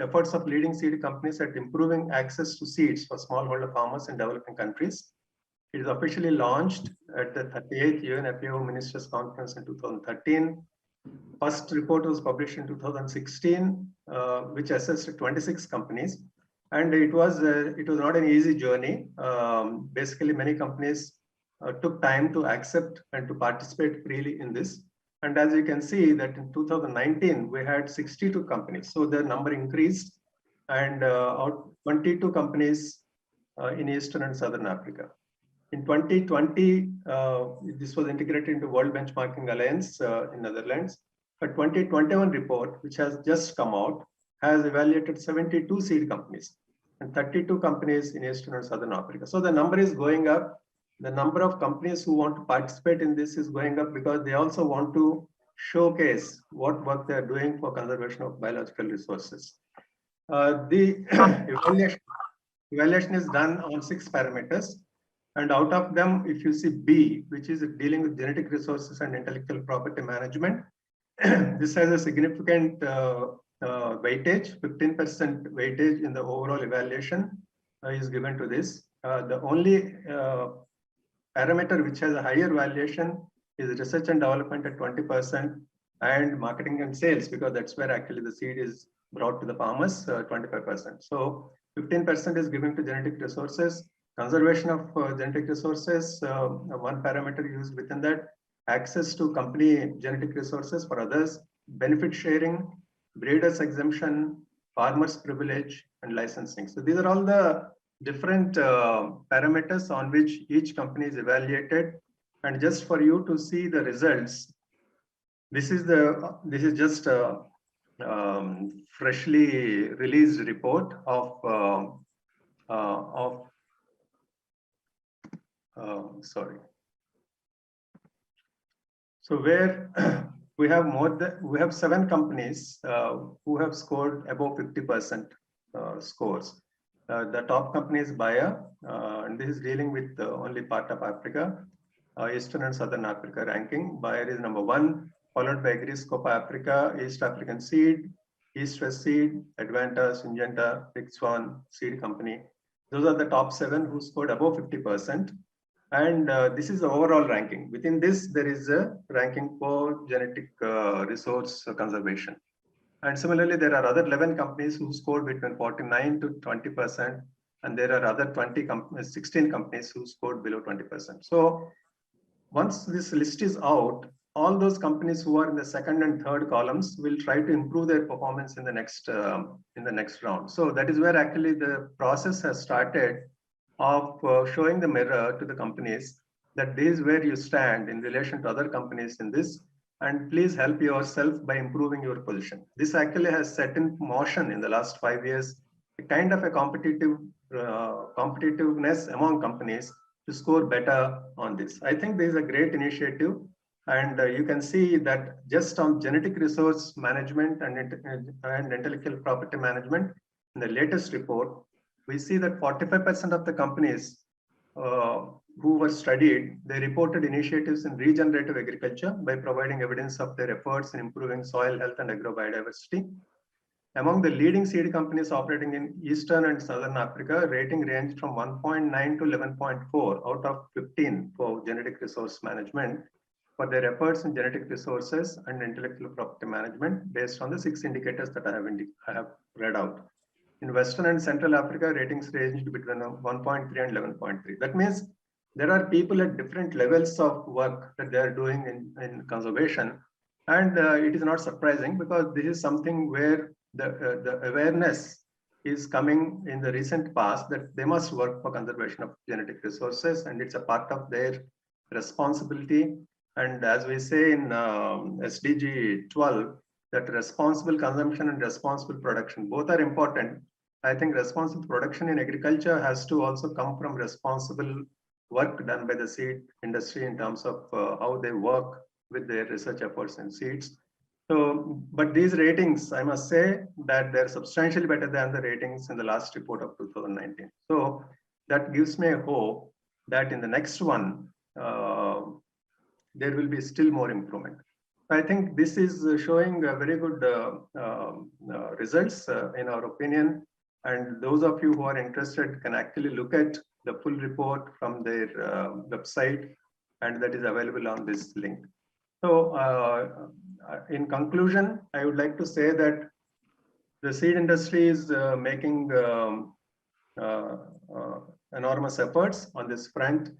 efforts of leading seed companies at improving access to seeds for smallholder farmers in developing countries. It is officially launched at the 38th UN FAO Ministers Conference in 2013. First report was published in 2016, which assessed 26 companies. And it was not an easy journey. Basically, many companies took time to accept and to participate freely in this. And as you can see that in 2019, we had 62 companies. So the number increased, and 22 companies in Eastern and Southern Africa. In 2020, this was integrated into World Benchmarking Alliance in Netherlands. A 2021 report, which has just come out, has evaluated 72 seed companies and 32 companies in Eastern and Southern Africa. So the number is going up. The number of companies who want to participate in this is going up because they also want to showcase what work they are doing for conservation of biological resources. The evaluation is done on 6 parameters. And out of them, if you see B, which is dealing with genetic resources and intellectual property management, this has a significant weightage, 15% weightage in the overall evaluation is given to this. The only parameter which has a higher valuation is research and development at 20% and marketing and sales, because that's where actually the seed is brought to the farmers, 25%. So 15% is given to genetic resources, conservation of genetic resources, one parameter used within that, access to company genetic resources for others, benefit sharing, breeders exemption, farmers privilege, and licensing. So these are all the different parameters on which each company is evaluated. And just for you to see the results, this is just a freshly released report of sorry. So where we have 7 companies who have scored above 50% scores. The top company is Bayer, and this is dealing with only part of Africa, Eastern and Southern Africa ranking. Bayer is number 1, followed by Agriscopa Africa, East African Seed, East West Seed, Advanta, Syngenta, Big Swan Seed Company. Those are the top 7 who scored above 50%. And this is the overall ranking. Within this, there is a ranking for genetic resource conservation. And similarly, there are other 11 companies who scored between 49 to 20%. And there are other 16 companies who scored below 20%. So once this list is out, all those companies who are in the second and third columns will try to improve their performance in the next round. So that is where actually the process has started of showing the mirror to the companies that this is where you stand in relation to other companies in this, and please help yourself by improving your position. This actually has set in motion in the last 5 years, a kind of a competitiveness among companies to score better on this. I think this is a great initiative, and you can see that just on genetic resource management and intellectual property management, in the latest report, we see that 45% of the companies who were studied, they reported initiatives in regenerative agriculture by providing evidence of their efforts in improving soil health and agrobiodiversity. Among the leading seed companies operating in Eastern and Southern Africa, rating ranged from 1.9 to 11.4 out of 15 for genetic resource management for their efforts in genetic resources and intellectual property management based on the 6 indicators that I have read out. In Western and Central Africa, ratings ranged between 1.3 and 11.3. That means there are people at different levels of work that they are doing in conservation. And it is not surprising, because this is something where the awareness is coming in the recent past that they must work for conservation of genetic resources, and it's a part of their responsibility. And as we say in SDG 12, that responsible consumption and responsible production, both are important. I think responsible production in agriculture has to also come from responsible work done by the seed industry in terms of how they work with their research efforts in seeds. So, but these ratings, I must say that they're substantially better than the ratings in the last report of 2019. So that gives me a hope that in the next one, there will be still more improvement. I think this is showing very good results in our opinion. And those of you who are interested can actually look at the full report from their website, and that is available on this link. So in conclusion, I would like to say that the seed industry is making enormous efforts on this front.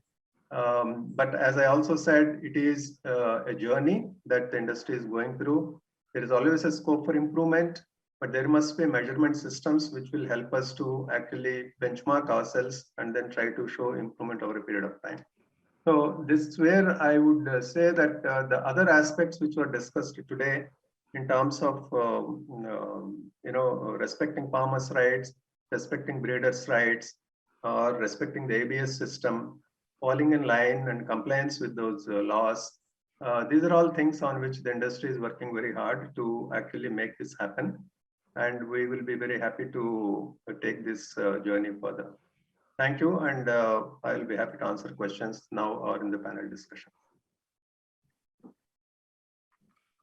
But as I also said, it is a journey that the industry is going through. There is always a scope for improvement, but there must be measurement systems which will help us to actually benchmark ourselves and then try to show improvement over a period of time. So this is where I would say that the other aspects which were discussed today in terms of respecting farmers' rights, respecting breeders' rights, or respecting the ABS system, falling in line and compliance with those laws. These are all things on which the industry is working very hard to actually make this happen. and we will be very happy to take this journey further. Thank you, and I'll be happy to answer questions now or in the panel discussion.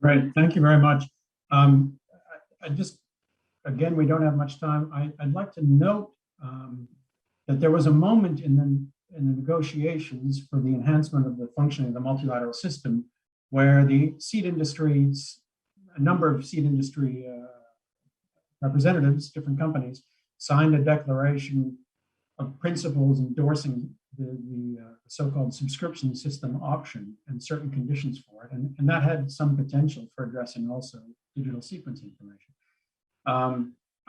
Great, thank you very much. I just, again, we don't have much time. I'd like to note that there was a moment in the negotiations for the enhancement of the functioning of the multilateral system where the seed industries, a number of seed industry representatives, different companies, signed a declaration of principles endorsing the so-called subscription system option and certain conditions for it. And that had some potential for addressing also digital sequence information.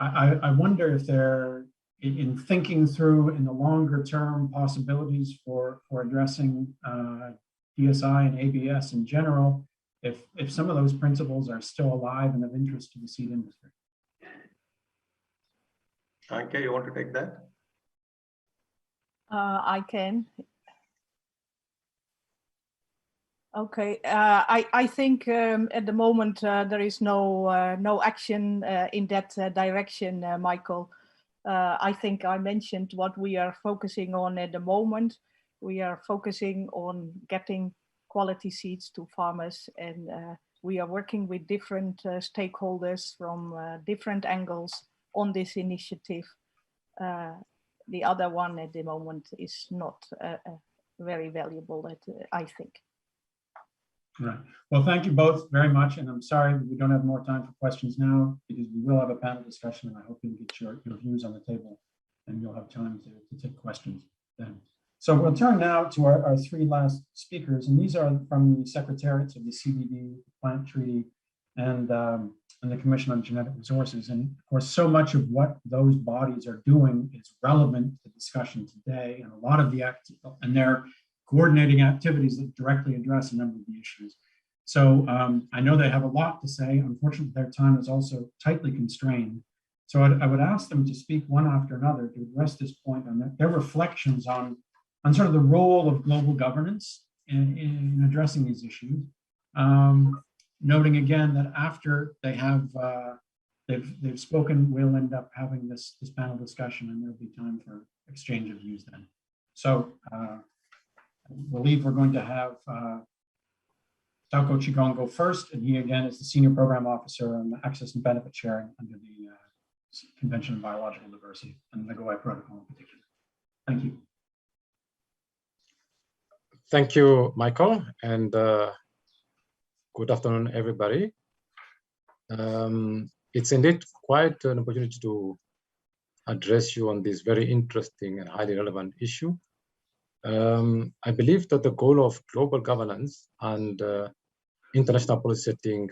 I wonder if there, in thinking through in the longer term possibilities for addressing DSI and ABS in general, if some of those principles are still alive and of interest to the seed industry. Anke, you want to take that? I can. Okay, I think at the moment there is no action in that direction, Michael. I think I mentioned what we are focusing on at the moment. We are focusing on getting quality seeds to farmers, and we are working with different stakeholders from different angles on this initiative. The other one at the moment is not very valuable, I think. Right. Well, thank you both very much. And I'm sorry we don't have more time for questions now, because we will have a panel discussion, and I hope you'll get your views on the table and you'll have time to take questions then. So we'll turn now to our three last speakers, and these are from the secretariats of the CBD, Plant Treaty, and the Commission on Genetic Resources. And of course, so much of what those bodies are doing is relevant to discussion today, and a lot of the and they're coordinating activities that directly address a number of the issues. So I know they have a lot to say. Unfortunately, their time is also tightly constrained. So I would ask them to speak one after another to address this point on their reflections on sort of the role of global governance in addressing these issues. Noting again that after they have they've spoken, we'll end up having this panel discussion, and there'll be time for exchange of views then. So I believe we're going to have Tauko Chigong go first, and he again is the Senior Program Officer on the Access and Benefit Sharing under the Convention on Biological Diversity and the Nagoya Protocol in particular. Thank you. Thank you, Michael, and good afternoon, everybody. It's indeed quite an opportunity to address you on this very interesting and highly relevant issue. I believe that the goal of global governance and international policy setting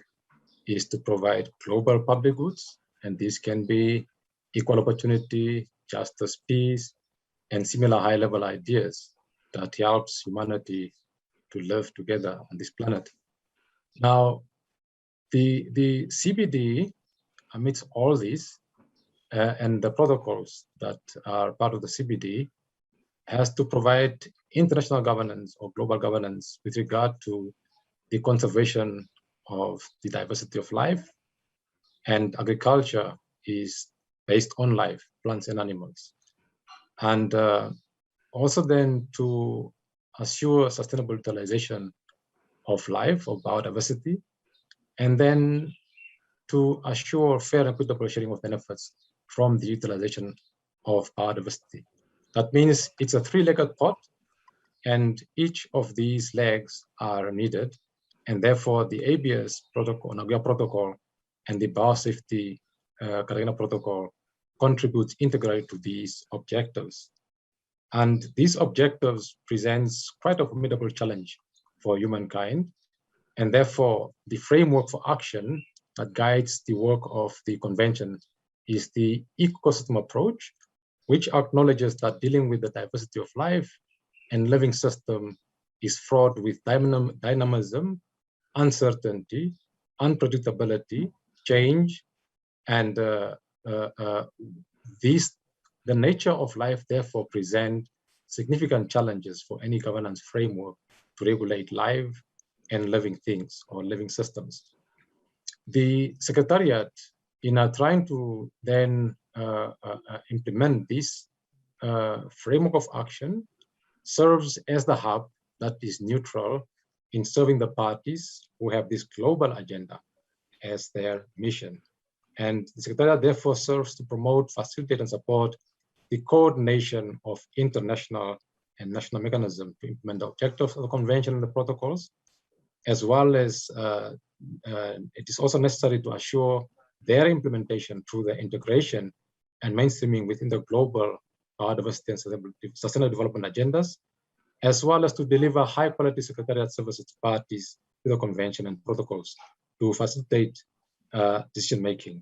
is to provide global public goods, and this can be equal opportunity, justice, peace, and similar high-level ideas that helps humanity to live together on this planet. Now, the CBD, amidst all this, and the protocols that are part of the CBD, has to provide international governance or global governance with regard to the conservation of the diversity of life, and agriculture is based on life, plants and animals. And also then to assure sustainable utilization of life, of biodiversity, and then to assure fair and equitable sharing of benefits from the utilization of biodiversity. That means it's a three-legged pot, and each of these legs are needed, and therefore the ABS protocol, Nagoya Protocol, and the Biosafety Cartagena Protocol contributes integrally to these objectives. And these objectives presents quite a formidable challenge for humankind, and therefore the framework for action that guides the work of the convention is the ecosystem approach, which acknowledges that dealing with the diversity of life and living system is fraught with dynamism, uncertainty, unpredictability, change, and the nature of life therefore present significant challenges for any governance framework to regulate life and living things or living systems. The Secretariat in trying to then implement this framework of action, serves as the hub that is neutral in serving the parties who have this global agenda as their mission. And the Secretariat therefore serves to promote, facilitate, and support the coordination of international and national mechanisms to implement the objectives of the convention and the protocols, as well as it is also necessary to assure their implementation through the integration and mainstreaming within the global biodiversity and sustainable development agendas, as well as to deliver high-quality Secretariat services to parties to the convention and protocols to facilitate decision-making.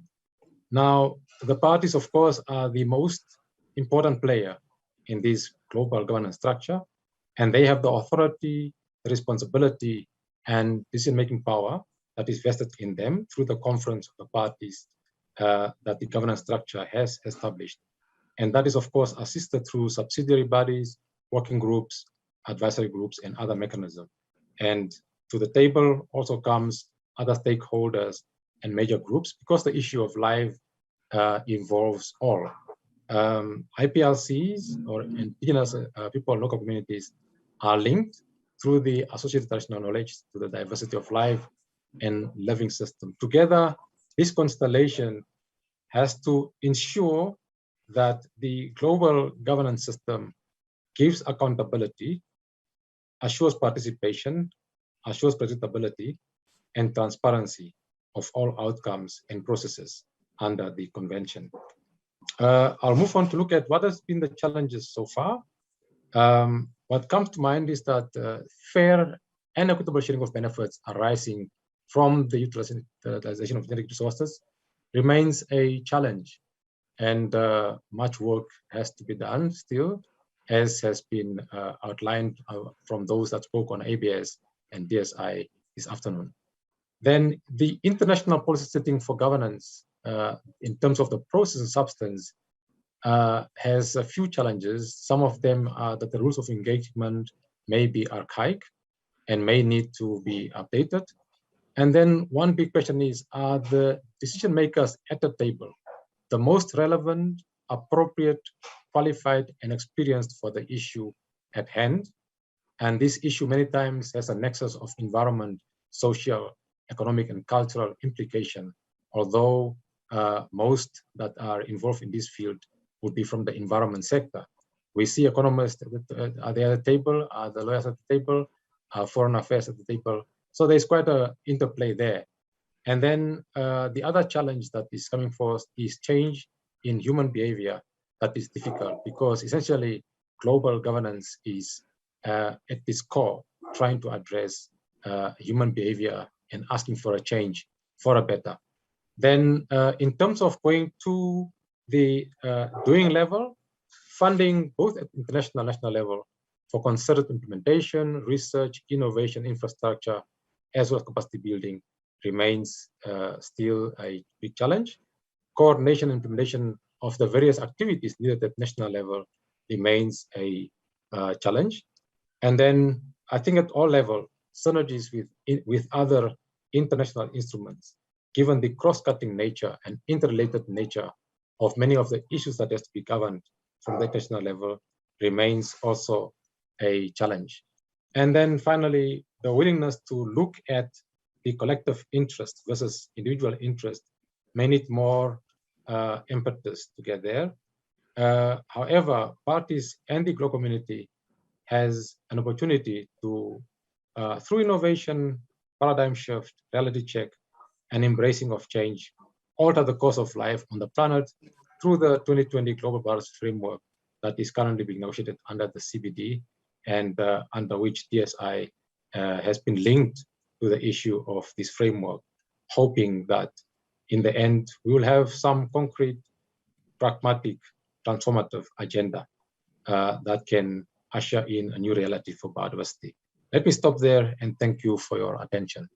Now, the parties, of course, are the most important player in this global governance structure, and they have the authority, the responsibility, and decision-making power that is vested in them through the conference of the parties that the governance structure has established. And that is, of course, assisted through subsidiary bodies, working groups, advisory groups, and other mechanisms. And to the table also comes other stakeholders and major groups, because the issue of life involves all. IPLCs, or indigenous people, local communities, are linked through the associated traditional knowledge to the diversity of life and living system. Together, this constellation has to ensure that the global governance system gives accountability, assures participation, assures predictability, and transparency of all outcomes and processes under the convention. I'll move on to look at what has been the challenges so far. What comes to mind is that fair and equitable sharing of benefits arising from the utilization of genetic resources remains a challenge, and much work has to be done still, as has been outlined from those that spoke on ABS and DSI this afternoon. Then the international policy setting for governance in terms of the process and substance has a few challenges. Some of them are that the rules of engagement may be archaic and may need to be updated. And then one big question is, are the decision makers at the table the most relevant, appropriate, qualified, and experienced for the issue at hand? And this issue many times has a nexus of environment, social, economic, and cultural implication, although most that are involved in this field would be from the environment sector. We see economists are they at the table, are the lawyers at the table, foreign affairs at the table. So there's quite an interplay there. And then the other challenge that is coming forth is change in human behavior that is difficult, because essentially global governance is at its core trying to address human behavior and asking for a change for a better. Then in terms of going to the doing level, funding both at international and national level for concerted implementation, research, innovation, infrastructure, as well as capacity building remains still a big challenge. Coordination and implementation of the various activities needed at national level remains a challenge. And then I think at all levels, synergies with other international instruments, given the cross-cutting nature and interrelated nature of many of the issues that has to be governed from the international level, remains also a challenge. And then finally, the willingness to look at the collective interest versus individual interest may need more impetus to get there. However, parties and the global community has an opportunity to, through innovation, paradigm shift, reality check, and embracing of change, alter the course of life on the planet through the 2020 Global Biodiversity Framework that is currently being negotiated under the CBD, and under which DSI has been linked to the issue of this framework, hoping that in the end, we will have some concrete, pragmatic, transformative agenda that can usher in a new reality for biodiversity. Let me stop there and thank you for your attention.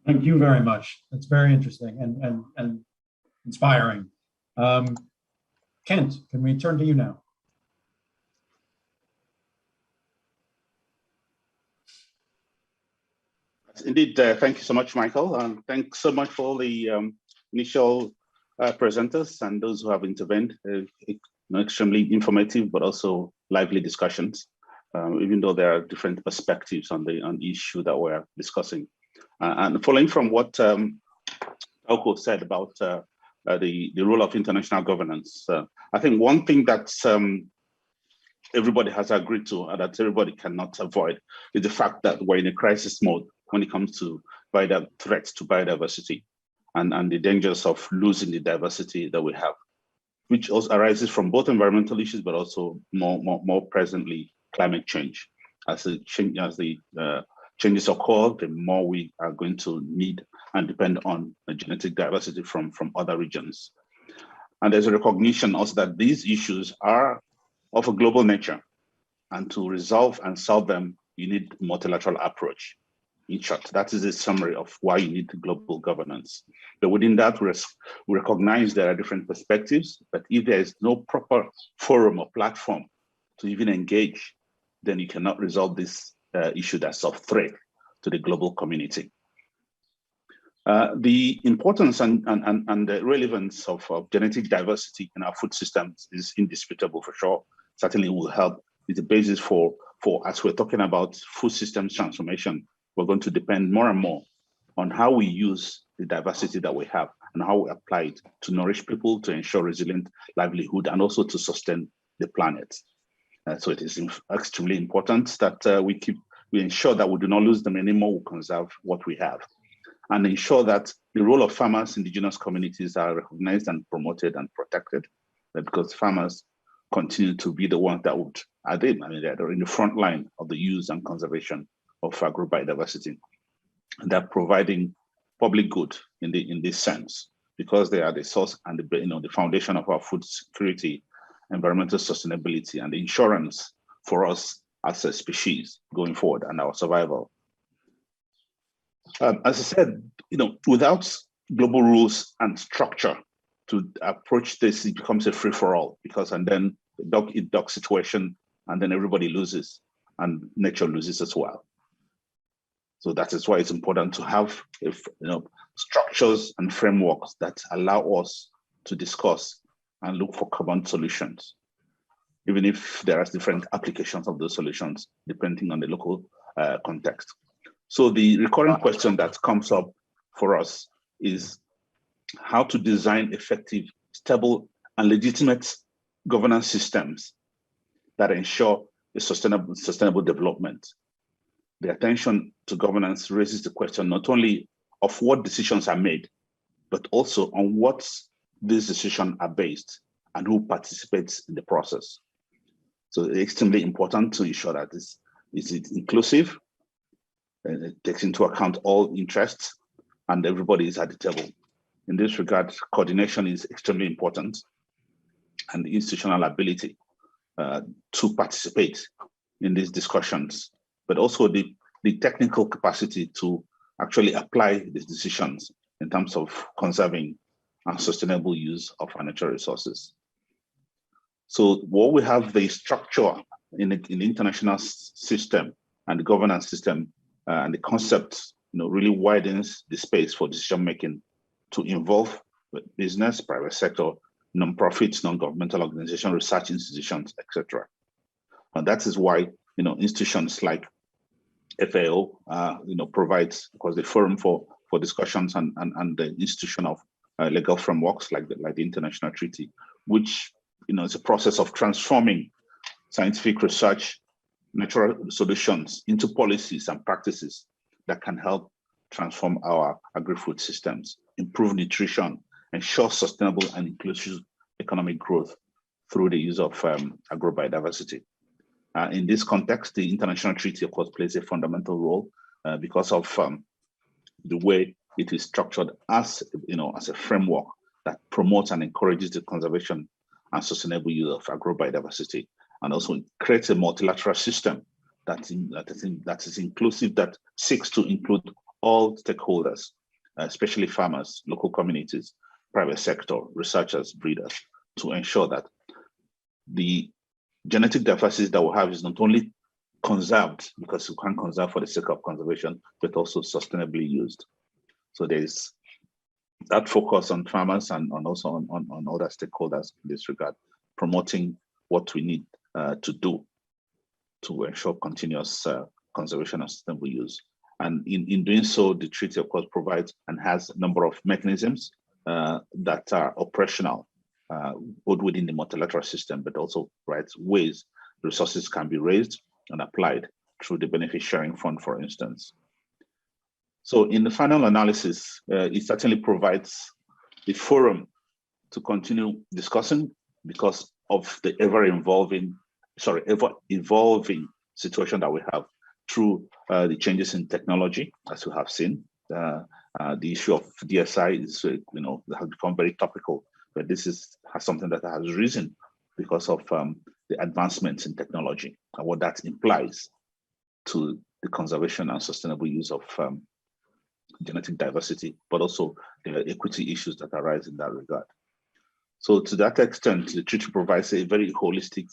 Thank you very much. That's very interesting and inspiring. Kent, can we turn to you now? Indeed, thank you so much, Michael, and thanks so much for all the initial presenters and those who have intervened. Extremely informative, but also lively discussions, even though there are different perspectives on the issue that we're discussing. And following from what Tauko said about the role of international governance, I think one thing that everybody has agreed to and that everybody cannot avoid is the fact that we're in a crisis mode when it comes to threats to biodiversity and the dangers of losing the diversity that we have, which also arises from both environmental issues, but also more presently climate change. As the changes occur, the more we are going to need and depend on genetic diversity from other regions. And there's a recognition also that these issues are of a global nature, and to resolve and solve them, you need a multilateral approach. In short, that is a summary of why you need global governance. But within that, we recognize there are different perspectives, but if there is no proper forum or platform to even engage, then you cannot resolve this issue that's of threat to the global community. The importance and the relevance of genetic diversity in our food systems is indisputable for sure. Certainly will help. It's the basis for as we're talking about food systems transformation, we're going to depend more and more on how we use the diversity that we have and how we apply it to nourish people, to ensure resilient livelihood, and also to sustain the planet. So it is extremely important that we ensure that we do not lose them anymore, we conserve what we have, and ensure that the role of farmers, indigenous communities are recognized and promoted and protected, because farmers continue to be the ones that they're in the front line of the use and conservation of agrobiodiversity. And they're providing public good in this sense, because they are the source and the foundation of our food security, environmental sustainability, and the insurance for us as a species going forward and our survival. As I said, without global rules and structure to approach this, it becomes a free-for-all, and then the dog-eat-dog situation, and then everybody loses and nature loses as well. So that is why it's important to have structures and frameworks that allow us to discuss and look for common solutions, even if there are different applications of those solutions depending on the local context. So the recurring question that comes up for us is how to design effective, stable, and legitimate governance systems that ensure a sustainable development. The attention to governance raises the question not only of what decisions are made, but also on what these decisions are based and who participates in the process. So it's extremely important to ensure that this is inclusive, and it takes into account all interests, and everybody is at the table. In this regard, coordination is extremely important, and the institutional ability to participate in these discussions, but also the technical capacity to actually apply these decisions in terms of conserving and sustainable use of our natural resources. So what we have, the structure in the international system and the governance system and the concept, really widens the space for decision-making to involve business, private sector, non-profits, non-governmental organizations, research institutions, etc. And that is why, institutions like FAO, provides, of course, the forum for discussions and the institution of legal frameworks like the international treaty, which, is a process of transforming scientific research, natural solutions into policies and practices that can help transform our agri-food systems, improve nutrition, ensure sustainable and inclusive economic growth through the use of agrobiodiversity. In this context, the international treaty, of course, plays a fundamental role because of the way it is structured as a framework that promotes and encourages the conservation and sustainable use of agrobiodiversity, and also creates a multilateral system that is inclusive, that seeks to include all stakeholders, especially farmers, local communities, private sector, researchers, breeders, to ensure that the genetic diversity that we have is not only conserved, because we can't conserve for the sake of conservation, but also sustainably used. So there's that focus on farmers and also on other stakeholders in this regard, promoting what we need to do to ensure continuous conservation and sustainable use. And in doing so, the treaty, of course, provides and has a number of mechanisms that are operational, both within the multilateral system, but also ways resources can be raised and applied through the benefit sharing fund, for instance. So in the final analysis, it certainly provides the forum to continue discussing because of the ever-evolving situation that we have through the changes in technology, as we have seen. The issue of DSI is, has become very topical, but this is something that has risen because of the advancements in technology and what that implies to the conservation and sustainable use of genetic diversity, but also the equity issues that arise in that regard. So to that extent, the treaty provides a very holistic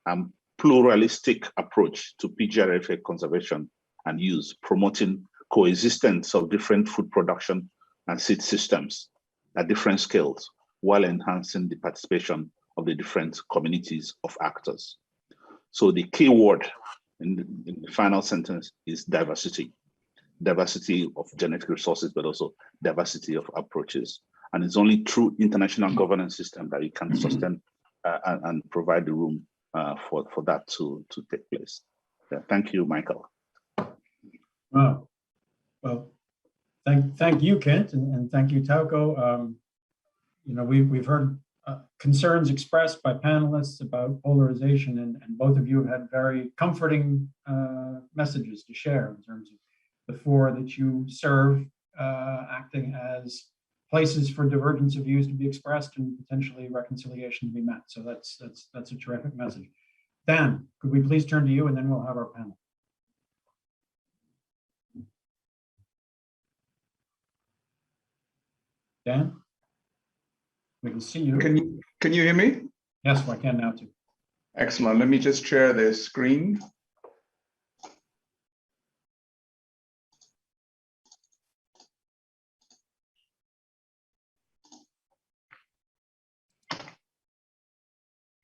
and pluralistic approach to PGRFA conservation and use, promoting coexistence of different food production and seed systems at different scales, while enhancing the participation of the different communities of actors. So the key word in the final sentence is diversity. Diversity of genetic resources, but also diversity of approaches. And it's only through international governance system that you can sustain and provide the room for that to take place. Yeah, thank you, Michael. Wow. Well, thank you, Kent, and thank you, Tauco. We've heard concerns expressed by panelists about polarization, and both of you have had very comforting messages to share in terms of the four that you serve, acting as places for divergence of views to be expressed and potentially reconciliation to be met. So that's a terrific message. Dan, could we please turn to you, and then we'll have our panel. Dan, we can see you. Can you hear me? Yes, I can now too. Excellent. Let me just share the screen.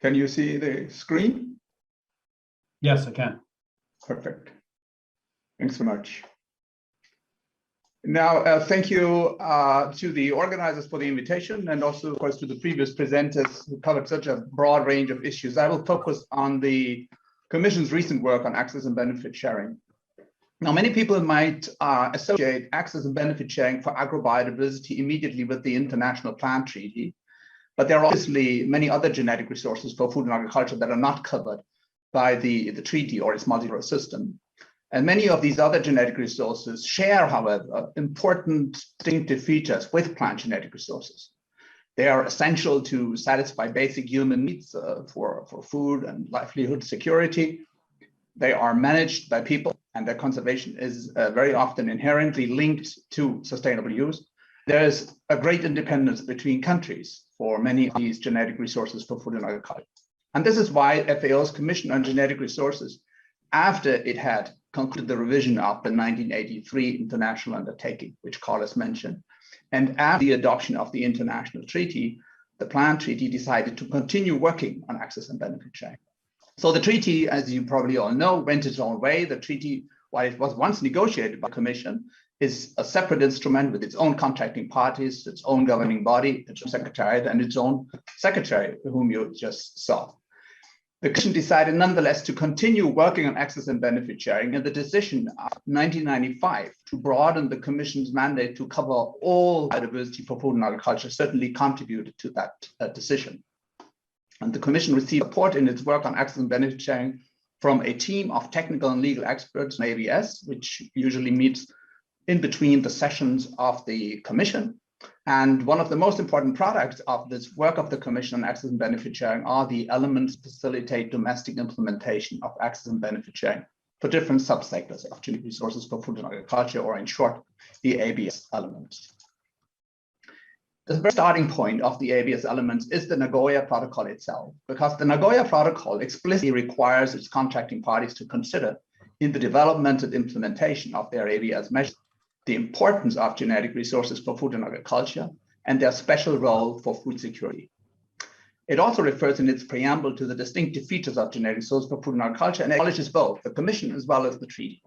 Can you see the screen? Yes, I can. Perfect. Thanks so much. Now, thank you to the organizers for the invitation, and also, of course, to the previous presenters who covered such a broad range of issues. I will focus on the Commission's recent work on access and benefit sharing. Now, many people might associate access and benefit sharing for agrobiodiversity immediately with the International Plant Treaty, but there are obviously many other genetic resources for food and agriculture that are not covered by the treaty or its multilateral system. And many of these other genetic resources share, however, important distinctive features with plant genetic resources. They are essential to satisfy basic human needs for food and livelihood security. They are managed by people, and their conservation is very often inherently linked to sustainable use. There is a great independence between countries for many of these genetic resources for food and agriculture. And this is why FAO's Commission on Genetic Resources, after it had concluded the revision of the 1983 International Undertaking, which Carlos mentioned, and after the adoption of the International Treaty, the Plant Treaty decided to continue working on access and benefit sharing. So the treaty, as you probably all know, went its own way. The treaty, while it was once negotiated by the Commission, is a separate instrument with its own contracting parties, its own governing body, its own secretariat, and its own secretary, whom you just saw. The Commission decided nonetheless to continue working on access and benefit sharing, and the decision of 1995 to broaden the Commission's mandate to cover all biodiversity for food and agriculture certainly contributed to that decision. And the Commission received support in its work on access and benefit sharing from a team of technical and legal experts in ABS, which usually meets in between the sessions of the Commission. And one of the most important products of this work of the Commission on access and benefit sharing are the elements to facilitate domestic implementation of access and benefit sharing for different subsectors of genetic resources for food and agriculture, or in short, the ABS elements. The very starting point of the ABS elements is the Nagoya Protocol itself, because the Nagoya Protocol explicitly requires its contracting parties to consider in the development and implementation of their ABS measures the importance of genetic resources for food and agriculture, and their special role for food security. It also refers in its preamble to the distinctive features of genetic resources for food and agriculture and acknowledges both the Commission as well as the treaty.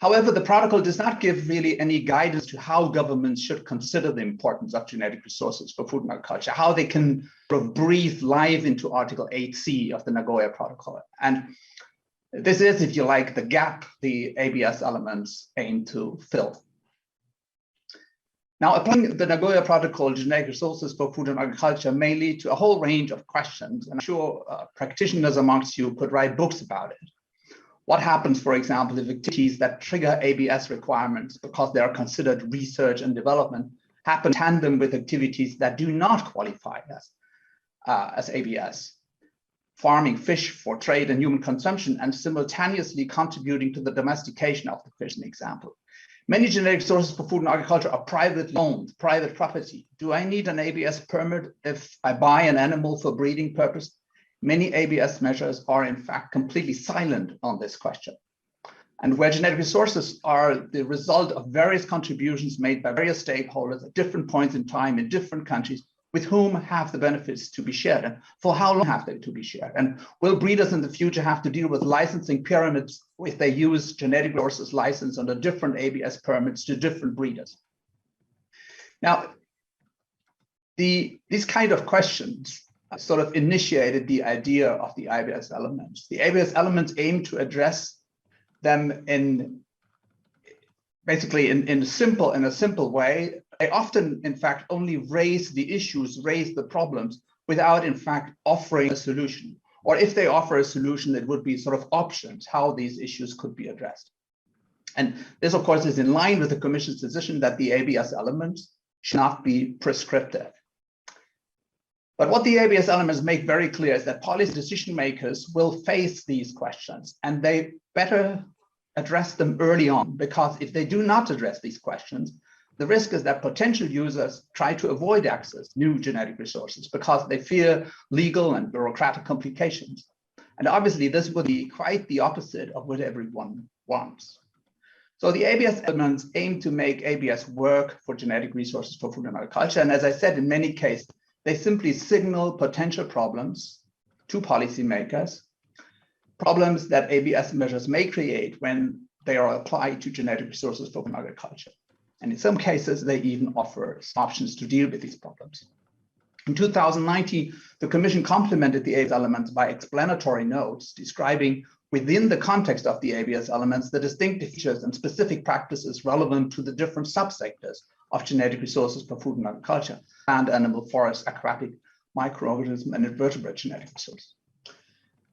However, the protocol does not give really any guidance to how governments should consider the importance of genetic resources for food and agriculture, how they can sort of breathe life into Article 8C of the Nagoya Protocol. And this is, if you like, the gap the ABS elements aim to fill. Now, applying the Nagoya Protocol to genetic resources for food and agriculture may lead to a whole range of questions, and I'm sure practitioners amongst you could write books about it. What happens, for example, if activities that trigger ABS requirements because they are considered research and development happen in tandem with activities that do not qualify as ABS? Farming fish for trade and human consumption and simultaneously contributing to the domestication of the fish, an example. Many genetic resources for food and agriculture are privately owned, private property. Do I need an ABS permit if I buy an animal for breeding purpose? Many ABS measures are in fact completely silent on this question. And where genetic resources are the result of various contributions made by various stakeholders at different points in time in different countries, with whom have the benefits to be shared, and for how long have they to be shared? And will breeders in the future have to deal with licensing pyramids if they use genetic resources licensed under different ABS permits to different breeders? Now, these kind of questions sort of initiated the idea of the ABS elements. The ABS elements aim to address them in basically in a simple way. They often, in fact, only raise the issues, raise the problems without, in fact, offering a solution. Or if they offer a solution, it would be sort of options, how these issues could be addressed. And this, of course, is in line with the Commission's decision that the ABS elements should not be prescriptive. But what the ABS elements make very clear is that policy decision makers will face these questions, and they better address them early on, because if they do not address these questions, the risk is that potential users try to avoid access to new genetic resources because they fear legal and bureaucratic complications. And obviously, this would be quite the opposite of what everyone wants. So the ABS elements aim to make ABS work for genetic resources for food and agriculture. And as I said, in many cases, they simply signal potential problems to policymakers, problems that ABS measures may create when they are applied to genetic resources for agriculture. And in some cases, they even offer options to deal with these problems. In 2019, the Commission complemented the ABS elements by explanatory notes describing within the context of the ABS elements the distinctive features and specific practices relevant to the different subsectors of genetic resources for food and agriculture: plant, animal, forest, aquatic, microorganism, and invertebrate genetic resources.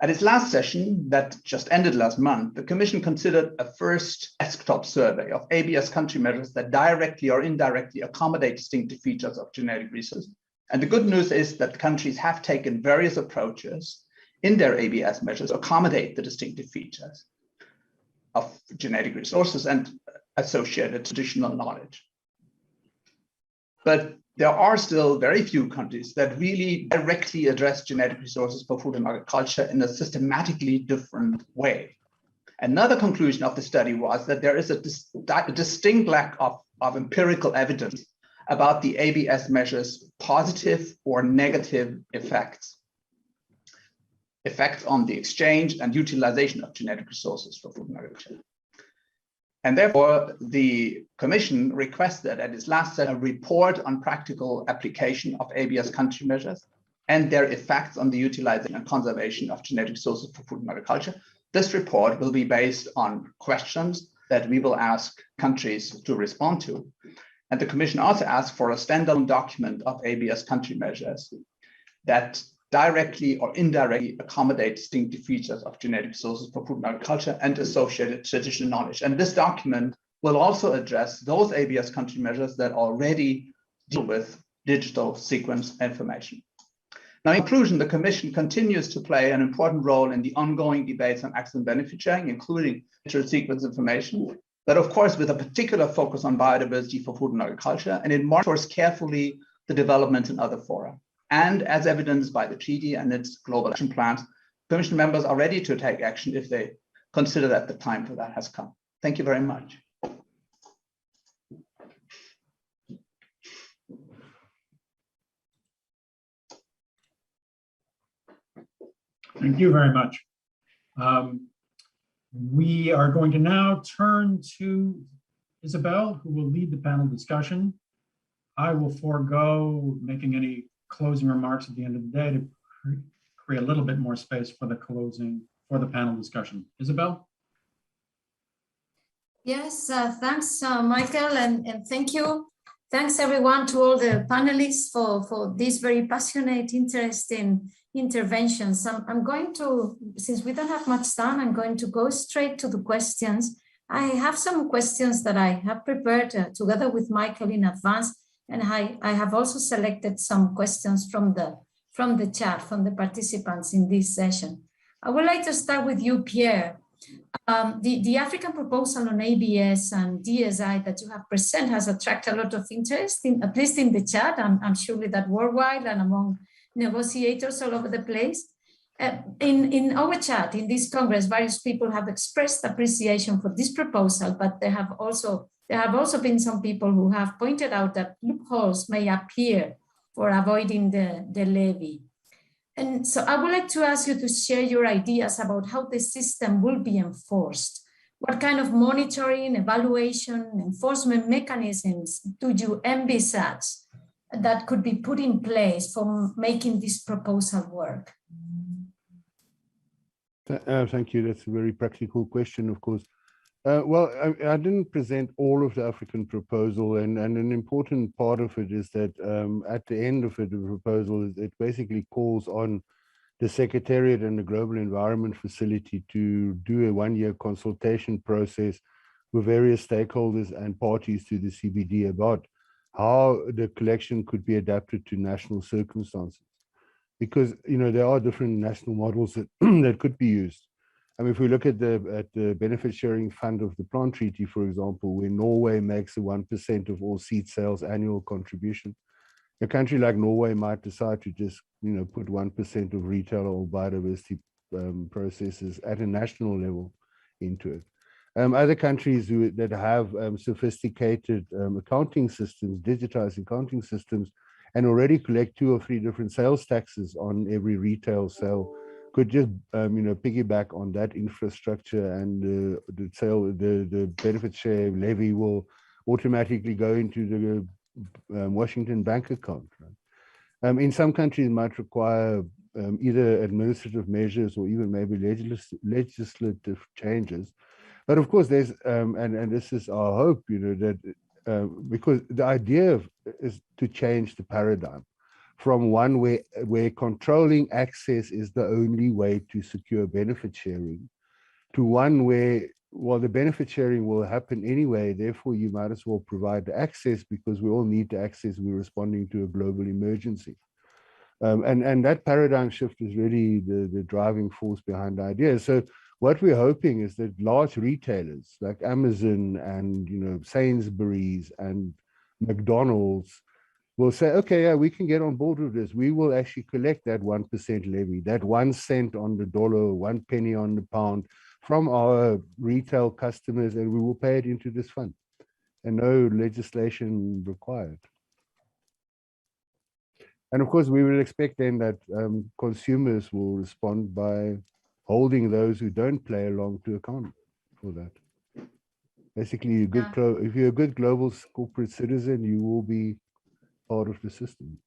At its last session that just ended last month, the Commission considered a first desktop survey of ABS country measures that directly or indirectly accommodate distinctive features of genetic resources. And the good news is that countries have taken various approaches in their ABS measures to accommodate the distinctive features of genetic resources and associated traditional knowledge. But there are still very few countries that really directly address genetic resources for food and agriculture in a systematically different way. Another conclusion of the study was that there is a distinct lack of empirical evidence about the ABS measures' positive or negative effects on the exchange and utilization of genetic resources for food and agriculture. And therefore, the Commission requested at its last session a report on practical application of ABS country measures and their effects on the utilization and conservation of genetic resources for food and agriculture. This report will be based on questions that we will ask countries to respond to. And the Commission also asked for a standalone document of ABS country measures that directly or indirectly accommodate distinctive features of genetic resources for food and agriculture and associated traditional knowledge. And this document will also address those ABS country measures that already deal with digital sequence information. Now, in conclusion, the Commission continues to play an important role in the ongoing debates on access and benefit sharing, including digital sequence information, but of course, with a particular focus on biodiversity for food and agriculture, and it monitors carefully the developments in other fora. And as evidenced by the treaty and its global action plans, Commission members are ready to take action if they consider that the time for that has come. Thank you very much. Thank you very much. We are going to now turn to Isabel, who will lead the panel discussion. I will forego making any closing remarks at the end of the day to create a little bit more space for the panel discussion. Isabel? Yes, thanks, Michael, and thank you. Thanks everyone to all the panelists for these very passionate, interesting interventions. I'm going to, since we don't have much time, I'm going to go straight to the questions. I have some questions that I have prepared together with Michael in advance, and I have also selected some questions from the chat, from the participants in this session. I would like to start with you, Pierre. The African proposal on ABS and DSI that you have presented has attracted a lot of interest, at least in the chat. I'm sure that worldwide and among negotiators all over the place. In our chat, in this Congress, various people have expressed appreciation for this proposal, but there have also been some people who have pointed out that loopholes may appear for avoiding the levy. And so I would like to ask you to share your ideas about how the system will be enforced. What kind of monitoring, evaluation, enforcement mechanisms do you envisage that could be put in place for making this proposal work? Thank you. That's a very practical question, of course. Well, I didn't present all of the African proposal, and an important part of it is that at the end of it, the proposal, it basically calls on the Secretariat and the Global Environment Facility to do a one-year consultation process with various stakeholders and parties to the CBD about how the collection could be adapted to national circumstances. Because, you know, there are different national models that, that could be used. I mean, if we look at the benefit sharing fund of the plant treaty, for example, where Norway makes a 1% of all seed sales annual contribution, a country like Norway might decide to just, you know, put 1% of retail or biodiversity processes at a national level into it. Other countries that have sophisticated accounting systems, digitized accounting systems, and already collect 2 or 3 different sales taxes on every retail sale, could just you know, piggyback on that infrastructure, and the benefit share levy will automatically go into the Washington bank account. Right? In some countries, it might require either administrative measures or even maybe legislative changes. But of course, there's and this is our hope, you know, that because the idea is to change the paradigm from one where controlling access is the only way to secure benefit sharing, to one where, well, the benefit sharing will happen anyway, therefore you might as well provide the access because we all need the access, we're responding to a global emergency. And that paradigm shift is really the driving force behind the idea. So what we're hoping is that large retailers like Amazon and, you know, Sainsbury's and McDonald's will say, okay, yeah, we can get on board with this. We will actually collect that 1% levy, that 1 cent on the dollar, 1 penny on the pound from our retail customers, and we will pay it into this fund, and no legislation required. And of course, we will expect then that consumers will respond by holding those who don't play along to account for that. Basically, if you're a good global corporate citizen, you will be part of the system.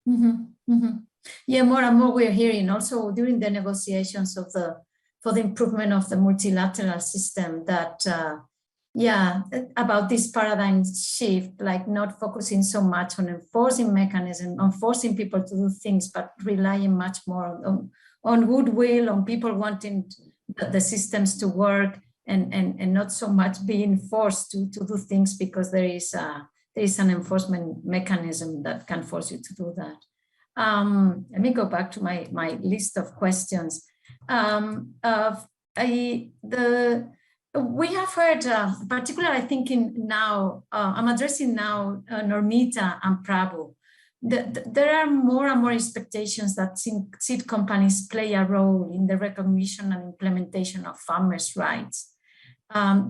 Mm-hmm, mm-hmm. Yeah, more and more we're hearing also during the negotiations of for the improvement of the multilateral system that, yeah, about this paradigm shift, like not focusing so much on enforcing mechanism, on forcing people to do things, but relying much more on goodwill, on people wanting the systems to work, and not so much being forced to do things because there is an enforcement mechanism that can force you to do that. Let me go back to my list of questions. We have heard, particularly I think now, I'm addressing now Normita and Prabhu. There are more and more expectations that seed companies play a role in the recognition and implementation of farmers' rights.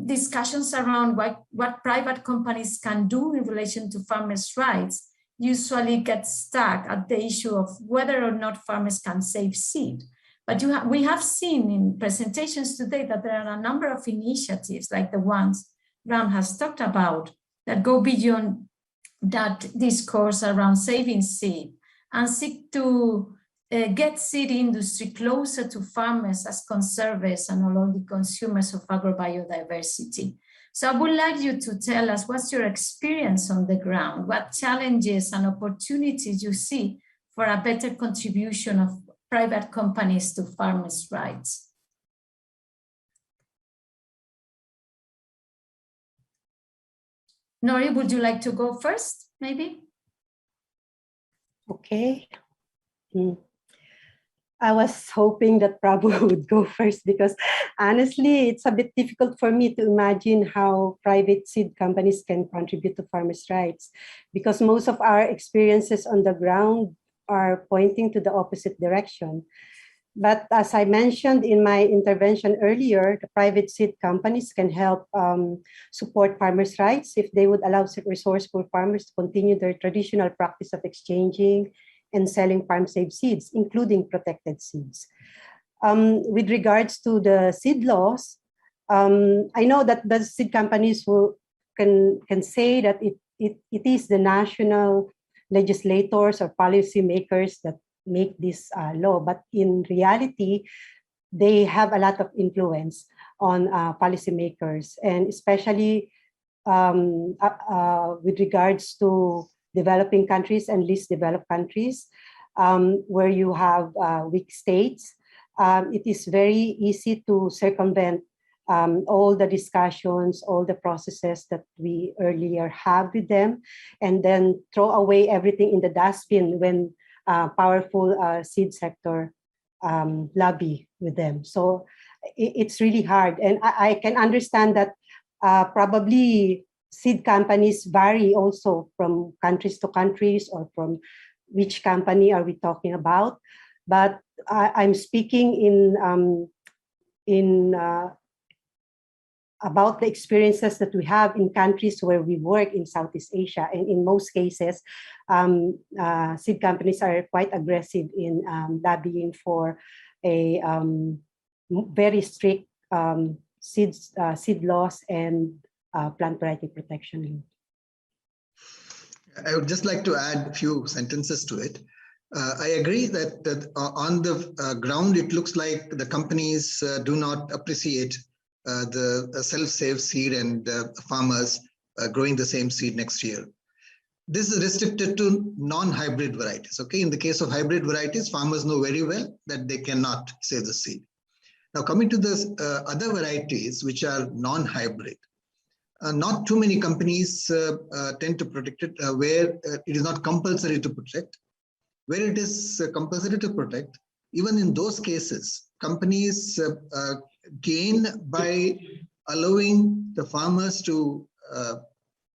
Discussions around what private companies can do in relation to farmers' rights usually get stuck at the issue of whether or not farmers can save seed. But we have seen in presentations today that there are a number of initiatives like the ones Ram has talked about that go beyond that discourse around saving seed and seek to get seed industry closer to farmers as conservers and not only consumers of agrobiodiversity. So I would like you to tell us what's your experience on the ground, what challenges and opportunities you see for a better contribution of private companies to farmers' rights. Nori, would you like to go first, maybe? Okay. I was hoping that Prabhu would go first because honestly, it's a bit difficult for me to imagine how private seed companies can contribute to farmers' rights because most of our experiences on the ground are pointing to the opposite direction. But as I mentioned in my intervention earlier, the private seed companies can help support farmers' rights if they would allow resourceful farmers to continue their traditional practice of exchanging and selling farm-safe seeds, including protected seeds. With regards to the seed laws, I know that the seed companies can say that it is the national legislators or policymakers that make this law, but in reality, they have a lot of influence on policymakers, and especially with regards to developing countries and least developed countries, where you have weak states, it is very easy to circumvent all the discussions, all the processes that we earlier have with them, and then throw away everything in the dustbin when powerful seed sector lobby with them. So it's really hard. And I can understand that probably seed companies vary also from countries to countries or from which company are we talking about. But I'm speaking about the experiences that we have in countries where we work in Southeast Asia. And in most cases, seed companies are quite aggressive in lobbying for a very strict seed laws and plant variety protection. I would just like to add a few sentences to it. I agree that on the ground, it looks like the companies do not appreciate the self-save seed and farmers growing the same seed next year. This is restricted to non-hybrid varieties. Okay, in the case of hybrid varieties, farmers know very well that they cannot save the seed. Now, coming to the other varieties which are non-hybrid, not too many companies tend to protect it where it is not compulsory to protect. Where it is compulsory to protect, even in those cases, companies gain by allowing the farmers to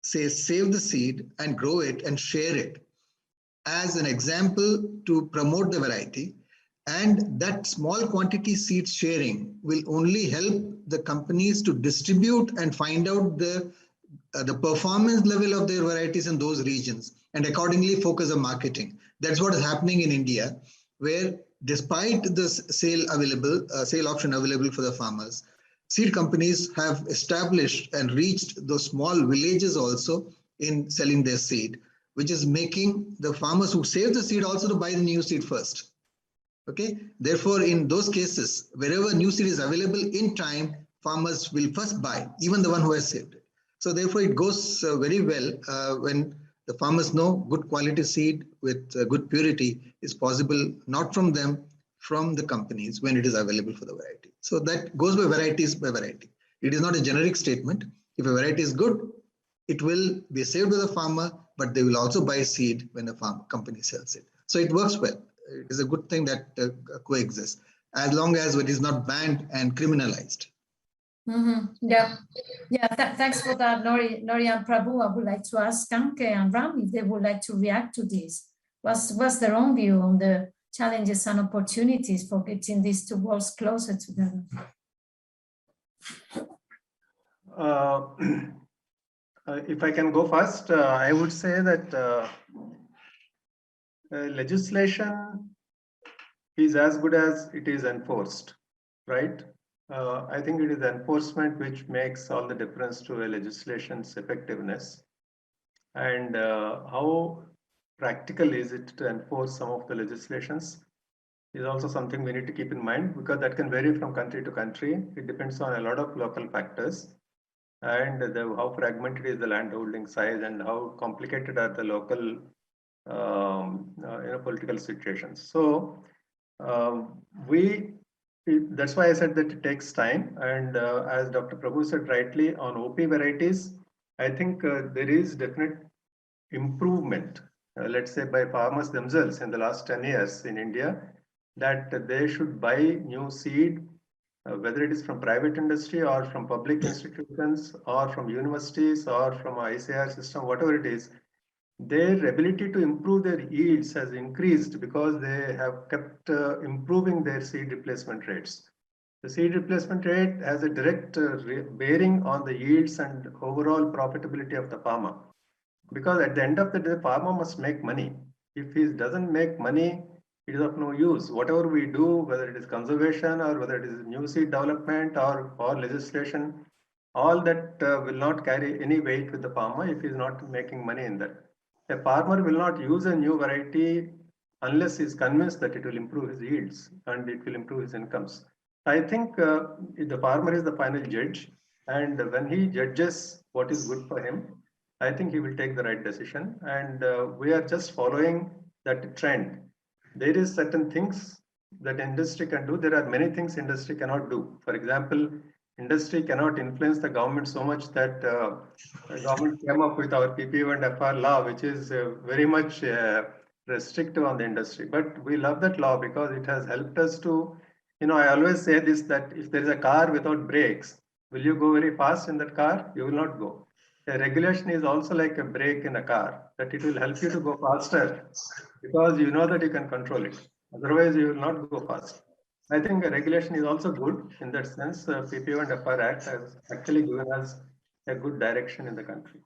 say save the seed and grow it and share it as an example to promote the variety. And that small quantity seed sharing will only help the companies to distribute and find out the performance level of their varieties in those regions and accordingly focus on marketing. That's what is happening in India, where despite the sale option available for the farmers, seed companies have established and reached those small villages also in selling their seed, which is making the farmers who save the seed also to buy the new seed first. Okay, therefore, in those cases, wherever new seed is available in time, farmers will first buy, even the one who has saved it. So therefore, it goes very well when the farmers know good quality seed with good purity is possible, not from them, from the companies when it is available for the variety. So that goes by varieties by variety. It is not a generic statement. If a variety is good, it will be saved by the farmer, but they will also buy seed when the company sells it. So it works well. It is a good thing that coexists, as long as it is not banned and criminalized. Yeah. Thanks for that, Nori and Prabhu. I would like to ask Kanke and Ram if they would like to react to this. What's their own view on the challenges and opportunities for getting these two worlds closer together? If I can go first, I would say that legislation is as good as it is enforced, right? I think it is enforcement which makes all the difference to a legislation's effectiveness. And how practical is it to enforce some of the legislations is also something we need to keep in mind, because that can vary from country to country. It depends on a lot of local factors, and how fragmented is the landholding size and how complicated are the local political situations. So that's why I said that it takes time. And as Dr. Prabhu said rightly, on OP varieties, I think there is definite improvement, let's say by farmers themselves in the last 10 years in India, that they should buy new seed, whether it is from private industry or from public institutions or from universities or from ICR system, whatever it is. Their ability to improve their yields has increased because they have kept improving their seed replacement rates. The seed replacement rate has a direct bearing on the yields and overall profitability of the farmer. Because at the end of the day, the farmer must make money. If he doesn't make money, it is of no use. Whatever we do, whether it is conservation or whether it is new seed development or legislation, all that will not carry any weight with the farmer if he is not making money in that. A farmer will not use a new variety unless he is convinced that it will improve his yields and it will improve his incomes. I think the farmer is the final judge, and when he judges what is good for him, I think he will take the right decision. And we are just following that trend. There is certain things that industry can do. There are many things industry cannot do. For example, industry cannot influence the government so much that the government came up with our PPO and FR law, which is very much restrictive on the industry. But we love that law because it has helped us to, I always say this, that if there is a car without brakes, will you go very fast in that car? You will not go. A regulation is also like a brake in a car, that it will help you to go faster because you know that you can control it. Otherwise, you will not go fast. I think a regulation is also good in that sense. PPO and FR Act has actually given us a good direction in the country.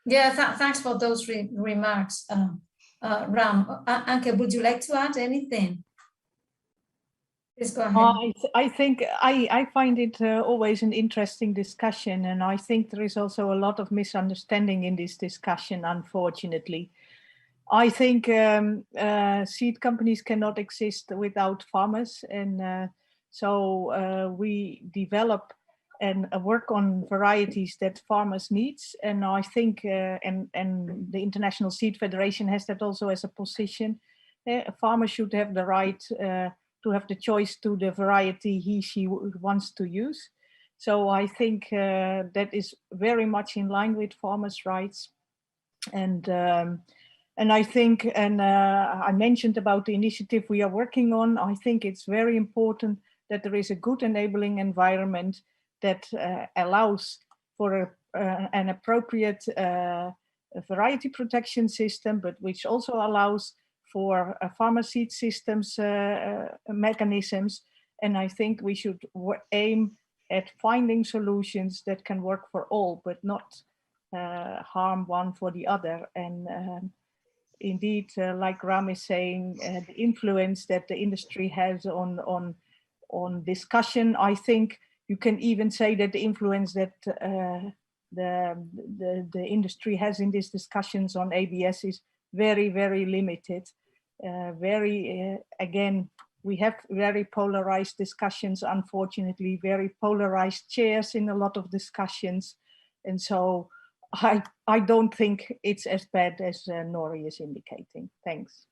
Yeah, thanks for those remarks, Ram. Anke, would you like to add anything? Please go ahead. I think I find it always an interesting discussion, and I think there is also a lot of misunderstanding in this discussion, unfortunately. I think seed companies cannot exist without farmers, and so we develop and work on varieties that farmers need. And I think, and the International Seed Federation has that also as a position. A farmer should have the right to have the choice to the variety she wants to use. So I think that is very much in line with farmers' rights. And I think, and I mentioned about the initiative we are working on, I think it's very important that there is a good enabling environment that allows for an appropriate variety protection system, but which also allows for farmer seed systems mechanisms. And I think we should aim at finding solutions that can work for all, but not harm one for the other. And indeed, like Ram is saying, the influence that the industry has on discussion, I think you can even say that the influence that the industry has in these discussions on ABS is very, very limited. Again, we have very polarized discussions, unfortunately, very polarized chairs in a lot of discussions. And so I don't think it's as bad as Nori is indicating. Thanks.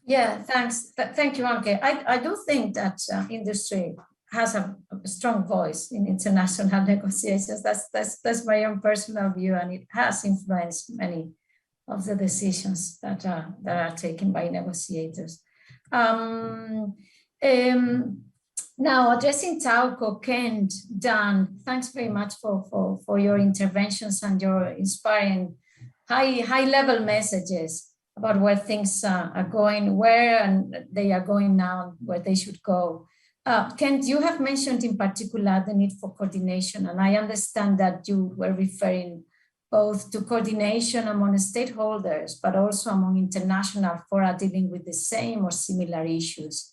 Yeah, thanks. Thank you, Anke. I do think that industry has a strong voice in international negotiations. That's my own personal view, and it has influenced many of the decisions that are taken by negotiators. Now, addressing Tauco, Kent, Dan, thanks very much for your interventions and your inspiring high-level messages about where things are going, where and they are going now, where they should go. Kent, you have mentioned in particular the need for coordination, and I understand that you were referring both to coordination among stakeholders, but also among international fora dealing with the same or similar issues.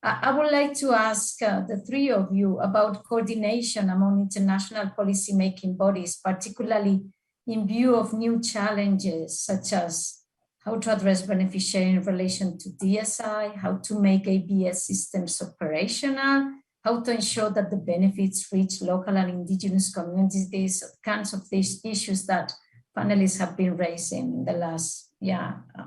I would like to ask the three of you about coordination among international policymaking bodies, particularly in view of new challenges, such as how to address beneficiary in relation to DSI, how to make ABS systems operational, how to ensure that the benefits reach local and indigenous communities, kinds of these issues that panelists have been raising in the last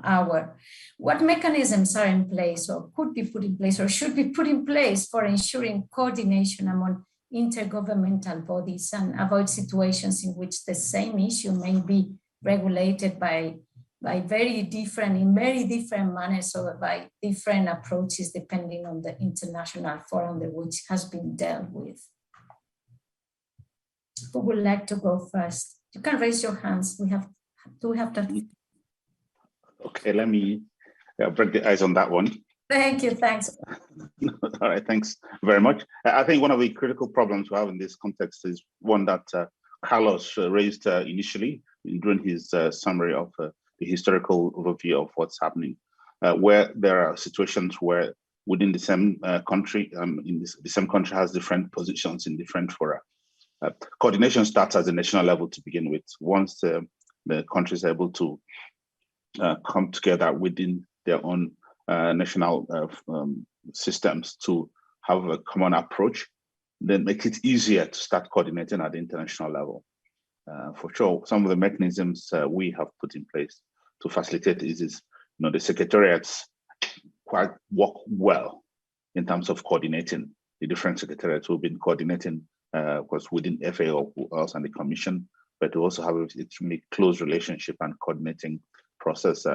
hour. What mechanisms are in place or could be put in place or should be put in place for ensuring coordination among intergovernmental bodies and avoid situations in which the same issue may be regulated in very different manners or by different approaches depending on the international forum which has been dealt with? Who would like to go first? You can raise your hands. Do we have that? Okay, let me break the ice on that one. Thank you, thanks. All right, thanks very much. I think one of the critical problems we have in this context is one that Carlos raised initially during his summary of the historical overview of what's happening, where there are situations where within the same country, the same country has different positions in different fora. Coordination starts at the national level to begin with. Once the country is able to come together within their own national systems to have a common approach, then make it easier to start coordinating at the international level. For sure, some of the mechanisms we have put in place to facilitate is the secretariats quite work well in terms of coordinating the different secretariats who've been coordinating, of course, within FAO, us and the Commission, but we also have an extremely close relationship and coordinating process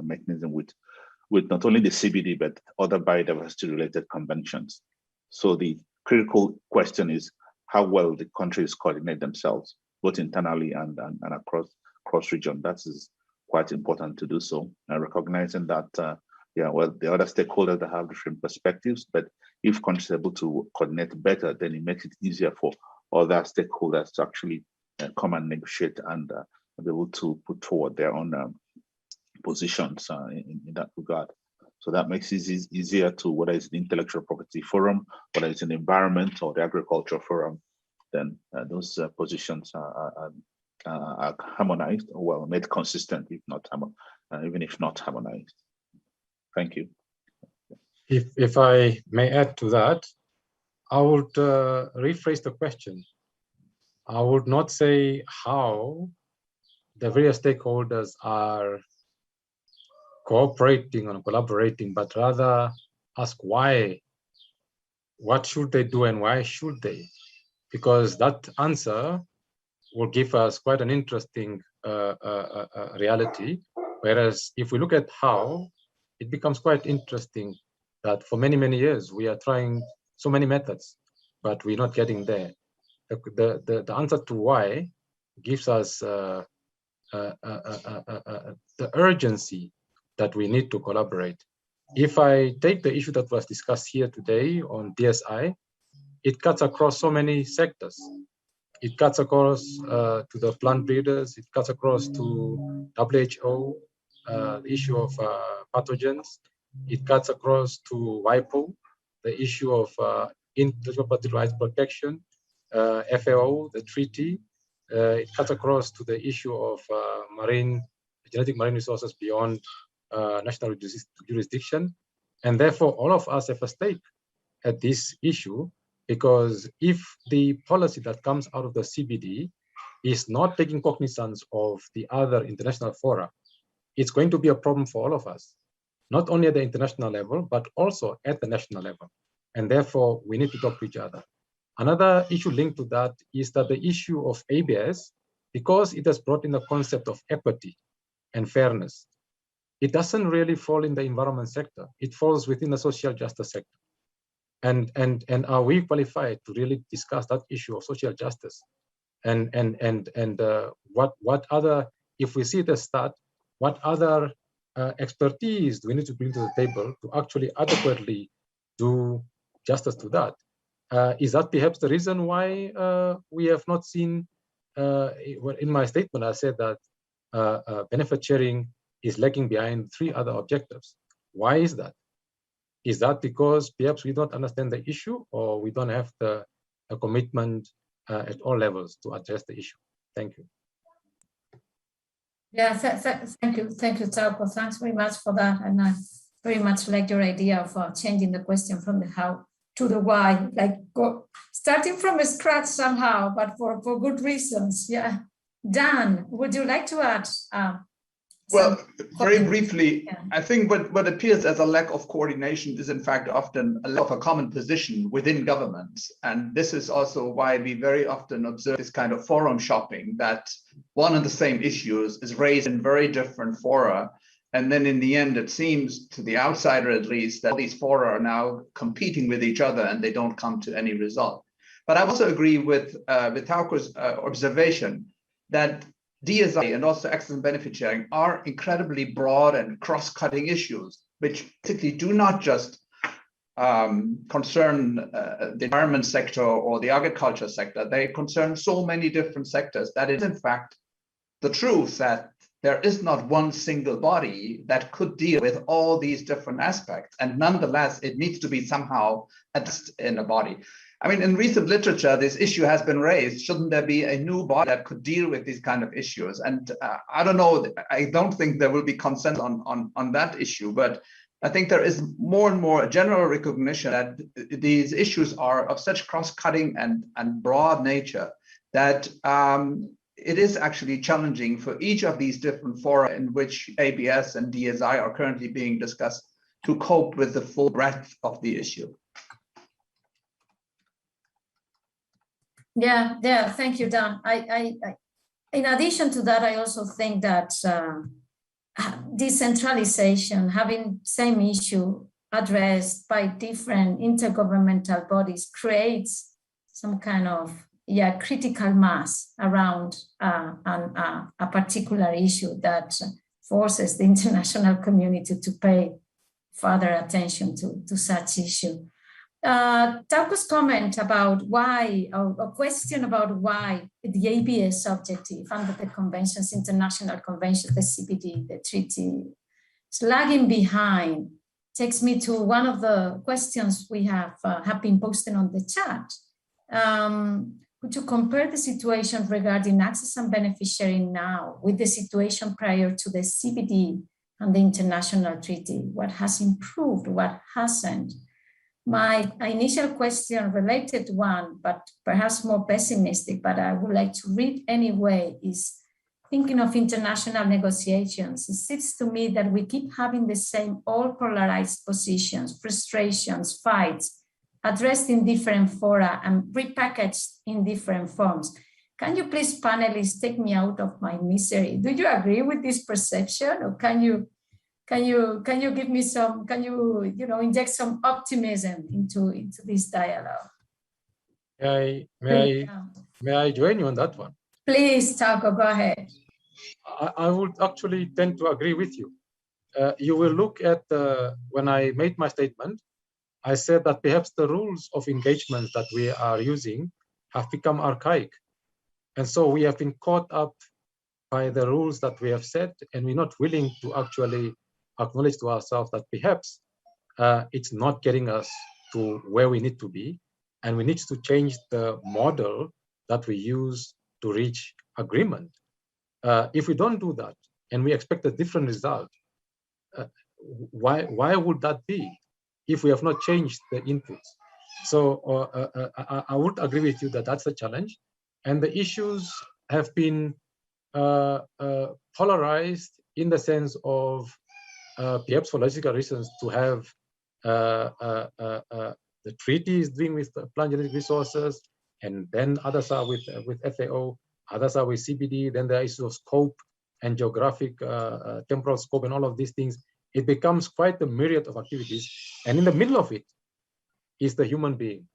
mechanism with not only the CBD, but other biodiversity-related conventions. So the critical question is how well the countries coordinate themselves, both internally and across region. That is quite important to do so, recognizing that the other stakeholders that have different perspectives, but if countries are able to coordinate better, then it makes it easier for other stakeholders to actually come and negotiate and be able to put forward their own positions in that regard. So that makes it easier to, whether it's the intellectual property forum, whether it's an environment or the agriculture forum, then those positions are harmonized, or well, made consistent, if not even if not harmonized. Thank you. If I may add to that, I would rephrase the question. I would not say how the various stakeholders are cooperating and collaborating, but rather ask why. What should they do and why should they? Because that answer will give us quite an interesting reality. Whereas if we look at how, it becomes quite interesting that for many, many years, we are trying so many methods, but we're not getting there. The answer to why gives us the urgency that we need to collaborate. If I take the issue that was discussed here today on DSI, it cuts across so many sectors. It cuts across to the plant breeders, it cuts across to WHO, the issue of pathogens, it cuts across to WIPO, the issue of intellectual property rights protection, FAO, the treaty, it cuts across to the issue of genetic marine resources beyond national jurisdiction. And therefore, all of us have a stake at this issue, because if the policy that comes out of the CBD is not taking cognizance of the other international fora, it's going to be a problem for all of us, not only at the international level, but also at the national level. And therefore, we need to talk to each other. Another issue linked to that is that the issue of ABS, because it has brought in the concept of equity and fairness, it doesn't really fall in the environment sector. It falls within the social justice sector. And are we qualified to really discuss that issue of social justice? And what other, if we see the start, what other expertise do we need to bring to the table to actually adequately do justice to that? Is that perhaps the reason why we have not seen in my statement, I said that benefit sharing is lagging behind 3 other objectives. Why is that? Is that because perhaps we don't understand the issue, or we don't have the commitment at all levels to address the issue? Thank you. Yeah, thank you, Taupo. Thanks very much for that, and I very much like your idea of changing the question from the how to the why, like starting from scratch somehow, but for good reasons. Yeah, Dan, would you like to add? Well, very briefly, yeah. I think what appears as a lack of coordination is in fact often a lack of a common position within governments. And this is also why we very often observe this kind of forum shopping, that one and the same issues is raised in very different fora. And then in the end, it seems to the outsider, at least, that these fora are now competing with each other and they don't come to any result. But I also agree with Taupo's observation that DSI and also access and benefit sharing are incredibly broad and cross-cutting issues, which basically do not just concern the environment sector or the agriculture sector. They concern so many different sectors that it is in fact the truth that there is not one single body that could deal with all these different aspects. And nonetheless, it needs to be somehow addressed in a body. I mean, in recent literature, this issue has been raised. Shouldn't there be a new body that could deal with these kind of issues? And I don't know, I don't think there will be consensus on that issue, but I think there is more and more general recognition that these issues are of such cross-cutting and broad nature that it is actually challenging for each of these different fora in which ABS and DSI are currently being discussed to cope with the full breadth of the issue. Yeah, thank you, Dan. I in addition to that, I also think that decentralization, having same issue addressed by different intergovernmental bodies, creates some kind of critical mass around a particular issue that forces the international community to pay further attention to such issue. Taupo's comment about why, or a question about why the ABS objective under the conventions, international conventions, the CBD, the treaty, is lagging behind, takes me to one of the questions we have been posting on the chat. To compare the situation regarding access and benefit sharing now with the situation prior to the CBD and the international treaty, what has improved, what hasn't? My initial question, related one, but perhaps more pessimistic, but I would like to read anyway, is thinking of international negotiations. It seems to me that we keep having the same all polarized positions, frustrations, fights, addressed in different fora and repackaged in different forms. Can you please, panelists, take me out of my misery? Do you agree with this perception, or can you give me some, inject some optimism into this dialogue? May I join you on that one? Please, Taupo, go ahead. I would actually tend to agree with you. You will look at, when I made my statement, I said that perhaps the rules of engagement that we are using have become archaic. And so we have been caught up by the rules that we have set, and we're not willing to actually acknowledge to ourselves that perhaps it's not getting us to where we need to be, and we need to change the model that we use to reach agreement. If we don't do that, and we expect a different result, why would that be if we have not changed the inputs? So I would agree with you that that's a challenge, and the issues have been polarized in the sense of perhaps for logical reasons to have the treaties dealing with plant genetic resources, and then others are with FAO, others are with CBD, then there are issues of scope and geographic temporal scope and all of these things. It becomes quite a myriad of activities, and in the middle of it is the human being.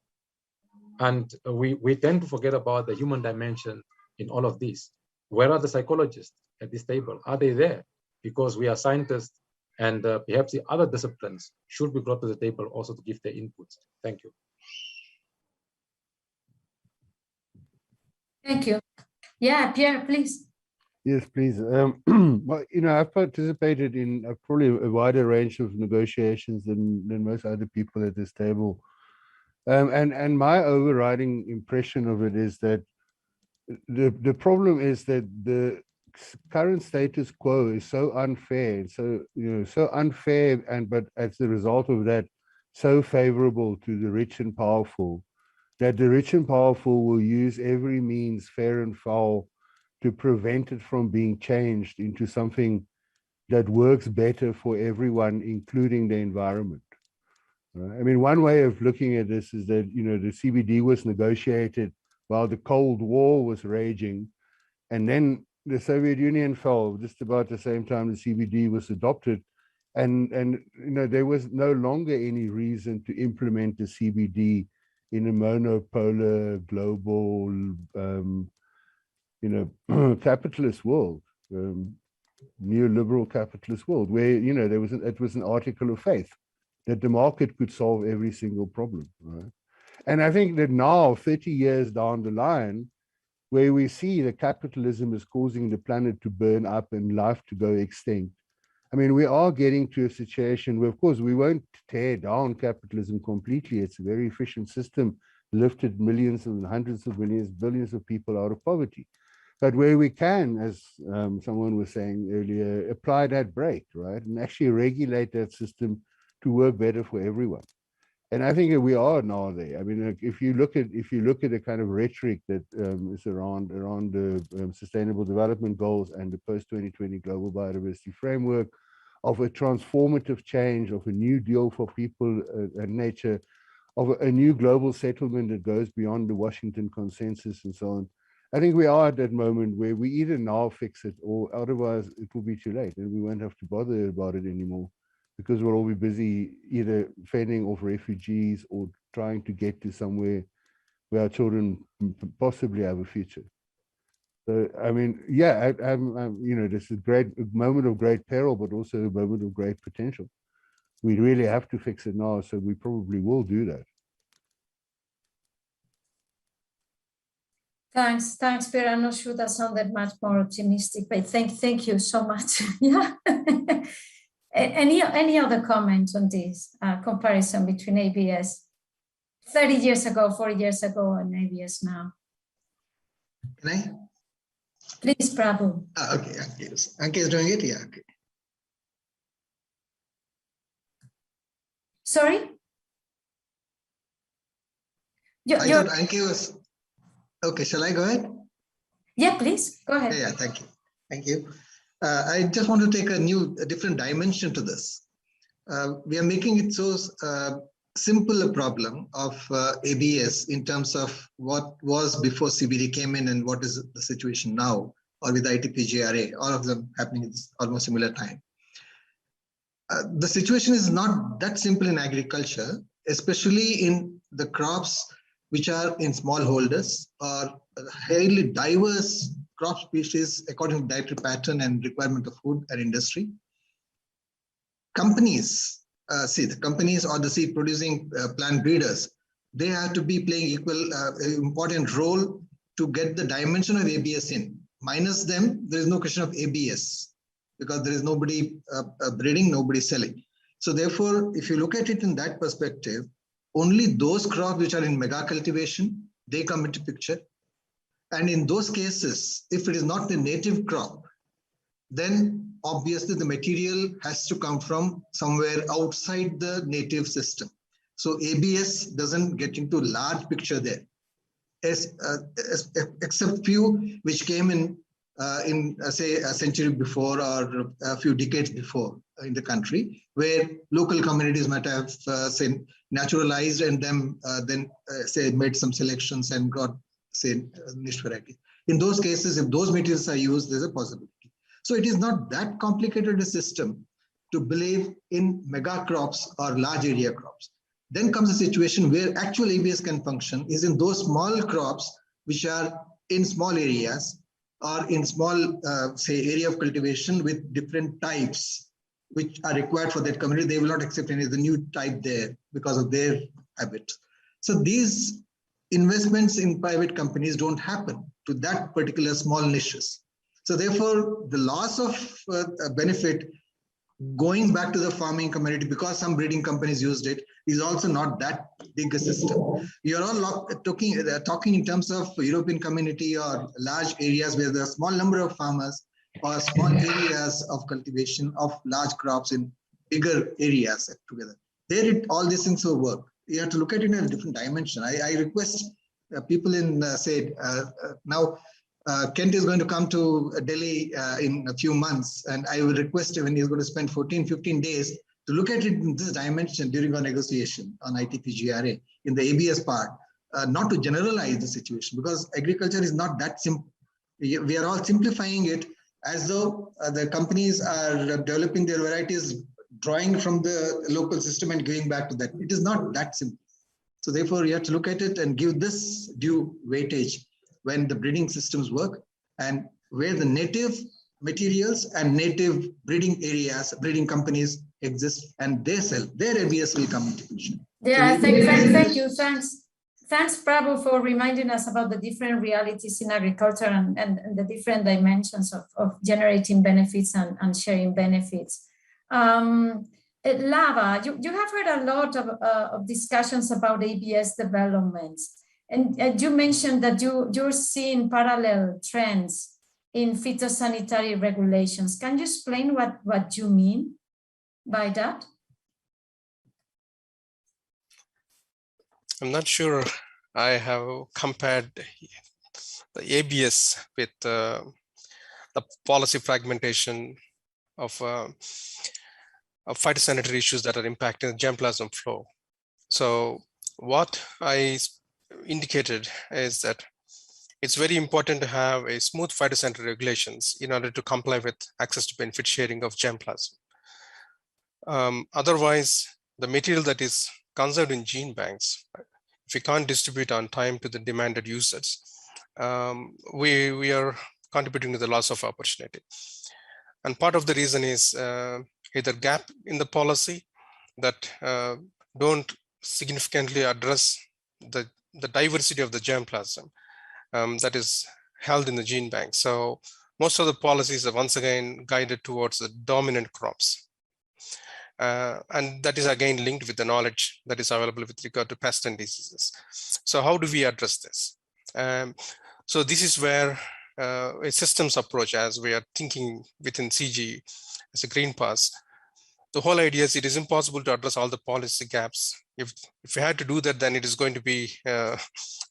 And we tend to forget about the human dimension in all of this. Where are the psychologists at this table? Are they there? Because we are scientists, and perhaps the other disciplines should be brought to the table also to give their inputs. Thank you. Thank you. Yeah, Pierre, please. Yes, please. Well, I've participated in probably a wider range of negotiations than most other people at this table. And my overriding impression of it is that the problem is that the current status quo is so unfair, so unfair, but as a result of that, so favorable to the rich and powerful, that the rich and powerful will use every means, fair and foul, to prevent it from being changed into something that works better for everyone, including the environment. I mean, one way of looking at this is that, the CBD was negotiated while the Cold War was raging, and then the Soviet Union fell just about the same time the CBD was adopted. And there was no longer any reason to implement the CBD in a monopolar global capitalist world, neoliberal capitalist world, where it was an article of faith that the market could solve every single problem, right? And I think that now, 30 years down the line, where we see that capitalism is causing the planet to burn up and life to go extinct, I mean, we are getting to a situation where, of course, we won't tear down capitalism completely. It's a very efficient system, lifted millions and hundreds of millions, billions of people out of poverty. But where we can, as someone was saying earlier, apply that brake, right? And actually regulate that system to work better for everyone. And I think that we are now there. I mean, if you look at the kind of rhetoric that is around the Sustainable Development Goals and the post-2020 Global Biodiversity Framework, of a transformative change, of a new deal for people and nature, of a new global settlement that goes beyond the Washington Consensus and so on, I think we are at that moment where we either now fix it, or otherwise it will be too late and we won't have to bother about it anymore, because we'll all be busy either fending off refugees or trying to get to somewhere where our children possibly have a future. So, I mean, yeah, this is a moment of great peril, but also a moment of great potential. We really have to fix it now, so we probably will do that. Thanks, Pierre. I'm not sure that sounded much more optimistic, but thank you so much. Yeah. Any other comments on this comparison between ABS 30 years ago, 40 years ago, and ABS now? Can I? Please, Prabhu. Okay, Anke is doing it? Yeah, okay. Sorry? I thought Anke was... Okay, shall I go ahead? Yeah, please, go ahead. Yeah, thank you. Thank you. I just want to take a different dimension to this. We are making it so simple a problem of ABS in terms of what was before CBD came in and what is the situation now, or with ITP-JRA, all of them happening at almost similar time. The situation is not that simple in agriculture, especially in the crops which are in smallholders or highly diverse crop species according to dietary pattern and requirement of food and industry. Companies, the companies or the seed producing plant breeders, they have to be playing equal important role to get the dimension of ABS in. Minus them, there is no question of ABS because there is nobody breeding, nobody selling. So therefore, if you look at it in that perspective, only those crops which are in mega cultivation, they come into picture. And in those cases, if it is not the native crop, then obviously the material has to come from somewhere outside the native system. So ABS doesn't get into large picture there, except few which came in say a century before or a few decades before in the country, where local communities might have say naturalized and then say made some selections and got say niche variety. In those cases, if those materials are used, there's a possibility. So it is not that complicated a system to believe in mega crops or large area crops. Then comes a situation where actual ABS can function is in those small crops which are in small areas or in small, say, area of cultivation with different types which are required for that community. They will not accept any of the new type there because of their habit. So these investments in private companies don't happen to that particular small niches. So therefore, the loss of benefit going back to the farming community because some breeding companies used it is also not that big a system. You're all talking in terms of European community or large areas where there are a small number of farmers or small areas of cultivation of large crops in bigger areas together. There, all these things will work. You have to look at it in a different dimension. I request people in now Kent is going to come to Delhi in a few months, and I will request him when he's going to spend 14-15 days to look at it in this dimension during our negotiation on ITP-GRA in the ABS part, not to generalize the situation, because agriculture is not that simple. We are all simplifying it as though the companies are developing their varieties, drawing from the local system and giving back to that. It is not that simple. So therefore, you have to look at it and give this due weightage when the breeding systems work and where the native materials and native breeding areas, breeding companies exist, and they sell, their ABS will come into question. Yeah, thank you. Thanks, Prabhu, for reminding us about the different realities in agriculture and the different dimensions of generating benefits and sharing benefits. Lava, you have heard a lot of discussions about ABS developments. And you mentioned that you're seeing parallel trends in phytosanitary regulations. Can you explain what you mean by that? I'm not sure I have compared the ABS with the policy fragmentation of phytosanitary issues that are impacting the germplasm flow. So what I indicated is that it's very important to have a smooth phytosanitary regulations in order to comply with access to benefit sharing of germplasm. Otherwise, the material that is conserved in gene banks, if we can't distribute on time to the demanded users, we are contributing to the loss of opportunity. And part of the reason is either gap in the policy that don't significantly address the diversity of the germplasm that is held in the gene bank. So most of the policies are once again guided towards the dominant crops. And that is again linked with the knowledge that is available with regard to pests and diseases. So how do we address this? So this is where a systems approach, as we are thinking within CG as a green pass, the whole idea is it is impossible to address all the policy gaps. If we had to do that, then it is going to be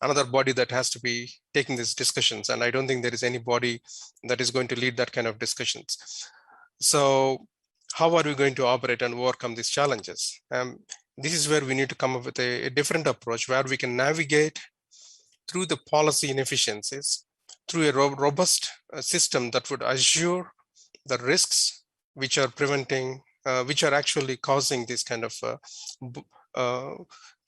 another body that has to be taking these discussions. And I don't think there is any body that is going to lead that kind of discussions. So how are we going to operate and overcome these challenges? This is where we need to come up with a different approach where we can navigate through the policy inefficiencies through a robust system that would assure the risks which are preventing, which are actually causing this kind of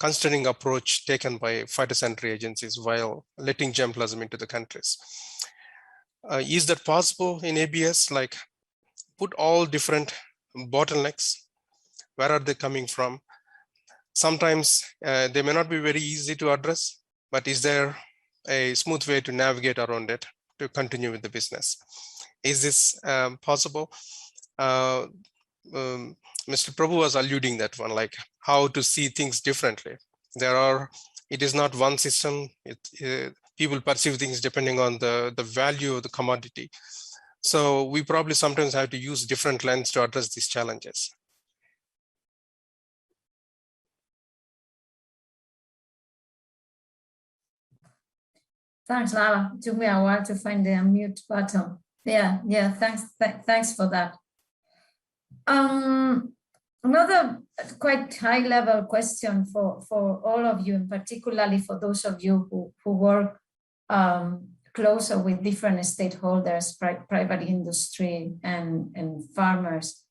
constraining approach taken by phytosanitary agencies while letting germplasm into the countries. Is that possible in ABS? Like put all different bottlenecks, where are they coming from? Sometimes they may not be very easy to address, but is there a smooth way to navigate around it to continue with the business? Is this possible? Mr. Prabhu was alluding that one, like how to see things differently. It is not one system. People perceive things depending on the value of the commodity. So we probably sometimes have to use different lens to address these challenges. Thanks, Lava. It took me a while to find the unmute button. Yeah, thanks for that. Another quite high-level question for all of you, and particularly for those of you who work closer with different stakeholders, private industry and farmers.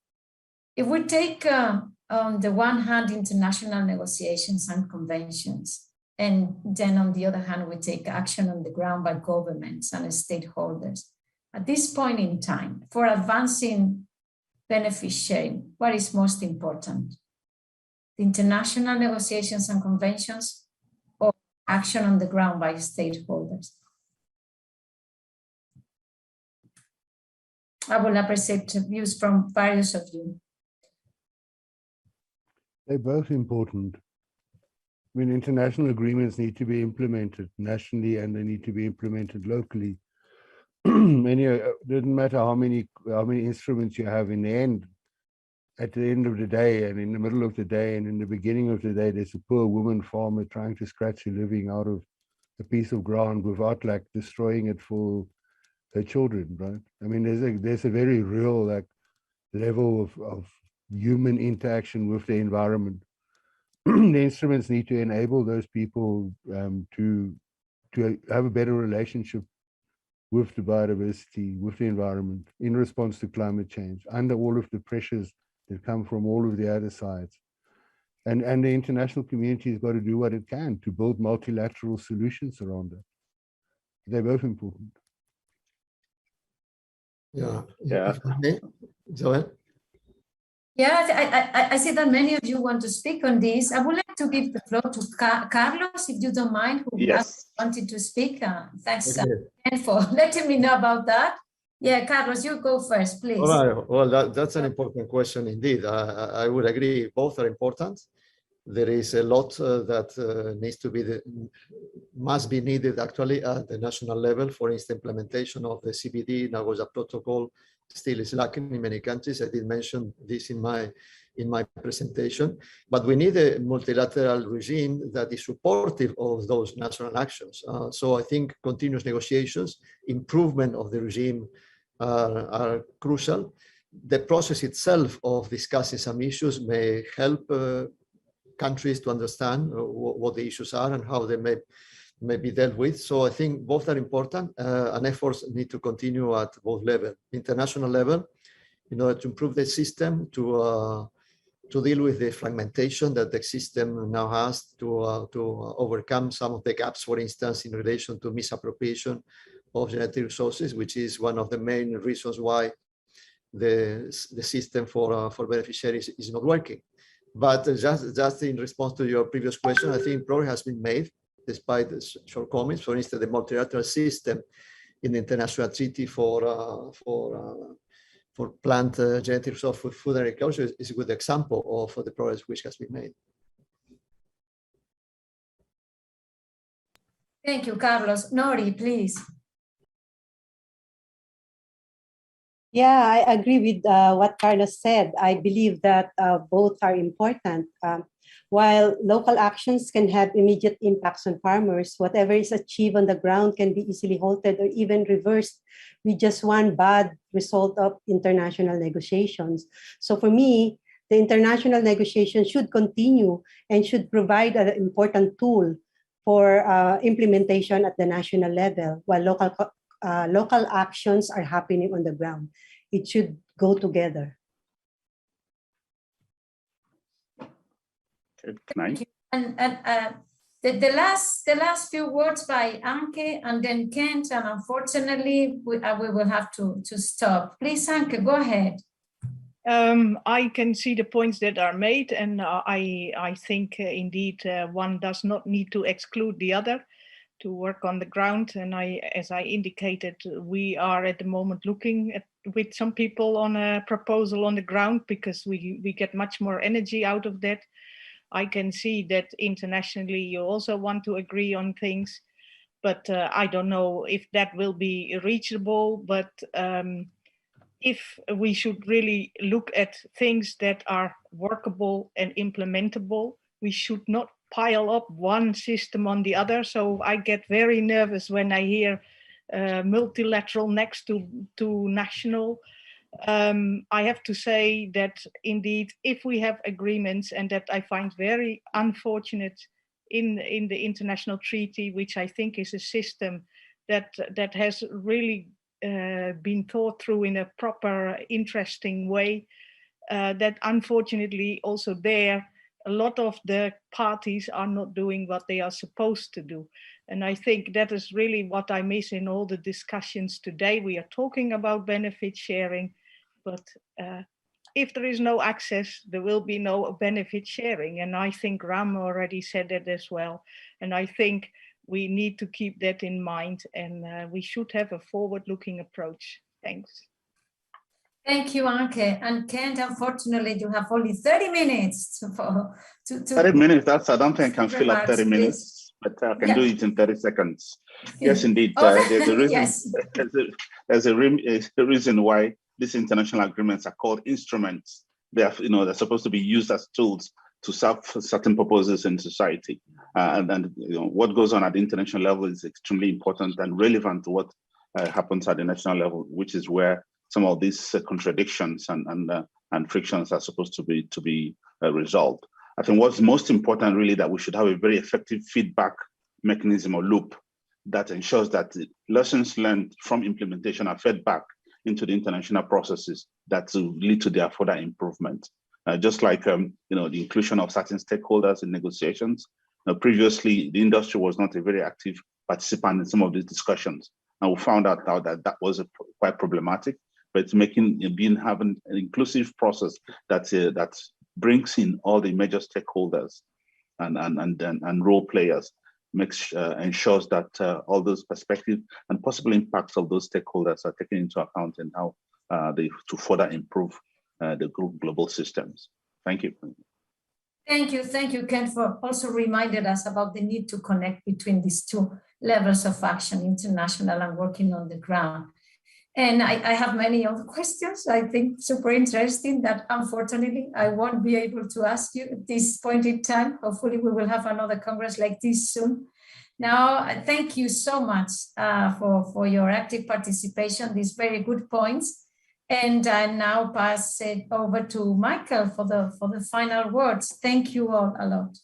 If we take on the one hand international negotiations and conventions, and then on the other hand, we take action on the ground by governments and stakeholders. At this point in time, for advancing benefit sharing, what is most important? The international negotiations and conventions or action on the ground by stakeholders? I will appreciate views from various of you. They're both important. I mean, international agreements need to be implemented nationally and they need to be implemented locally. It doesn't matter how many instruments you have in the end. At the end of the day and in the middle of the day and in the beginning of the day, there's a poor woman farmer trying to scratch a living out of a piece of ground without like destroying it for her children, right? I mean, there's a very real like level of human interaction with the environment. The instruments need to enable those people to have a better relationship with the biodiversity, with the environment, in response to climate change, under all of the pressures that come from all of the other sides. And the international community has got to do what it can to build multilateral solutions around it. They're both important. Yeah. Joel? Yeah, I see that many of you want to speak on this. I would like to give the floor to Carlos, if you don't mind, who wanted to speak. Thanks again for letting me know about that. Yeah, Carlos, you go first, please. All right. Well, that's an important question indeed. I would agree. Both are important. There is a lot that must be needed actually at the national level. For instance, implementation of the CBD Nagoya Protocol still is lacking in many countries. I did mention this in my presentation, but we need a multilateral regime that is supportive of those national actions. So I think continuous negotiations, improvement of the regime are crucial. The process itself of discussing some issues may help countries to understand what the issues are and how they may be dealt with. So I think both are important and efforts need to continue at both levels. International level, in order to improve the system, to deal with the fragmentation that the system now has, to overcome some of the gaps, for instance, in relation to misappropriation of genetic resources, which is one of the main reasons why the system for beneficiaries is not working. But just in response to your previous question, I think progress has been made despite the shortcomings. For instance, the multilateral system in the International Treaty for plant genetic resource for food and agriculture is a good example of the progress which has been made. Thank you, Carlos. Nori, please. Yeah, I agree with what Carlos said. I believe that both are important. While local actions can have immediate impacts on farmers, whatever is achieved on the ground can be easily halted or even reversed with just one bad result of international negotiations. So for me, the international negotiations should continue and should provide an important tool for implementation at the national level, while local actions are happening on the ground. It should go together. And the last few words by Anke and then Kent, and unfortunately we will have to stop. Please, Anke, go ahead. I can see the points that are made, and I think indeed one does not need to exclude the other to work on the ground. And as I indicated, we are at the moment looking at with some people on a proposal on the ground because we get much more energy out of that. I can see that internationally you also want to agree on things, but I don't know if that will be reachable. But if we should really look at things that are workable and implementable, we should not pile up one system on the other. So I get very nervous when I hear multilateral next to national. I have to say that indeed, if we have agreements, and that I find very unfortunate in the international treaty, which I think is a system that has really been thought through in a proper, interesting way, that unfortunately also there, a lot of the parties are not doing what they are supposed to do. And I think that is really what I miss in all the discussions today. We are talking about benefit sharing, but if there is no access, there will be no benefit sharing. And I think Ram already said that as well. And I think we need to keep that in mind, and we should have a forward-looking approach. Thanks. Thank you, Anke. And Kent, unfortunately, you have only 30 minutes to 30 minutes, I don't think I can fill up 30 minutes, please. but I can do it in 30 seconds. Yes, indeed. Oh, There's a reason, yes. there's a reason why these international agreements are called instruments. They're supposed to be used as tools to serve certain purposes in society. And what goes on at the international level is extremely important and relevant to what happens at the national level, which is where some of these contradictions and frictions are supposed to be resolved. I think what's most important really that we should have a very effective feedback mechanism or loop that ensures that the lessons learned from implementation are fed back into the international processes that will lead to their further improvement. Just like the inclusion of certain stakeholders in negotiations. Previously, the industry was not a very active participant in some of these discussions, and we found out now that that was quite problematic. But having an inclusive process that brings in all the major stakeholders and role players ensures that all those perspectives and possible impacts of those stakeholders are taken into account in how to further improve the global systems. Thank you. Thank you, Ken, for also reminded us about the need to connect between these two levels of action, international and working on the ground. And I have many other questions, I think super interesting, that unfortunately I won't be able to ask you at this point in time. Hopefully we will have another Congress like this soon. Now, thank you so much for your active participation, these very good points. And I now pass it over to Michael for the final words. Thank you all a lot.